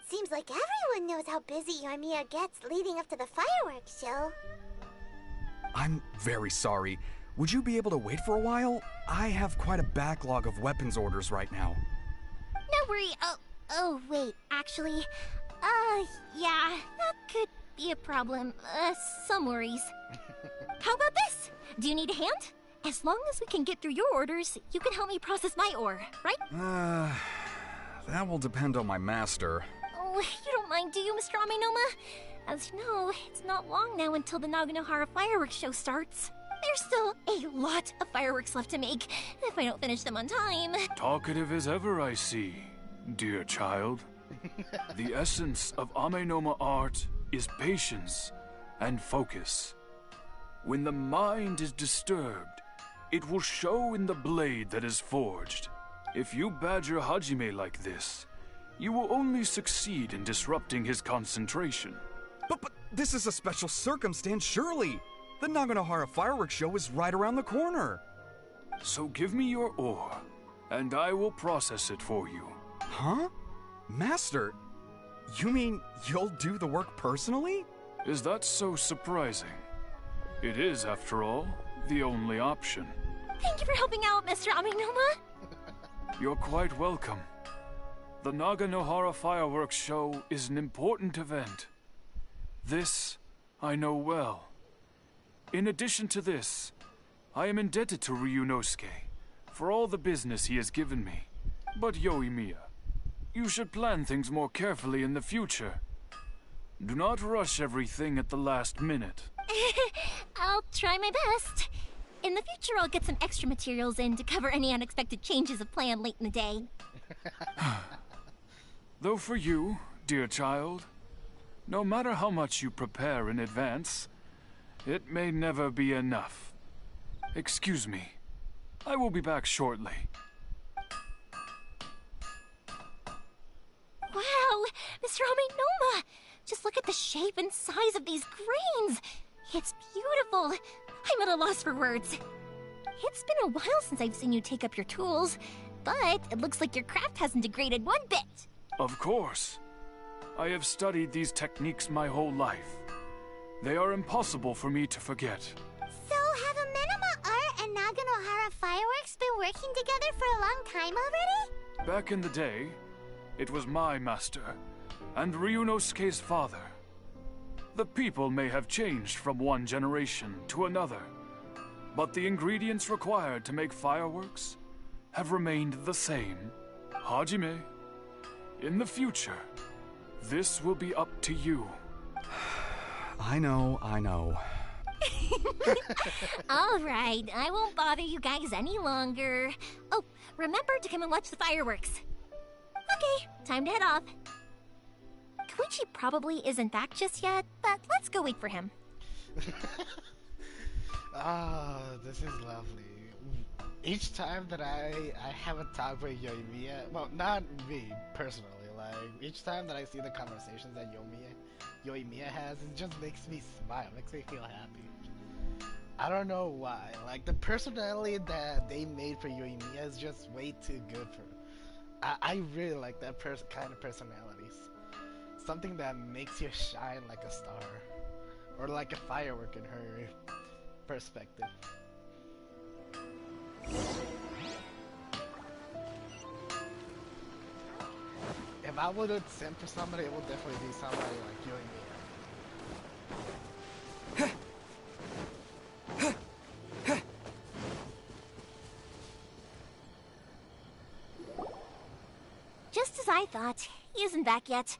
Speaker 2: Seems like everyone knows how busy Yoimiya gets leading up to the fireworks show.
Speaker 16: I'm very sorry. Would you be able to wait for a while? I have quite a backlog of weapons orders right now.
Speaker 15: No worry. Oh, wait, actually, yeah, that could be a problem. Some worries. How about this? Do you need a hand? As long as we can get through your orders, you can help me process my ore, right?
Speaker 16: That will depend on my master.
Speaker 15: Oh, you don't mind, do you, Mr. Aminoma? As you know, it's not long now until the Naganohara fireworks show starts. There's still a lot of fireworks left to make, if I don't finish them on time.
Speaker 11: Talkative as ever, I see, dear child. The essence of Amenoma art is patience and focus. When the mind is disturbed, it will show in the blade that is forged. If you badger Hajime like this, you will only succeed in disrupting his concentration.
Speaker 16: But this is a special circumstance, surely. The Naganohara fireworks show is right around the corner.
Speaker 11: So give me your ore, and I will process it for you.
Speaker 16: Huh? Master, you mean you'll do the work personally?
Speaker 11: Is that so surprising? It is, after all, the only option.
Speaker 15: Thank you for helping out, Mr. Aminoma.
Speaker 11: You're quite welcome. The Naganohara fireworks show is an important event. This I know well. In addition to this, I am indebted to Ryunosuke for all the business he has given me. But Yoimiya, you should plan things more carefully in the future. Do not rush everything at the last minute.
Speaker 15: I'll try my best. In the future, I'll get some extra materials in to cover any unexpected changes of plan late in the day.
Speaker 11: Though for you, dear child, no matter how much you prepare in advance, it may never be enough. Excuse me. I will be back shortly.
Speaker 15: Wow, Mr. Amenoma! Just look at the shape and size of these grains! It's beautiful! I'm at a loss for words. It's been a while since I've seen you take up your tools, but it looks like your craft hasn't degraded one bit.
Speaker 11: Of course. I have studied these techniques my whole life. They are impossible for me to forget.
Speaker 2: So, have Amenoma Art and Naganohara Fireworks been working together for a long time already?
Speaker 11: Back in the day, it was my master, and Ryunosuke's father. The people may have changed from one generation to another, but the ingredients required to make fireworks have remained the same. Hajime, in the future, this will be up to you.
Speaker 16: I know.
Speaker 15: All right, I won't bother you guys any longer. Oh, remember to come and watch the fireworks. Okay, time to head off. Koichi probably isn't back just yet, but let's go wait for him.
Speaker 1: Ah, this is lovely. Each time that I have a talk with Yoimiya, well, not me personally, like, each time that I see the conversations that Yoimiya has, it just makes me smile, makes me feel happy. I don't know why, like, the personality that they made for Yoimiya is just way too good for her. I really like that kind of personalities. Something that makes you shine like a star. Or like a firework in her perspective. If I would send for somebody, it would definitely be somebody like you and me.
Speaker 15: Just as I thought, he isn't back yet.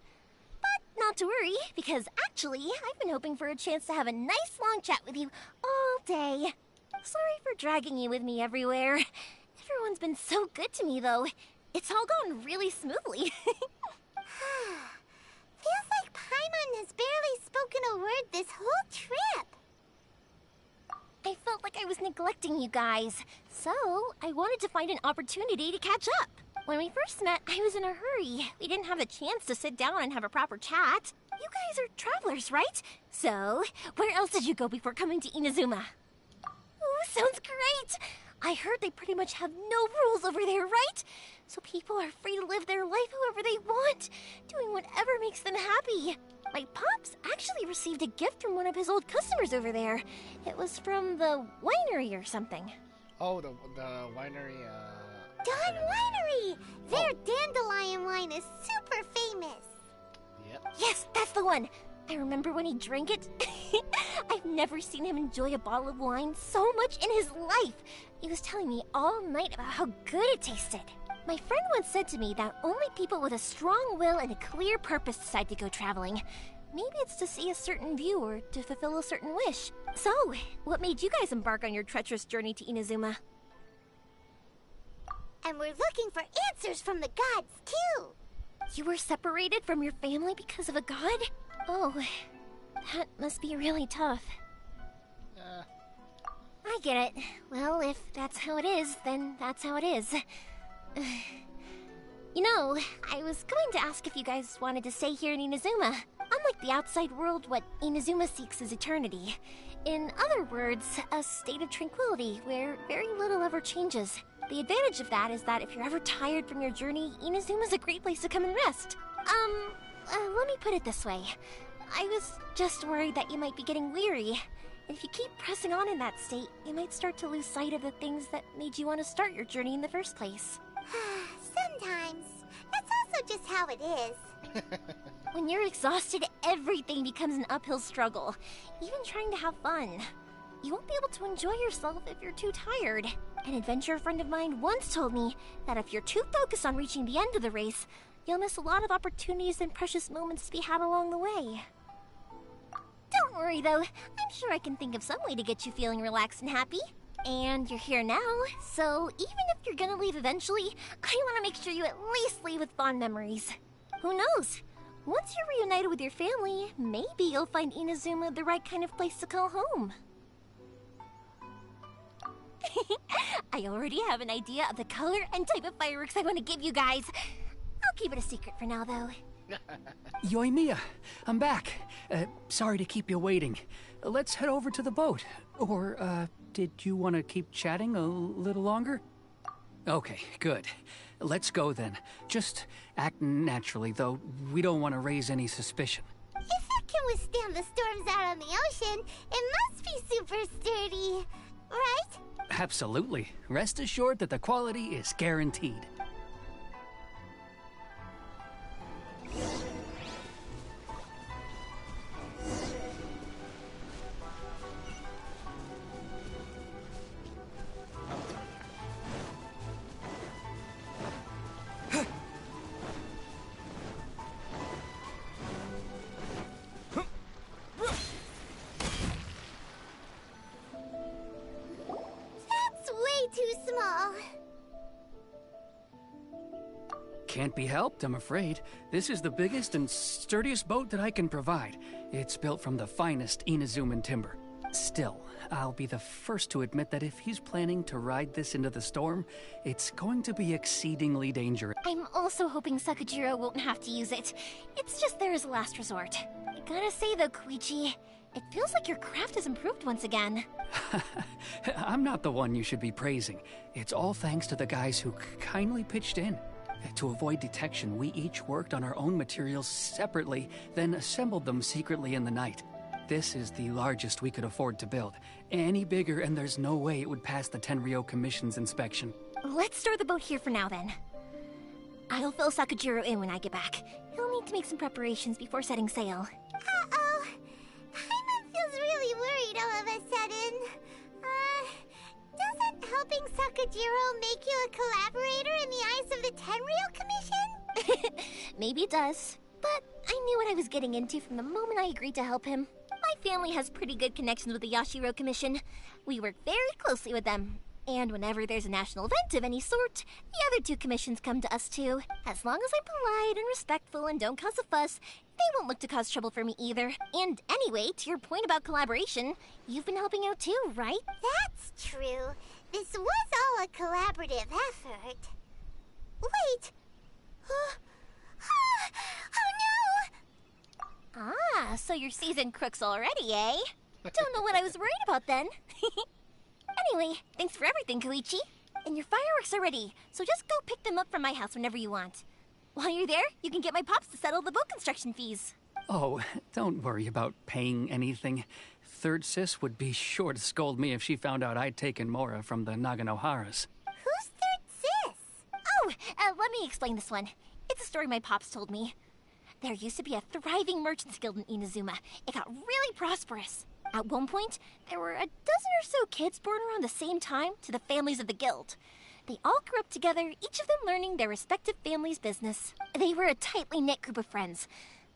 Speaker 15: But not to worry, because actually, I've been hoping for a chance to have a nice long chat with you all day. Sorry for dragging you with me everywhere. Everyone's been so good to me, though. It's all gone really smoothly.
Speaker 2: Feels like Paimon has barely spoken a word this whole trip.
Speaker 15: I felt like I was neglecting you guys, so I wanted to find an opportunity to catch up. When we first met, I was in a hurry. We didn't have a chance to sit down and have a proper chat. You guys are travelers, right? So, where else did you go before coming to Inazuma? Ooh, sounds great! I heard they pretty much have no rules over there, right? So people are free to live their life however they want, doing whatever makes them happy. My pops actually received a gift from one of his old customers over there. It was from the winery or something.
Speaker 1: Oh, the winery,
Speaker 2: Dawn Winery! Their dandelion wine is super famous.
Speaker 1: Yep.
Speaker 15: Yes, that's the one. I remember when he drank it. I've never seen him enjoy a bottle of wine so much in his life. He was telling me all night about how good it tasted. My friend once said to me that only people with a strong will and a clear purpose decide to go traveling. Maybe it's to see a certain view or to fulfill a certain wish. So, what made you guys embark on your treacherous journey to Inazuma?
Speaker 2: And we're looking for answers from the gods, too.
Speaker 15: You were separated from your family because of a god? Oh, that must be really tough. I get it. Well, if that's how it is, then that's how it is. You know, I was going to ask if you guys wanted to stay here in Inazuma. Unlike the outside world, what Inazuma seeks is eternity. In other words, a state of tranquility where very little ever changes. The advantage of that is that if you're ever tired from your journey, Inazuma's a great place to come and rest. Let me put it this way. I was just worried that you might be getting weary. And if you keep pressing on in that state, you might start to lose sight of the things that made you want to start your journey in the first place.
Speaker 2: Sometimes. That's also just how it is.
Speaker 15: When you're exhausted, everything becomes an uphill struggle. Even trying to have fun. You won't be able to enjoy yourself if you're too tired. An adventurer friend of mine once told me that if you're too focused on reaching the end of the race, you'll miss a lot of opportunities and precious moments to be had along the way. Don't worry though, I'm sure I can think of some way to get you feeling relaxed and happy. And you're here now, so even if you're gonna leave eventually, I want to make sure you at least leave with fond memories. Who knows? Once you're reunited with your family, maybe you'll find Inazuma the right kind of place to call home. I already have an idea of the color and type of fireworks I want to give you guys. I'll keep it a secret for now, though.
Speaker 13: Yoimiya, I'm back. Sorry to keep you waiting. Let's head over to the boat. Or, did you want to keep chatting a little longer? Okay, good. Let's go then. Just act naturally, though. We don't want to raise any suspicion.
Speaker 2: If it can withstand the storms out on the ocean, it must be super sturdy, right?
Speaker 13: Absolutely. Rest assured that the quality is guaranteed.
Speaker 2: That's way too small.
Speaker 13: Can't be helped, I'm afraid. This is the biggest and sturdiest boat that I can provide. It's built from the finest Inazuman timber. Still, I'll be the first to admit that if he's planning to ride this into the storm, it's going to be exceedingly dangerous.
Speaker 15: I'm also hoping Sakajiro won't have to use it. It's just there as a last resort. I gotta say though, Koichi, it feels like your craft has improved once again.
Speaker 13: I'm not the one you should be praising. It's all thanks to the guys who kindly pitched in. To avoid detection, we each worked on our own materials separately, then assembled them secretly in the night. This is the largest we could afford to build. Any bigger and there's no way it would pass the Tenryou Commission's inspection.
Speaker 15: Let's store the boat here for now then. I'll fill Sakajiro in when I get back. He'll need to make some preparations before setting sail.
Speaker 2: Uh-oh. Paimon feels really worried all of a sudden. Doesn't helping Sakajiro make you a collaborator in the eyes of the Tenryou Commission?
Speaker 15: Maybe it does, but I knew what I was getting into from the moment I agreed to help him. My family has pretty good connections with the Yashiro Commission. We work very closely with them. And whenever there's a national event of any sort, the other two commissions come to us too. As long as I'm polite and respectful and don't cause a fuss, they won't look to cause trouble for me either. And anyway, to your point about collaboration, you've been helping out too, right?
Speaker 2: That's true. This was all a collaborative effort. Wait! Oh no!
Speaker 15: Ah, so you're seasoned crooks already, eh? Don't know what I was worried about then. Anyway, thanks for everything, Koichi. And your fireworks are ready, so just go pick them up from my house whenever you want. While you're there, you can get my pops to settle the boat construction fees.
Speaker 13: Oh, don't worry about paying anything. Third Sis would be sure to scold me if she found out I'd taken Mora from the Naganoharas.
Speaker 2: Who's Third Sis?
Speaker 15: Oh, let me explain this one. It's a story my pops told me. There used to be a thriving merchants guild in Inazuma. It got really prosperous. At one point, there were a dozen or so kids born around the same time to the families of the guild. They all grew up together, each of them learning their respective family's business. They were a tightly knit group of friends.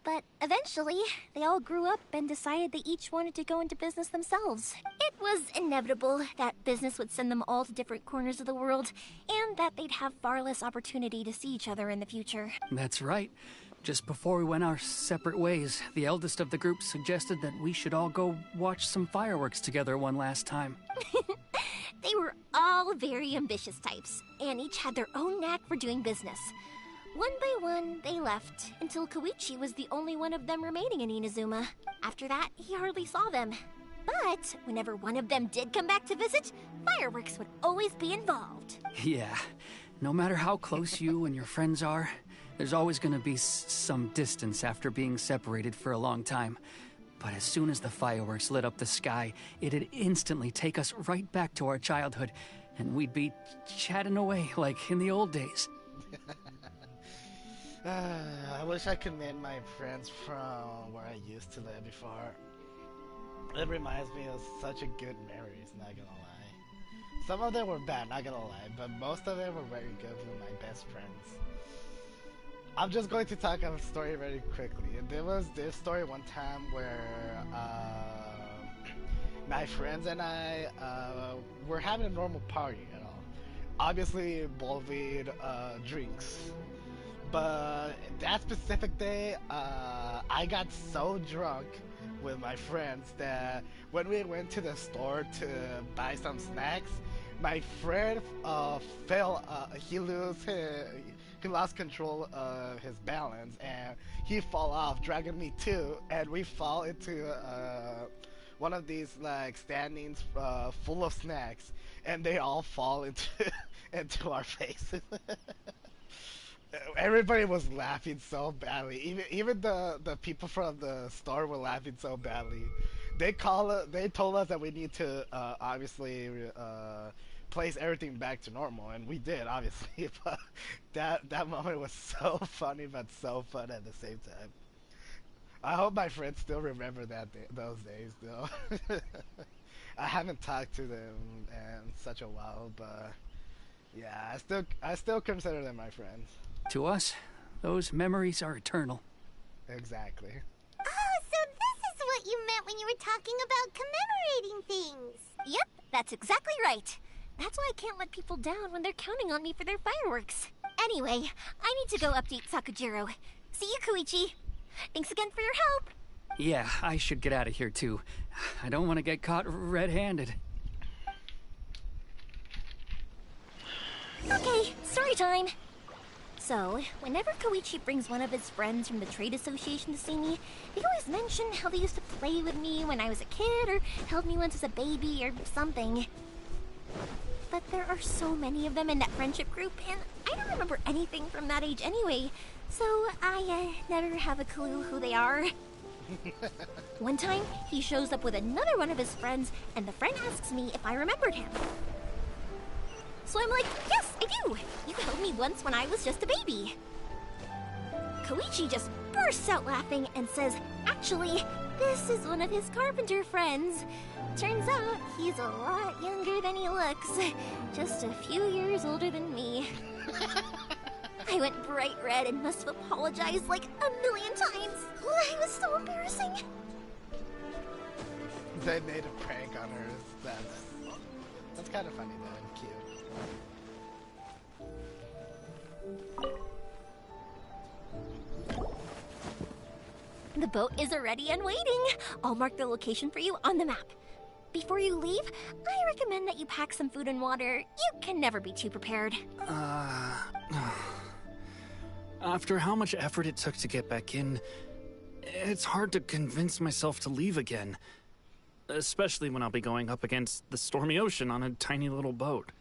Speaker 15: But eventually, they all grew up and decided they each wanted to go into business themselves. It was inevitable that business would send them all to different corners of the world, and that they'd have far less opportunity to see each other in the future.
Speaker 13: That's right. Just before we went our separate ways, the eldest of the group suggested that we should all go watch some fireworks together one last time.
Speaker 15: They were all very ambitious types, and each had their own knack for doing business. One by one, they left, until Koichi was the only one of them remaining in Inazuma. After that, he hardly saw them. But whenever one of them did come back to visit, fireworks would always be involved.
Speaker 13: Yeah, no matter how close you and your friends are, there's always going to be some distance after being separated for a long time. But as soon as the fireworks lit up the sky, it'd instantly take us right back to our childhood, and we'd be chatting away like in the old days.
Speaker 1: I wish I could meet my friends from where I used to live before. It reminds me of such a good memories, not gonna lie. Some of them were bad, not gonna lie, but most of them were very good with my best friends. I'm just going to talk a story very quickly. There was this story one time where my friends and I were having a normal party, you know, obviously involving drinks. But that specific day, I got so drunk with my friends that when we went to the store to buy some snacks, my friend fell. He lost control of his balance, and he fall off, dragging me too. And we fall into one of these like standings full of snacks, and they all fall into into our faces. Everybody was laughing so badly. Even the people from the store were laughing so badly. They told us that we need to obviously place everything back to normal, and we did obviously. But that moment was so funny, but so fun at the same time. I hope my friends still remember those days though. I haven't talked to them in such a while, but yeah, I still consider them my friends.
Speaker 13: To us, those memories are eternal.
Speaker 1: Exactly.
Speaker 2: Oh, so this is what you meant when you were talking about commemorating things.
Speaker 15: Yep, that's exactly right. That's why I can't let people down when they're counting on me for their fireworks. Anyway, I need to go update Sakujiro. See you, Koichi. Thanks again for your help.
Speaker 13: Yeah, I should get out of here too. I don't want to get caught red-handed.
Speaker 15: Okay, story time. So, whenever Koichi brings one of his friends from the trade association to see me, they always mention how they used to play with me when I was a kid, or held me once as a baby, or something. But there are so many of them in that friendship group, and I don't remember anything from that age anyway, so I never have a clue who they are. One time, he shows up with another one of his friends, and the friend asks me if I remembered him. So I'm like, yes, I do! You held me once when I was just a baby. Koichi just bursts out laughing and says, actually, this is one of his carpenter friends. Turns out, he's a lot younger than he looks. Just a few years older than me. I went bright red and must have apologized like a million times. It was so embarrassing.
Speaker 1: They made a prank on her. That's kind of funny though, and cute.
Speaker 15: The boat is ready and waiting. I'll mark the location for you on the map. Before you leave, I recommend that you pack some food and water. You can never be too prepared.
Speaker 11: After how much effort it took to get back in, it's hard to convince myself to leave again. Especially when I'll be going up against the stormy ocean on a tiny little boat.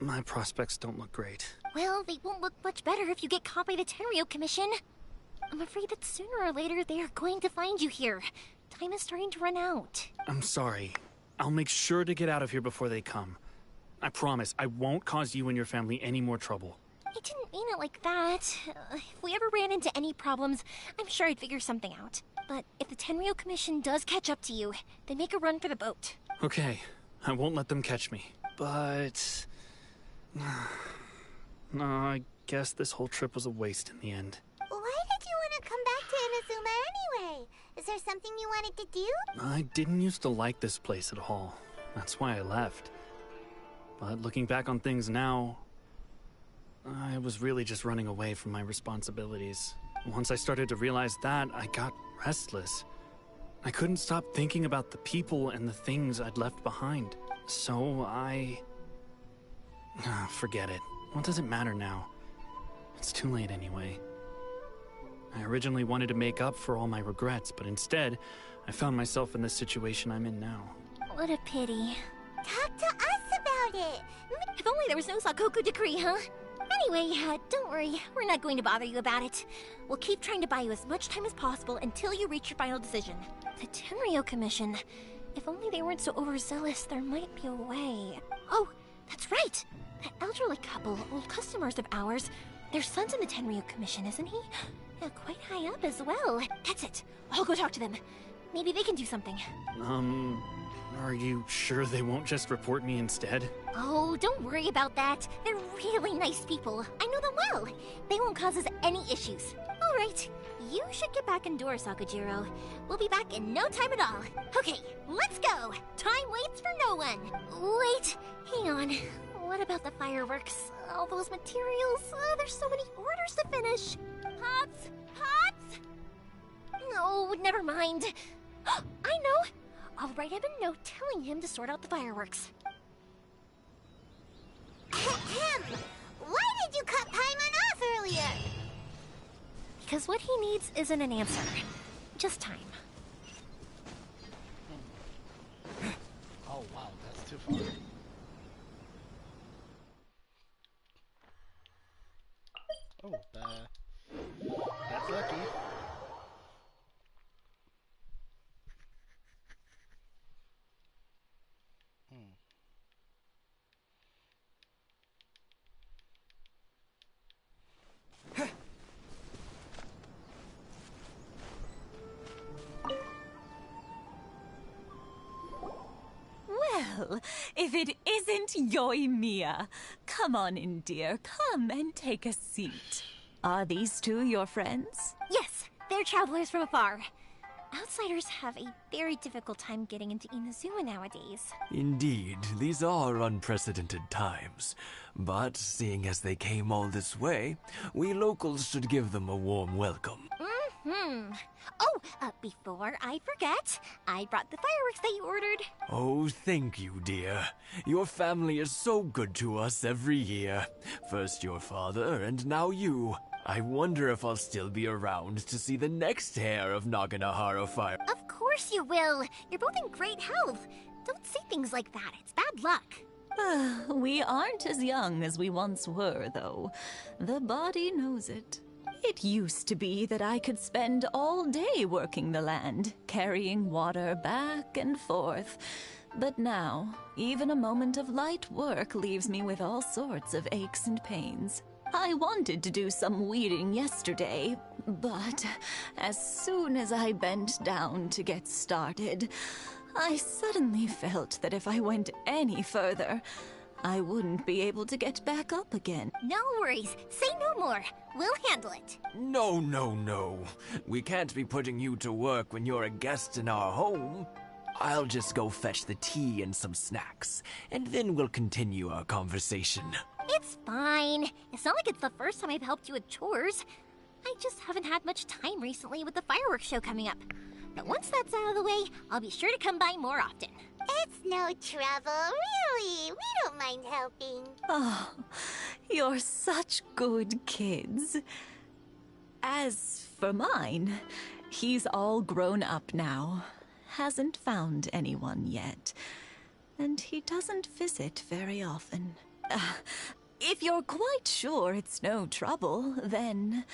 Speaker 11: My prospects don't look great.
Speaker 15: Well, they won't look much better if you get caught by the Tenryou Commission. I'm afraid that sooner or later they are going to find you here. Time is starting to run out.
Speaker 11: I'm sorry. I'll make sure to get out of here before they come. I promise I won't cause you and your family any more trouble.
Speaker 15: I didn't mean it like that. If we ever ran into any problems, I'm sure I'd figure something out. But if the Tenryou Commission does catch up to you, then make a run for the boat.
Speaker 11: Okay, I won't let them catch me. But... no, I guess this whole trip was a waste in the end.
Speaker 2: Why did you want to come back to Inazuma anyway? Is there something you wanted to do?
Speaker 11: I didn't used to like this place at all. That's why I left. But looking back on things now, I was really just running away from my responsibilities. Once I started to realize that, I got restless. I couldn't stop thinking about the people and the things I'd left behind. So forget it. What does it matter now? It's too late anyway. I originally wanted to make up for all my regrets, but instead, I found myself in the situation I'm in now.
Speaker 15: What a pity.
Speaker 2: Talk to us about it!
Speaker 15: If only there was no Sakoku decree, huh? Anyway, don't worry. We're not going to bother you about it. We'll keep trying to buy you as much time as possible until you reach your final decision. The Tenryou Commission. If only they weren't so overzealous, there might be a way. Oh, that's right! That elderly couple, old customers of ours, their son's in the Tenryou Commission, isn't he? Yeah, quite high up as well. That's it. I'll go talk to them. Maybe they can do something.
Speaker 11: Are you sure they won't just report me instead?
Speaker 15: Oh, don't worry about that. They're really nice people. I know them well. They won't cause us any issues. All right. You should get back indoors, Sakujiro. We'll be back in no time at all. Okay, let's go. Time waits for no one. Wait, hang on. What about the fireworks? All those materials? There's so many orders to finish. Pops! Pops! No, never mind. I know. I'll write him a note telling him to sort out the fireworks.
Speaker 2: Why did you cut Paimon off earlier?
Speaker 15: Because what he needs isn't an answer, just time.
Speaker 1: Oh wow, that's too far. Oh, that's lucky.
Speaker 17: Well, if it isn't Yoimiya. Come on in, dear. Come and take a seat. Are these two your friends?
Speaker 15: Yes, they're travelers from afar. Outsiders have a very difficult time getting into Inazuma nowadays.
Speaker 18: Indeed, these are unprecedented times. But seeing as they came all this way, we locals should give them a warm welcome.
Speaker 15: Oh, before I forget, I brought the fireworks that you ordered.
Speaker 18: Oh, thank you, dear. Your family is so good to us every year. First your father, and now you. I wonder if I'll still be around to see the next hair of Naganahara fire.
Speaker 15: Of course you will. You're both in great health. Don't say things like that. It's bad luck.
Speaker 17: We aren't as young as we once were, though. The body knows it. It used to be that I could spend all day working the land, carrying water back and forth. But now, even a moment of light work leaves me with all sorts of aches and pains. I wanted to do some weeding yesterday, but as soon as I bent down to get started, I suddenly felt that if I went any further, I wouldn't be able to get back up again.
Speaker 15: No worries. Say no more. We'll handle it.
Speaker 18: No, no, no. We can't be putting you to work when you're a guest in our home. I'll just go fetch the tea and some snacks, and then we'll continue our conversation.
Speaker 15: It's fine. It's not like it's the first time I've helped you with chores. I just haven't had much time recently with the fireworks show coming up. But once that's out of the way, I'll be sure to come by more often.
Speaker 2: It's no trouble, really. We don't mind helping.
Speaker 17: Oh, you're such good kids. As for mine, he's all grown up now. Hasn't found anyone yet. And he doesn't visit very often. If you're quite sure it's no trouble, then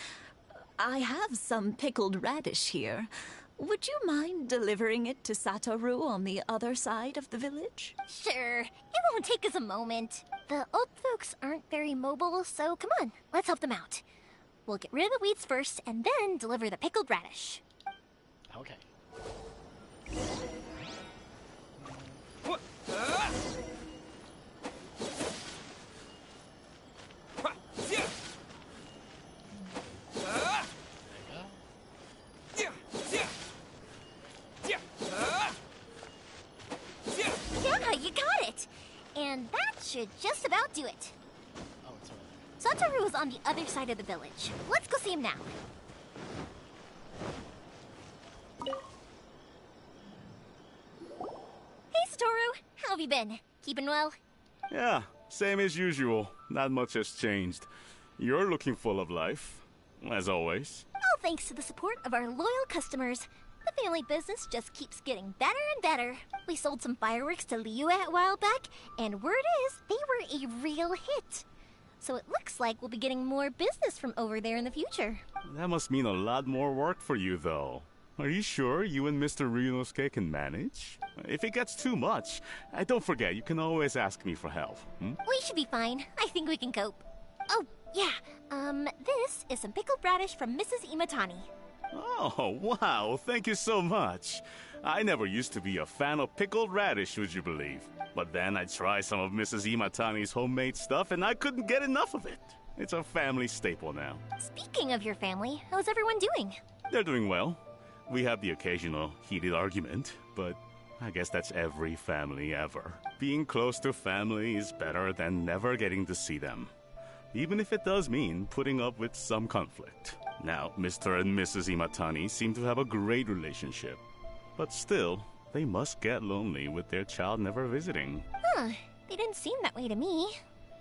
Speaker 17: I have some pickled radish here. Would you mind delivering it to Satoru on the other side of the village?
Speaker 15: Sure. It won't take us a moment. The old folks aren't very mobile, so come on, let's help them out. We'll get rid of the weeds first, and then deliver the pickled radish.
Speaker 1: Okay.
Speaker 15: Yeah, you got it! And that should just about do it.
Speaker 1: Oh, it's over there.
Speaker 15: Satoru is on the other side of the village. Let's go see him now. Hey, Satoru! How have you been? Keeping well?
Speaker 19: Yeah, same as usual. Not much has changed. You're looking full of life, as always.
Speaker 15: All thanks to the support of our loyal customers. The family business just keeps getting better and better. We sold some fireworks to Liyue a while back, and word is they were a real hit. So it looks like we'll be getting more business from over there in the future.
Speaker 19: That must mean a lot more work for you, though. Are you sure you and Mr. Ryunosuke can manage? If it gets too much, don't forget, you can always ask me for help.
Speaker 15: We should be fine. I think we can cope. Oh, yeah. This is some pickled radish from Mrs. Imatani.
Speaker 19: Oh, wow, thank you so much. I never used to be a fan of pickled radish, would you believe? But then I tried some of Mrs. Imatani's homemade stuff and I couldn't get enough of it. It's a family staple now.
Speaker 15: Speaking of your family, how's everyone doing?
Speaker 19: They're doing well. We have the occasional heated argument, but I guess that's every family ever. Being close to family is better than never getting to see them, even if it does mean putting up with some conflict. Now, Mr. and Mrs. Imatani seem to have a great relationship, but still, they must get lonely with their child never visiting.
Speaker 15: Huh, they didn't seem that way to me.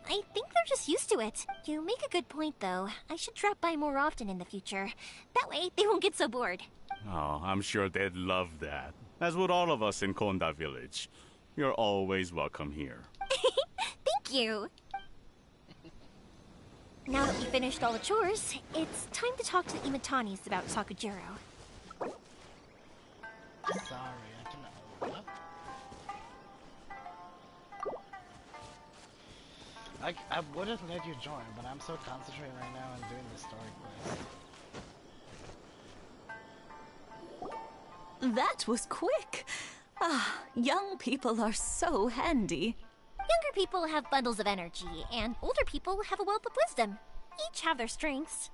Speaker 15: I think they're just used to it. You make a good point, though. I should drop by more often in the future. That way, they won't get so bored.
Speaker 19: Oh, I'm sure they'd love that. As would all of us in Konda Village. You're always welcome here.
Speaker 15: Thank you. Now that we finished all the chores, it's time to talk to the Imatanis about Sakujiro.
Speaker 1: Sorry, I cannot. What? I would have let you join, but I'm so concentrated right now on doing the story quest.
Speaker 17: That was quick. Ah, young people are so handy.
Speaker 15: Younger people have bundles of energy, and older people have a wealth of wisdom. Each have their strengths.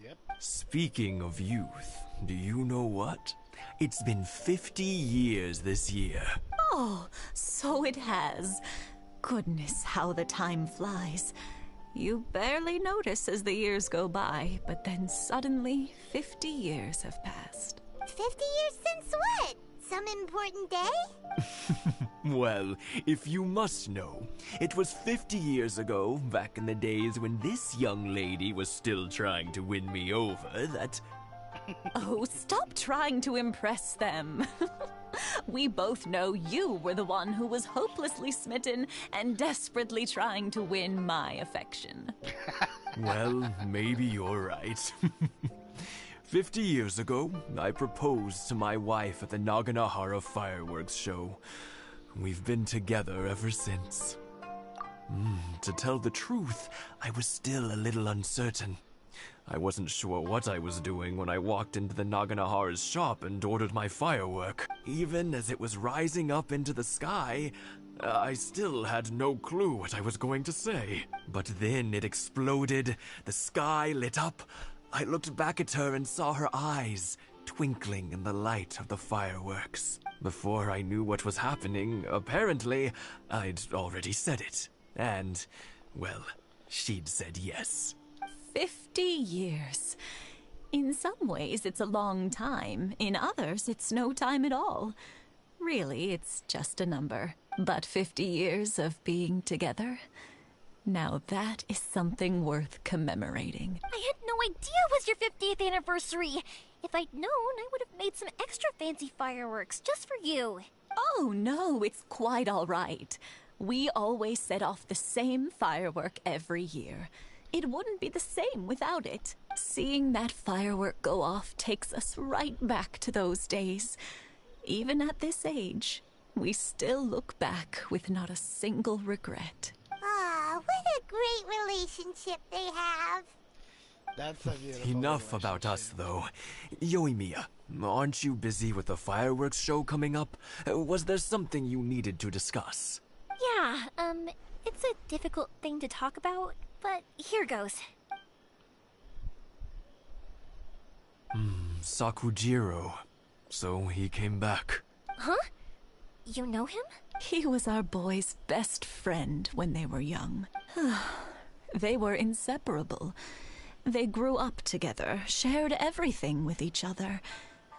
Speaker 1: Yep.
Speaker 18: Speaking of youth, do you know what? It's been 50 years this year.
Speaker 17: Oh, so it has. Goodness, how the time flies. You barely notice as the years go by, but then suddenly 50 years have passed.
Speaker 2: 50 years since what? Some important day?
Speaker 18: Well, if you must know, it was 50 years ago, back in the days when this young lady was still trying to win me over, that...
Speaker 17: Oh, stop trying to impress them. We both know you were the one who was hopelessly smitten and desperately trying to win my affection.
Speaker 18: Well, maybe you're right. 50 years ago, I proposed to my wife at the Naganahara fireworks show. We've been together ever since. To tell the truth, I was still a little uncertain. I wasn't sure what I was doing when I walked into the Naganahara's shop and ordered my firework. Even as it was rising up into the sky, I still had no clue what I was going to say. But then it exploded, the sky lit up. I looked back at her and saw her eyes twinkling in the light of the fireworks. Before I knew what was happening, apparently, I'd already said it. And, well, she'd said yes.
Speaker 17: 50 years. In some ways, it's a long time. In others, it's no time at all. Really, it's just a number. But 50 years of being together? Now that is something worth commemorating.
Speaker 15: I had no idea it was your 50th anniversary. If I'd known, I would have made some extra fancy fireworks just for you.
Speaker 17: Oh, no, it's quite all right. We always set off the same firework every year. It wouldn't be the same without it. Seeing that firework go off takes us right back to those days. Even at this age, we still look back with not a single regret.
Speaker 2: Ah, what a great relationship they have.
Speaker 1: That's a beautiful
Speaker 18: Enough about us, though. Yoimiya, aren't you busy with the fireworks show coming up? Was there something you needed to discuss?
Speaker 15: Yeah, it's a difficult thing to talk about, but here goes.
Speaker 18: Sakujiro. So he came back.
Speaker 15: Huh? You know him?
Speaker 17: He was our boys' best friend when they were young. They were inseparable. They grew up together, shared everything with each other,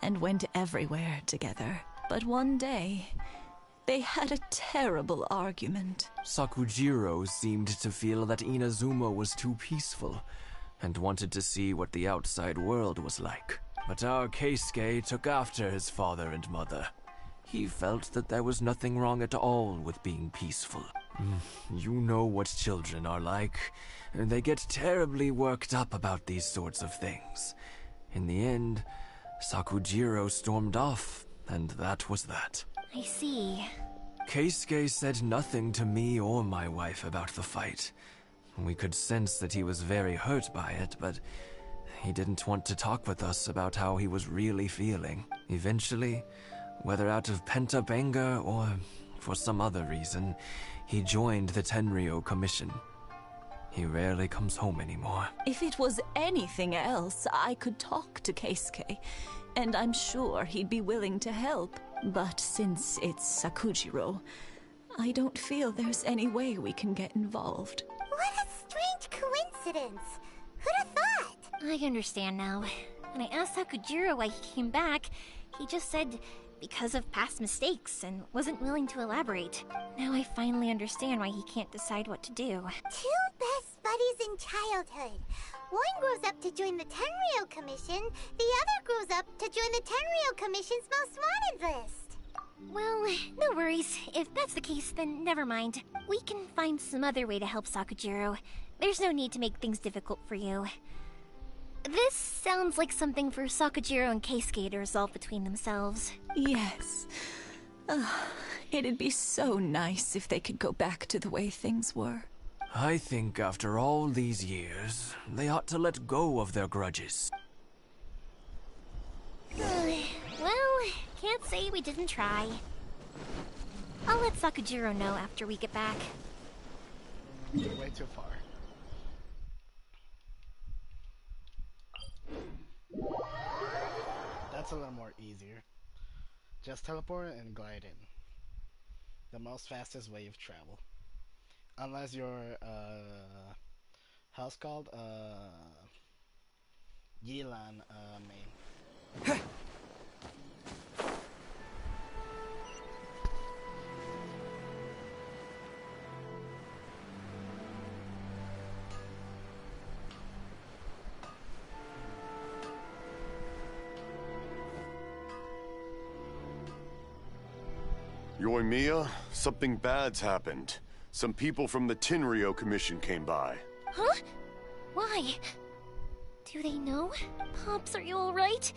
Speaker 17: and went everywhere together. But one day, they had a terrible argument.
Speaker 18: Sakujiro seemed to feel that Inazuma was too peaceful, and wanted to see what the outside world was like. But our Keisuke took after his father and mother. He felt that there was nothing wrong at all with being peaceful. You know what children are like. They get terribly worked up about these sorts of things. In the end, Sakujiro stormed off, and that was that.
Speaker 15: I see.
Speaker 18: Keisuke said nothing to me or my wife about the fight. We could sense that he was very hurt by it, but he didn't want to talk with us about how he was really feeling. Eventually, whether out of pent-up anger or for some other reason, he joined the Tenryou Commission. He rarely comes home anymore.
Speaker 17: If it was anything else, I could talk to Keisuke, and I'm sure he'd be willing to help. But since it's Sakujiro, I don't feel there's any way we can get involved.
Speaker 2: What a strange coincidence. Who'd have thought?
Speaker 15: I understand now. When I asked Sakujiro why he came back, he just said because of past mistakes and wasn't willing to elaborate. Now I finally understand why he can't decide what to do.
Speaker 2: Two best buddies in childhood. One grows up to join the Tenryou Commission, the other grows up to join the Tenryou Commission's most wanted list.
Speaker 15: Well, no worries. If that's the case, then never mind. We can find some other way to help Sakujiro. There's no need to make things difficult for you. This sounds like something for Sakujiro and Keisuke to resolve between themselves.
Speaker 17: Yes. It'd be so nice if they could go back to the way things were.
Speaker 18: I think after all these years, they ought to let go of their grudges.
Speaker 15: Well, can't say we didn't try. I'll let Sakujiro know after we get back.
Speaker 1: Way too far. That's a little more easier. Just teleport and glide in. The most fastest way of travel. Unless your how's called Yilan main.
Speaker 8: Yoimiya, something bad's happened. Some people from the Tenryou Commission came by.
Speaker 15: Huh? Why? Do they know? Pops, are you alright?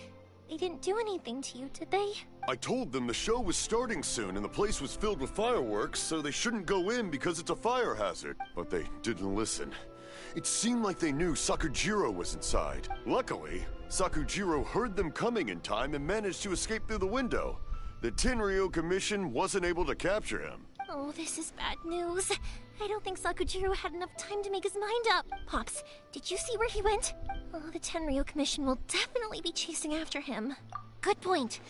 Speaker 15: They didn't do anything to you, did they?
Speaker 8: I told them the show was starting soon and the place was filled with fireworks, so they shouldn't go in because it's a fire hazard. But they didn't listen. It seemed like they knew Sakujiro was inside. Luckily, Sakujiro heard them coming in time and managed to escape through the window. The Tenryou Commission wasn't able to capture him.
Speaker 15: Oh, this is bad news. I don't think Sakujiro had enough time to make his mind up. Pops, did you see where he went? Oh, the Tenryou Commission will definitely be chasing after him. Good point.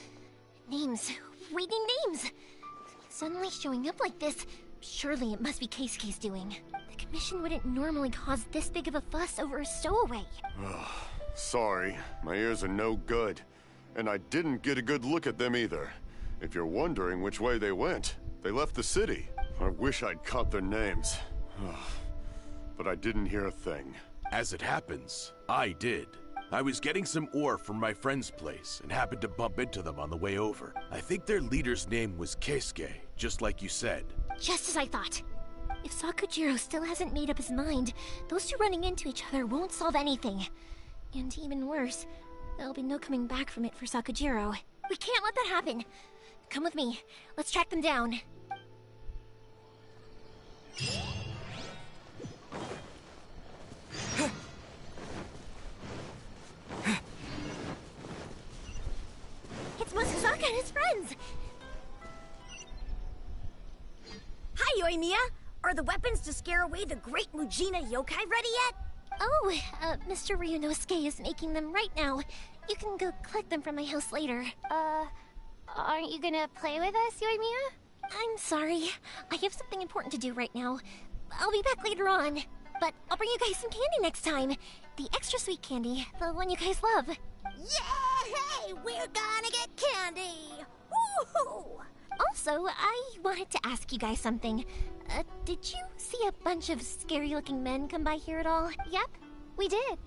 Speaker 15: Names. Reading names. Suddenly showing up like this. Surely it must be Keisuke's doing. The Commission wouldn't normally cause this big of a fuss over a stowaway.
Speaker 8: Sorry, my ears are no good. And I didn't get a good look at them either. If you're wondering which way they went, they left the city. I wish I'd caught their names. But I didn't hear a thing.
Speaker 14: As it happens, I did. I was getting some ore from my friend's place and happened to bump into them on the way over. I think their leader's name was Keisuke, just like you said.
Speaker 15: Just as I thought. If Sakujiro still hasn't made up his mind, those two running into each other won't solve anything. And even worse, there'll be no coming back from it for Sakujiro. We can't let that happen. Come with me. Let's track them down. It's Masazaka and his friends!
Speaker 12: Hi, Yoimiya! Are the weapons to scare away the great Mujina yokai ready yet?
Speaker 15: Oh, Mr. Ryunosuke is making them right now. You can go collect them from my house later.
Speaker 2: Aren't you gonna play with us, Yoimiya?
Speaker 15: I'm sorry. I have something important to do right now. I'll be back later on. But I'll bring you guys some candy next time. The extra sweet candy, the one you guys love.
Speaker 12: Yay! We're gonna get candy! Woohoo!
Speaker 15: Also, I wanted to ask you guys something. Did you see a bunch of scary-looking men come by here at all?
Speaker 2: Yep, we did.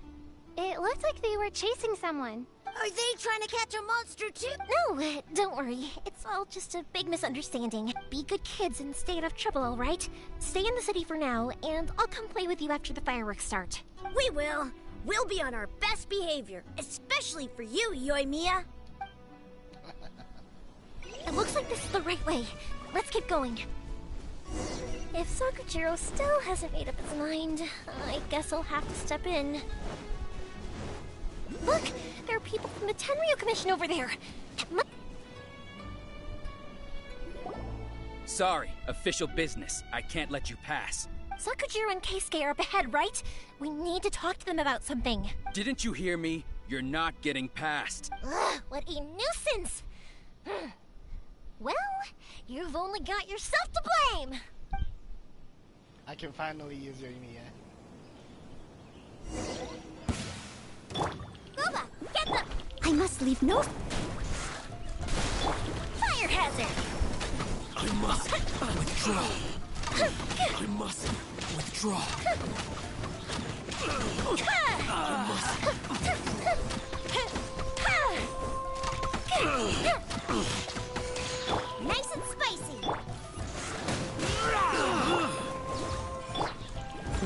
Speaker 2: It looked like they were chasing someone.
Speaker 12: Are they trying to catch a monster too?
Speaker 15: No, don't worry. It's all just a big misunderstanding. Be good kids and stay out of trouble, alright? Stay in the city for now, and I'll come play with you after the fireworks start.
Speaker 12: We will. We'll be on our best behavior, especially for you, Yoimiya.
Speaker 15: It looks like this is the right way. Let's keep going. If Sakujiro still hasn't made up his mind, I guess I'll have to step in. Look! There are people from the Tenryou Commission over there!
Speaker 20: Sorry, official business. I can't let you pass.
Speaker 15: Sakujiro and Keisuke are up ahead, right? We need to talk to them about something.
Speaker 20: Didn't you hear me? You're not getting past.
Speaker 15: Ugh, what a nuisance! Well, you've only got yourself to blame!
Speaker 1: I can finally use Yoimiya.
Speaker 15: Boba, get them! I must leave no...
Speaker 12: hazard.
Speaker 18: I must withdraw. I must withdraw.
Speaker 12: Nice and spicy.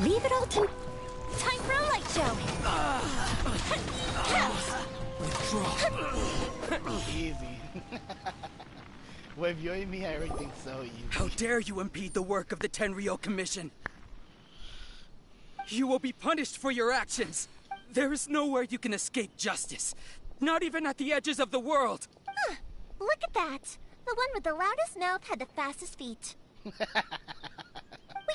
Speaker 15: Leave it all to... Time for a light show.
Speaker 1: Easy. With you and me, everything's so easy.
Speaker 20: How dare you impede the work of the Tenryou Commission? You will be punished for your actions. There is nowhere you can escape justice. Not even at the edges of the world.
Speaker 15: Huh. Look at that. The one with the loudest mouth had the fastest feet. We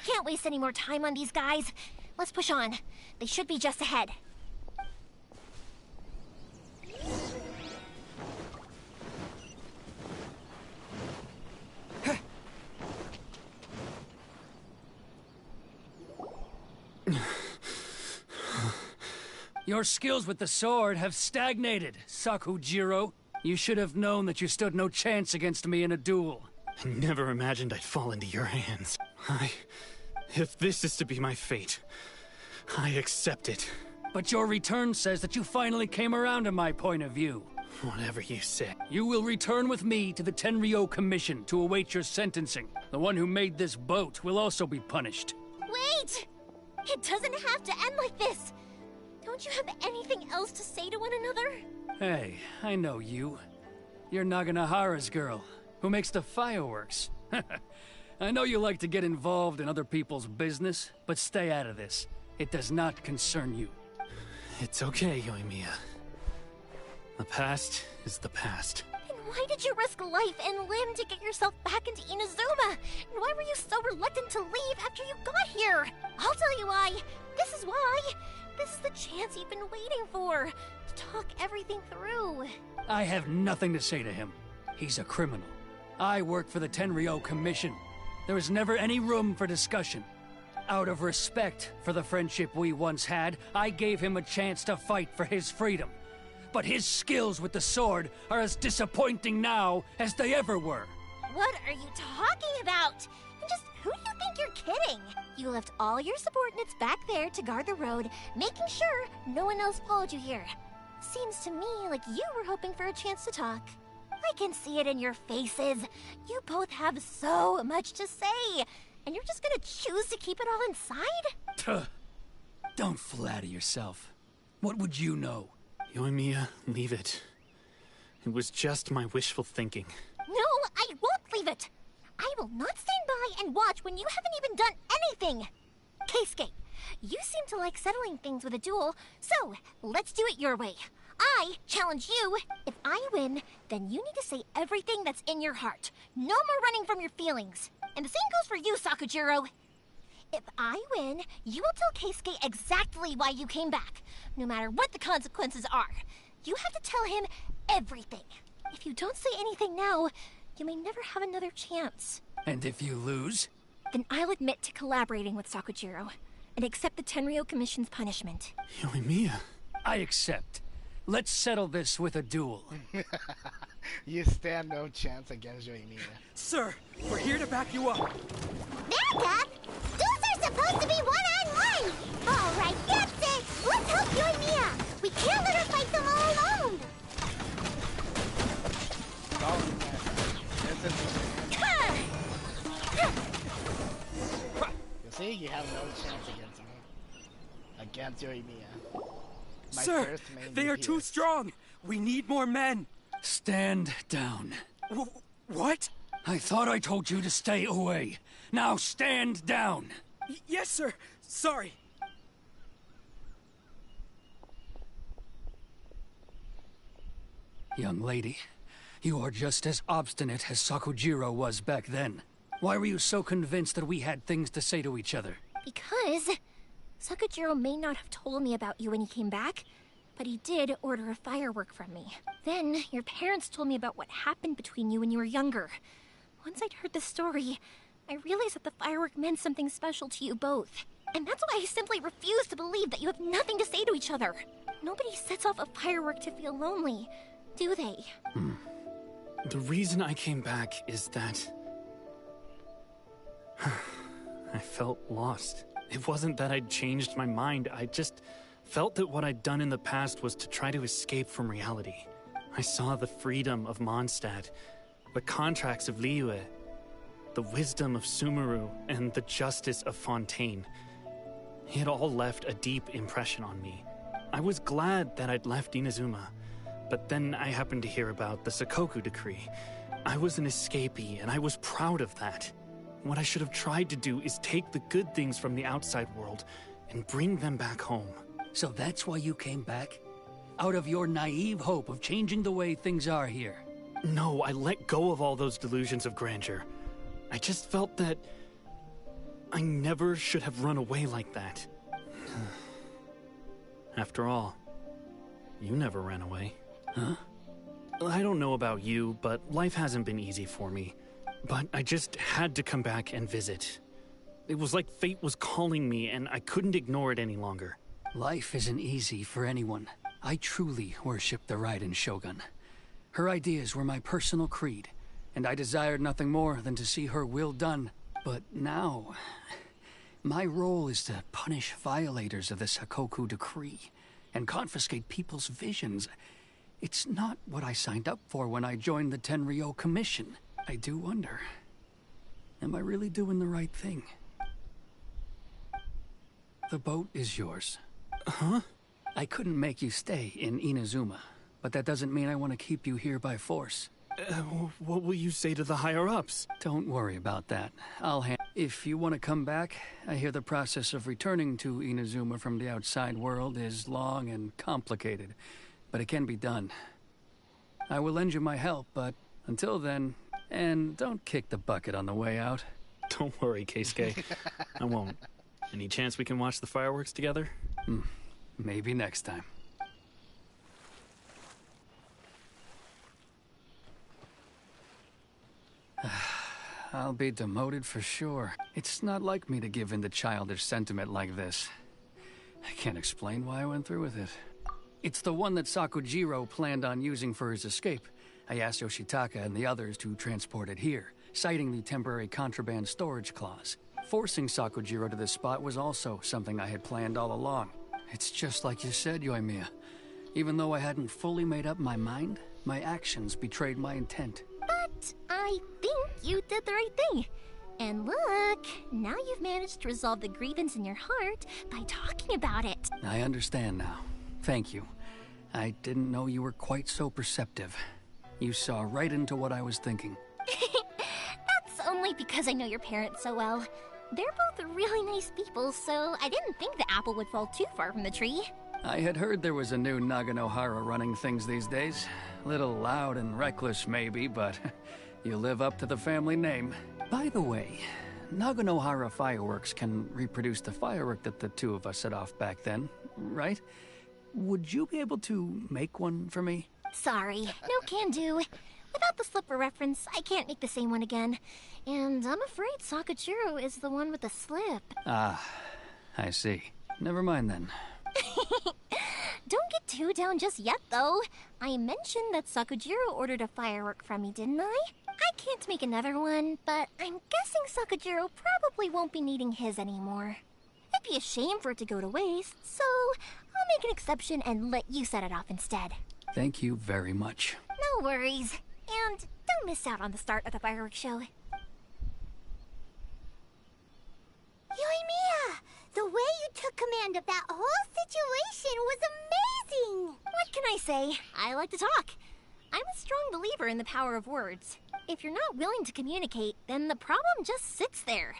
Speaker 15: can't waste any more time on these guys. Let's push on. They should be just ahead.
Speaker 13: Your skills with the sword have stagnated, Sakujiro. You should have known that you stood no chance against me in a duel.
Speaker 11: I never imagined I'd fall into your hands. If this is to be my fate, I accept it.
Speaker 13: But your return says that you finally came around to my point of view.
Speaker 11: Whatever you say.
Speaker 13: You will return with me to the Tenryou Commission to await your sentencing. The one who made this boat will also be punished.
Speaker 15: Wait! It doesn't have to end like this! Don't you have anything else to say to one another?
Speaker 13: Hey, I know you. You're Naganahara's girl, who makes the fireworks. I know you like to get involved in other people's business, but stay out of this. It does not concern you.
Speaker 11: It's okay, Yoimiya. The past is the past.
Speaker 15: And why did you risk life and limb to get yourself back into Inazuma? And why were you so reluctant to leave after you got here? I'll tell you why. This is why. This is the chance you've been waiting for. To talk everything through.
Speaker 13: I have nothing to say to him. He's a criminal. I work for the Tenryou Commission. There was never any room for discussion. Out of respect for the friendship we once had, I gave him a chance to fight for his freedom. But his skills with the sword are as disappointing now as they ever were.
Speaker 15: What are you talking about? And just who do you think you're kidding? You left all your subordinates back there to guard the road, making sure no one else followed you here. Seems to me like you were hoping for a chance to talk. I can see it in your faces. You both have so much to say, and you're just gonna choose to keep it all inside?
Speaker 13: Don't flatter yourself. What would you know?
Speaker 11: Yoimiya, leave it. It was just my wishful thinking.
Speaker 15: No, I won't leave it! I will not stand by and watch when you haven't even done anything! Keisuke, you seem to like settling things with a duel, so let's do it your way. I challenge you. If I win, then you need to say everything that's in your heart. No more running from your feelings. And the same goes for you, Sakujiro. If I win, you will tell Keisuke exactly why you came back, no matter what the consequences are. You have to tell him everything. If you don't say anything now, you may never have another chance.
Speaker 13: And if you lose?
Speaker 15: Then I'll admit to collaborating with Sakujiro and accept the Tenryou Commission's punishment.
Speaker 11: Yoimiya.
Speaker 13: I accept. Let's settle this with a duel.
Speaker 1: You stand no chance against Yoimiya.
Speaker 20: Sir, we're here to back you up.
Speaker 2: Back up? Duels are supposed to be one-on-one! Alright, that's it! Let's help Yoimiya! We can't let her fight them all alone!
Speaker 1: You see, you have no chance against me. Against Yoimiya.
Speaker 20: Sir, they are too strong. We need more men.
Speaker 13: Stand down.
Speaker 20: What?
Speaker 13: I thought I told you to stay away. Now stand down.
Speaker 20: Yes, sir. Sorry.
Speaker 13: Young lady, you are just as obstinate as Sakujiro was back then. Why were you so convinced that we had things to say to each other?
Speaker 15: Because Sakujiro may not have told me about you when he came back, but he did order a firework from me. Then your parents told me about what happened between you when you were younger. Once I'd heard the story, I realized that the firework meant something special to you both. And that's why I simply refuse to believe that you have nothing to say to each other. Nobody sets off a firework to feel lonely, do they?
Speaker 11: The reason I came back is that... I felt lost. It wasn't that I'd changed my mind, I just felt that what I'd done in the past was to try to escape from reality. I saw the freedom of Mondstadt, the contracts of Liyue, the wisdom of Sumeru, and the justice of Fontaine. It all left a deep impression on me. I was glad that I'd left Inazuma, but then I happened to hear about the Sakoku decree. I was an escapee, and I was proud of that. What I should have tried to do is take the good things from the outside world and bring them back home.
Speaker 13: So that's why you came back? Out of your naive hope of changing the way things are here?
Speaker 11: No, I let go of all those delusions of grandeur. I just felt that I never should have run away like that. After all, you never ran away.
Speaker 13: Huh?
Speaker 11: I don't know about you, but life hasn't been easy for me. But I just had to come back and visit. It was like fate was calling me, and I couldn't ignore it any longer.
Speaker 13: Life isn't easy for anyone. I truly worship the Raiden Shogun. Her ideas were my personal creed, and I desired nothing more than to see her will done. But now, my role is to punish violators of the Sakoku decree and confiscate people's visions. It's not what I signed up for when I joined the Tenryo Commission. I do wonder, am I really doing the right thing? The boat is yours.
Speaker 11: Huh?
Speaker 13: I couldn't make you stay in Inazuma, but that doesn't mean I want to keep you here by force.
Speaker 11: What will you say to the higher-ups?
Speaker 13: Don't worry about that. If you want to come back, I hear the process of returning to Inazuma from the outside world is long and complicated, but it can be done. I will lend you my help, but until then, and don't kick the bucket on the way out.
Speaker 11: Don't worry, Keisuke. I won't. Any chance we can watch the fireworks together?
Speaker 13: Maybe next time. I'll be demoted for sure. It's not like me to give in to childish sentiment like this. I can't explain why I went through with it. It's the one that Sakujiro planned on using for his escape. I asked Yoshitaka and the others to transport it here, citing the temporary contraband storage clause. Forcing Sakujiro to this spot was also something I had planned all along. It's just like you said, Yoimiya. Even though I hadn't fully made up my mind, my actions betrayed my intent.
Speaker 15: But I think you did the right thing. And look, now you've managed to resolve the grievance in your heart by talking about it.
Speaker 13: I understand now. Thank you. I didn't know you were quite so perceptive. You saw right into what I was thinking.
Speaker 15: That's only because I know your parents so well. They're both really nice people, so I didn't think the apple would fall too far from the tree.
Speaker 13: I had heard there was a new Naganohara running things these days. Little loud and reckless maybe, but you live up to the family name. By the way, Naganohara fireworks can reproduce the firework that the two of us set off back then, right? Would you be able to make one for me?
Speaker 15: Sorry, no can do. Without the slipper reference, I can't make the same one again. And I'm afraid Sakujiro is the one with the slip.
Speaker 13: Ah, I see. Never mind then.
Speaker 15: Don't get too down just yet, though. I mentioned that Sakujiro ordered a firework from me, didn't I? I can't make another one, but I'm guessing Sakujiro probably won't be needing his anymore. It'd be a shame for it to go to waste, so I'll make an exception and let you set it off instead.
Speaker 13: Thank you very much.
Speaker 15: No worries. And don't miss out on the start of the fireworks show.
Speaker 2: Yoimiya! The way you took command of that whole situation was amazing!
Speaker 15: What can I say? I like to talk. I'm a strong believer in the power of words. If you're not willing to communicate, then the problem just sits there.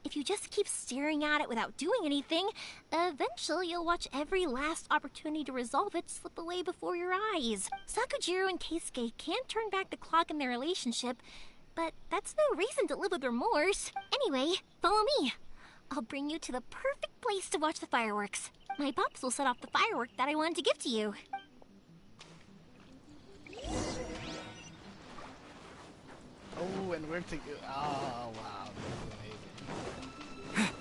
Speaker 15: If you just keep staring at it without doing anything, eventually you'll watch every last opportunity to resolve it slip away before your eyes. Sakujiro and Keisuke can't turn back the clock in their relationship, but that's no reason to live with remorse. Anyway, follow me. I'll bring you to the perfect place to watch the fireworks. My pups will set off the firework that I wanted to give to you.
Speaker 1: Oh, and we're together. Oh, wow. This is amazing.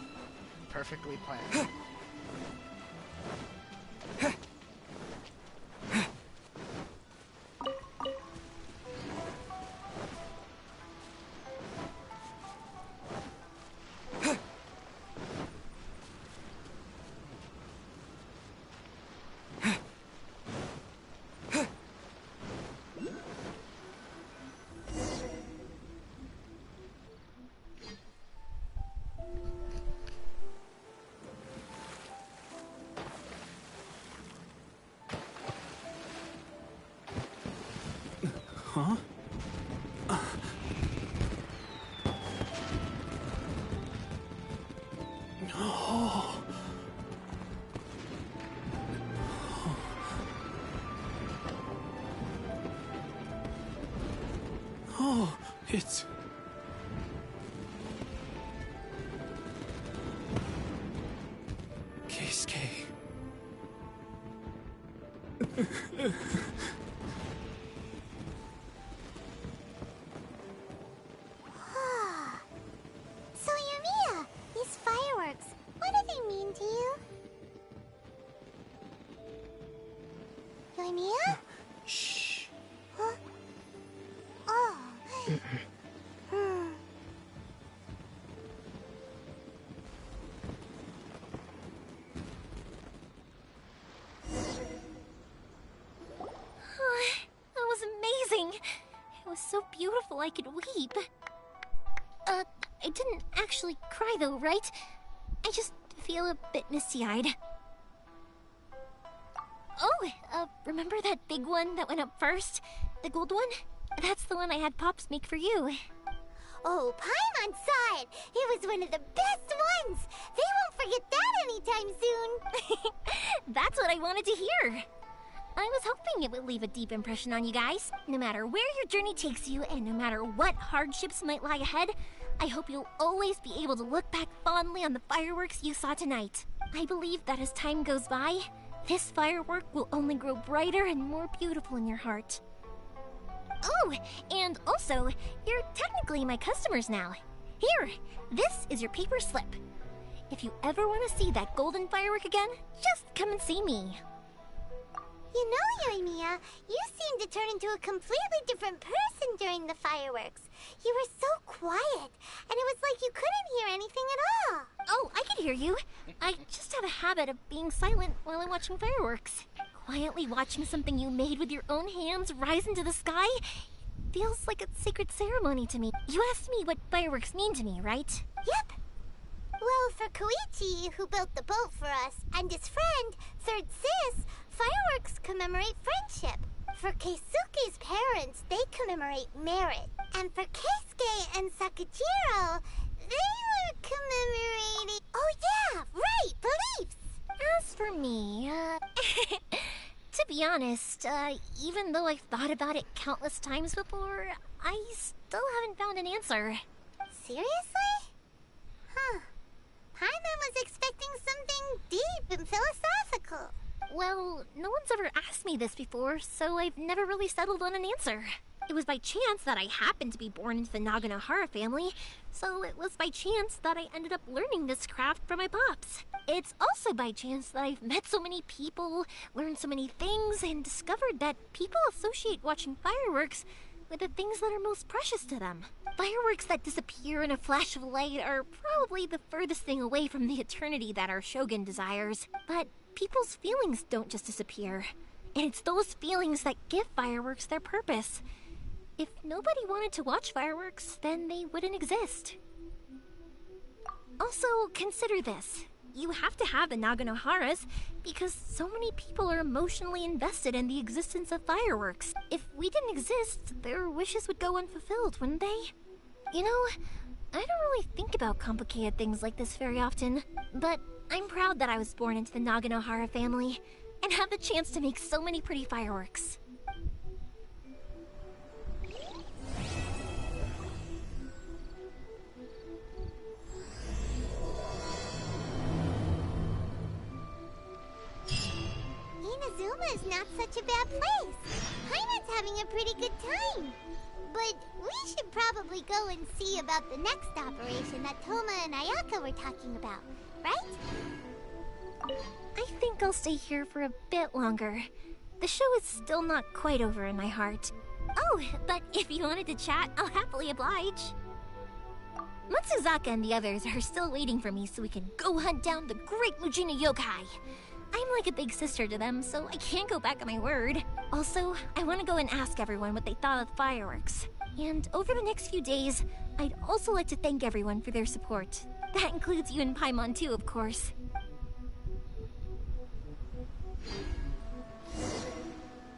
Speaker 1: Perfectly planned.
Speaker 11: Huh? Oh. Oh, it's... Keisuke.
Speaker 2: So, Yumiya, these fireworks, what do they mean to you? Yumiya?
Speaker 11: Shh.
Speaker 2: Huh? Oh.
Speaker 15: That was amazing. It was so beautiful I could weep. I didn't actually cry though, right? I just feel a bit misty-eyed. Oh, remember that big one that went up first? The gold one? That's the one I had Pops make for you.
Speaker 2: Oh, Paimon saw it! It was one of the best ones! They won't forget that anytime soon!
Speaker 15: That's what I wanted to hear. I was hoping it would leave a deep impression on you guys. No matter where your journey takes you, and no matter what hardships might lie ahead, I hope you'll always be able to look back fondly on the fireworks you saw tonight. I believe that as time goes by, this firework will only grow brighter and more beautiful in your heart. Oh, and also, you're technically my customers now. Here, this is your paper slip. If you ever want to see that golden firework again, just come and see me.
Speaker 2: You know, Yumiya, you seemed to turn into a completely different person during the fireworks. You were so quiet, and it was like you couldn't hear anything at all.
Speaker 15: Oh, I can hear you. I just have a habit of being silent while I'm watching fireworks. Quietly watching something you made with your own hands rise into the sky feels like a sacred ceremony to me. You asked me what fireworks mean to me, right?
Speaker 2: Yep. Well, for Koichi, who built the boat for us, and his friend, Third Sis, fireworks commemorate friendship. For Keisuke's parents, they commemorate merit. And for Keisuke and Sakajiro, they were commemorating... Oh yeah, right, beliefs!
Speaker 15: As for me, to be honest, even though I've thought about it countless times before, I still haven't found an answer.
Speaker 2: Seriously? Huh. Paimon was expecting something deep and philosophical.
Speaker 15: Well, no one's ever asked me this before, so I've never really settled on an answer. It was by chance that I happened to be born into the Naganohara family, so it was by chance that I ended up learning this craft from my pops. It's also by chance that I've met so many people, learned so many things, and discovered that people associate watching fireworks with the things that are most precious to them. Fireworks that disappear in a flash of light are probably the furthest thing away from the eternity that our shogun desires. But people's feelings don't just disappear. And it's those feelings that give fireworks their purpose. If nobody wanted to watch fireworks, then they wouldn't exist. Also, consider this. You have to have the Naganoharas because so many people are emotionally invested in the existence of fireworks. If we didn't exist, their wishes would go unfulfilled, wouldn't they? You know, I don't really think about complicated things like this very often, but I'm proud that I was born into the Naganohara family and have the chance to make so many pretty fireworks.
Speaker 2: Inazuma is not such a bad place. Paimon's having a pretty good time. But we should probably go and see about the next operation that Toma and Ayaka were talking about, right?
Speaker 15: I think I'll stay here for a bit longer. The show is still not quite over in my heart. Oh, but if you wanted to chat, I'll happily oblige. Matsuzaka and the others are still waiting for me so we can go hunt down the great Mujina yokai. I'm like a big sister to them, so I can't go back on my word. Also, I want to go and ask everyone what they thought of the fireworks. And over the next few days, I'd also like to thank everyone for their support. That includes you and Paimon too, of course.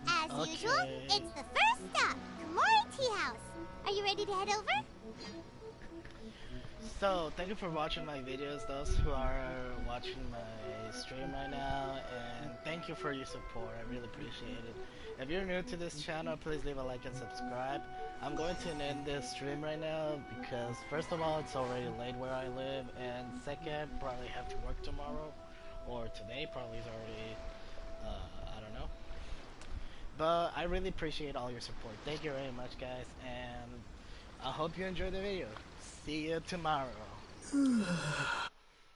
Speaker 2: As usual, it's the first stop, Mori Tea House. Are you ready to head over?
Speaker 1: So, thank you for watching my videos, those who are watching my stream right now, and thank you for your support. I really appreciate it. If you're new to this channel, please leave a like and subscribe. I'm going to end this stream right now because, first of all, it's already late where I live, and second, probably have to work tomorrow, or today, probably is already, I don't know. But I really appreciate all your support. Thank you very much, guys, and I hope you enjoyed the video. See you tomorrow.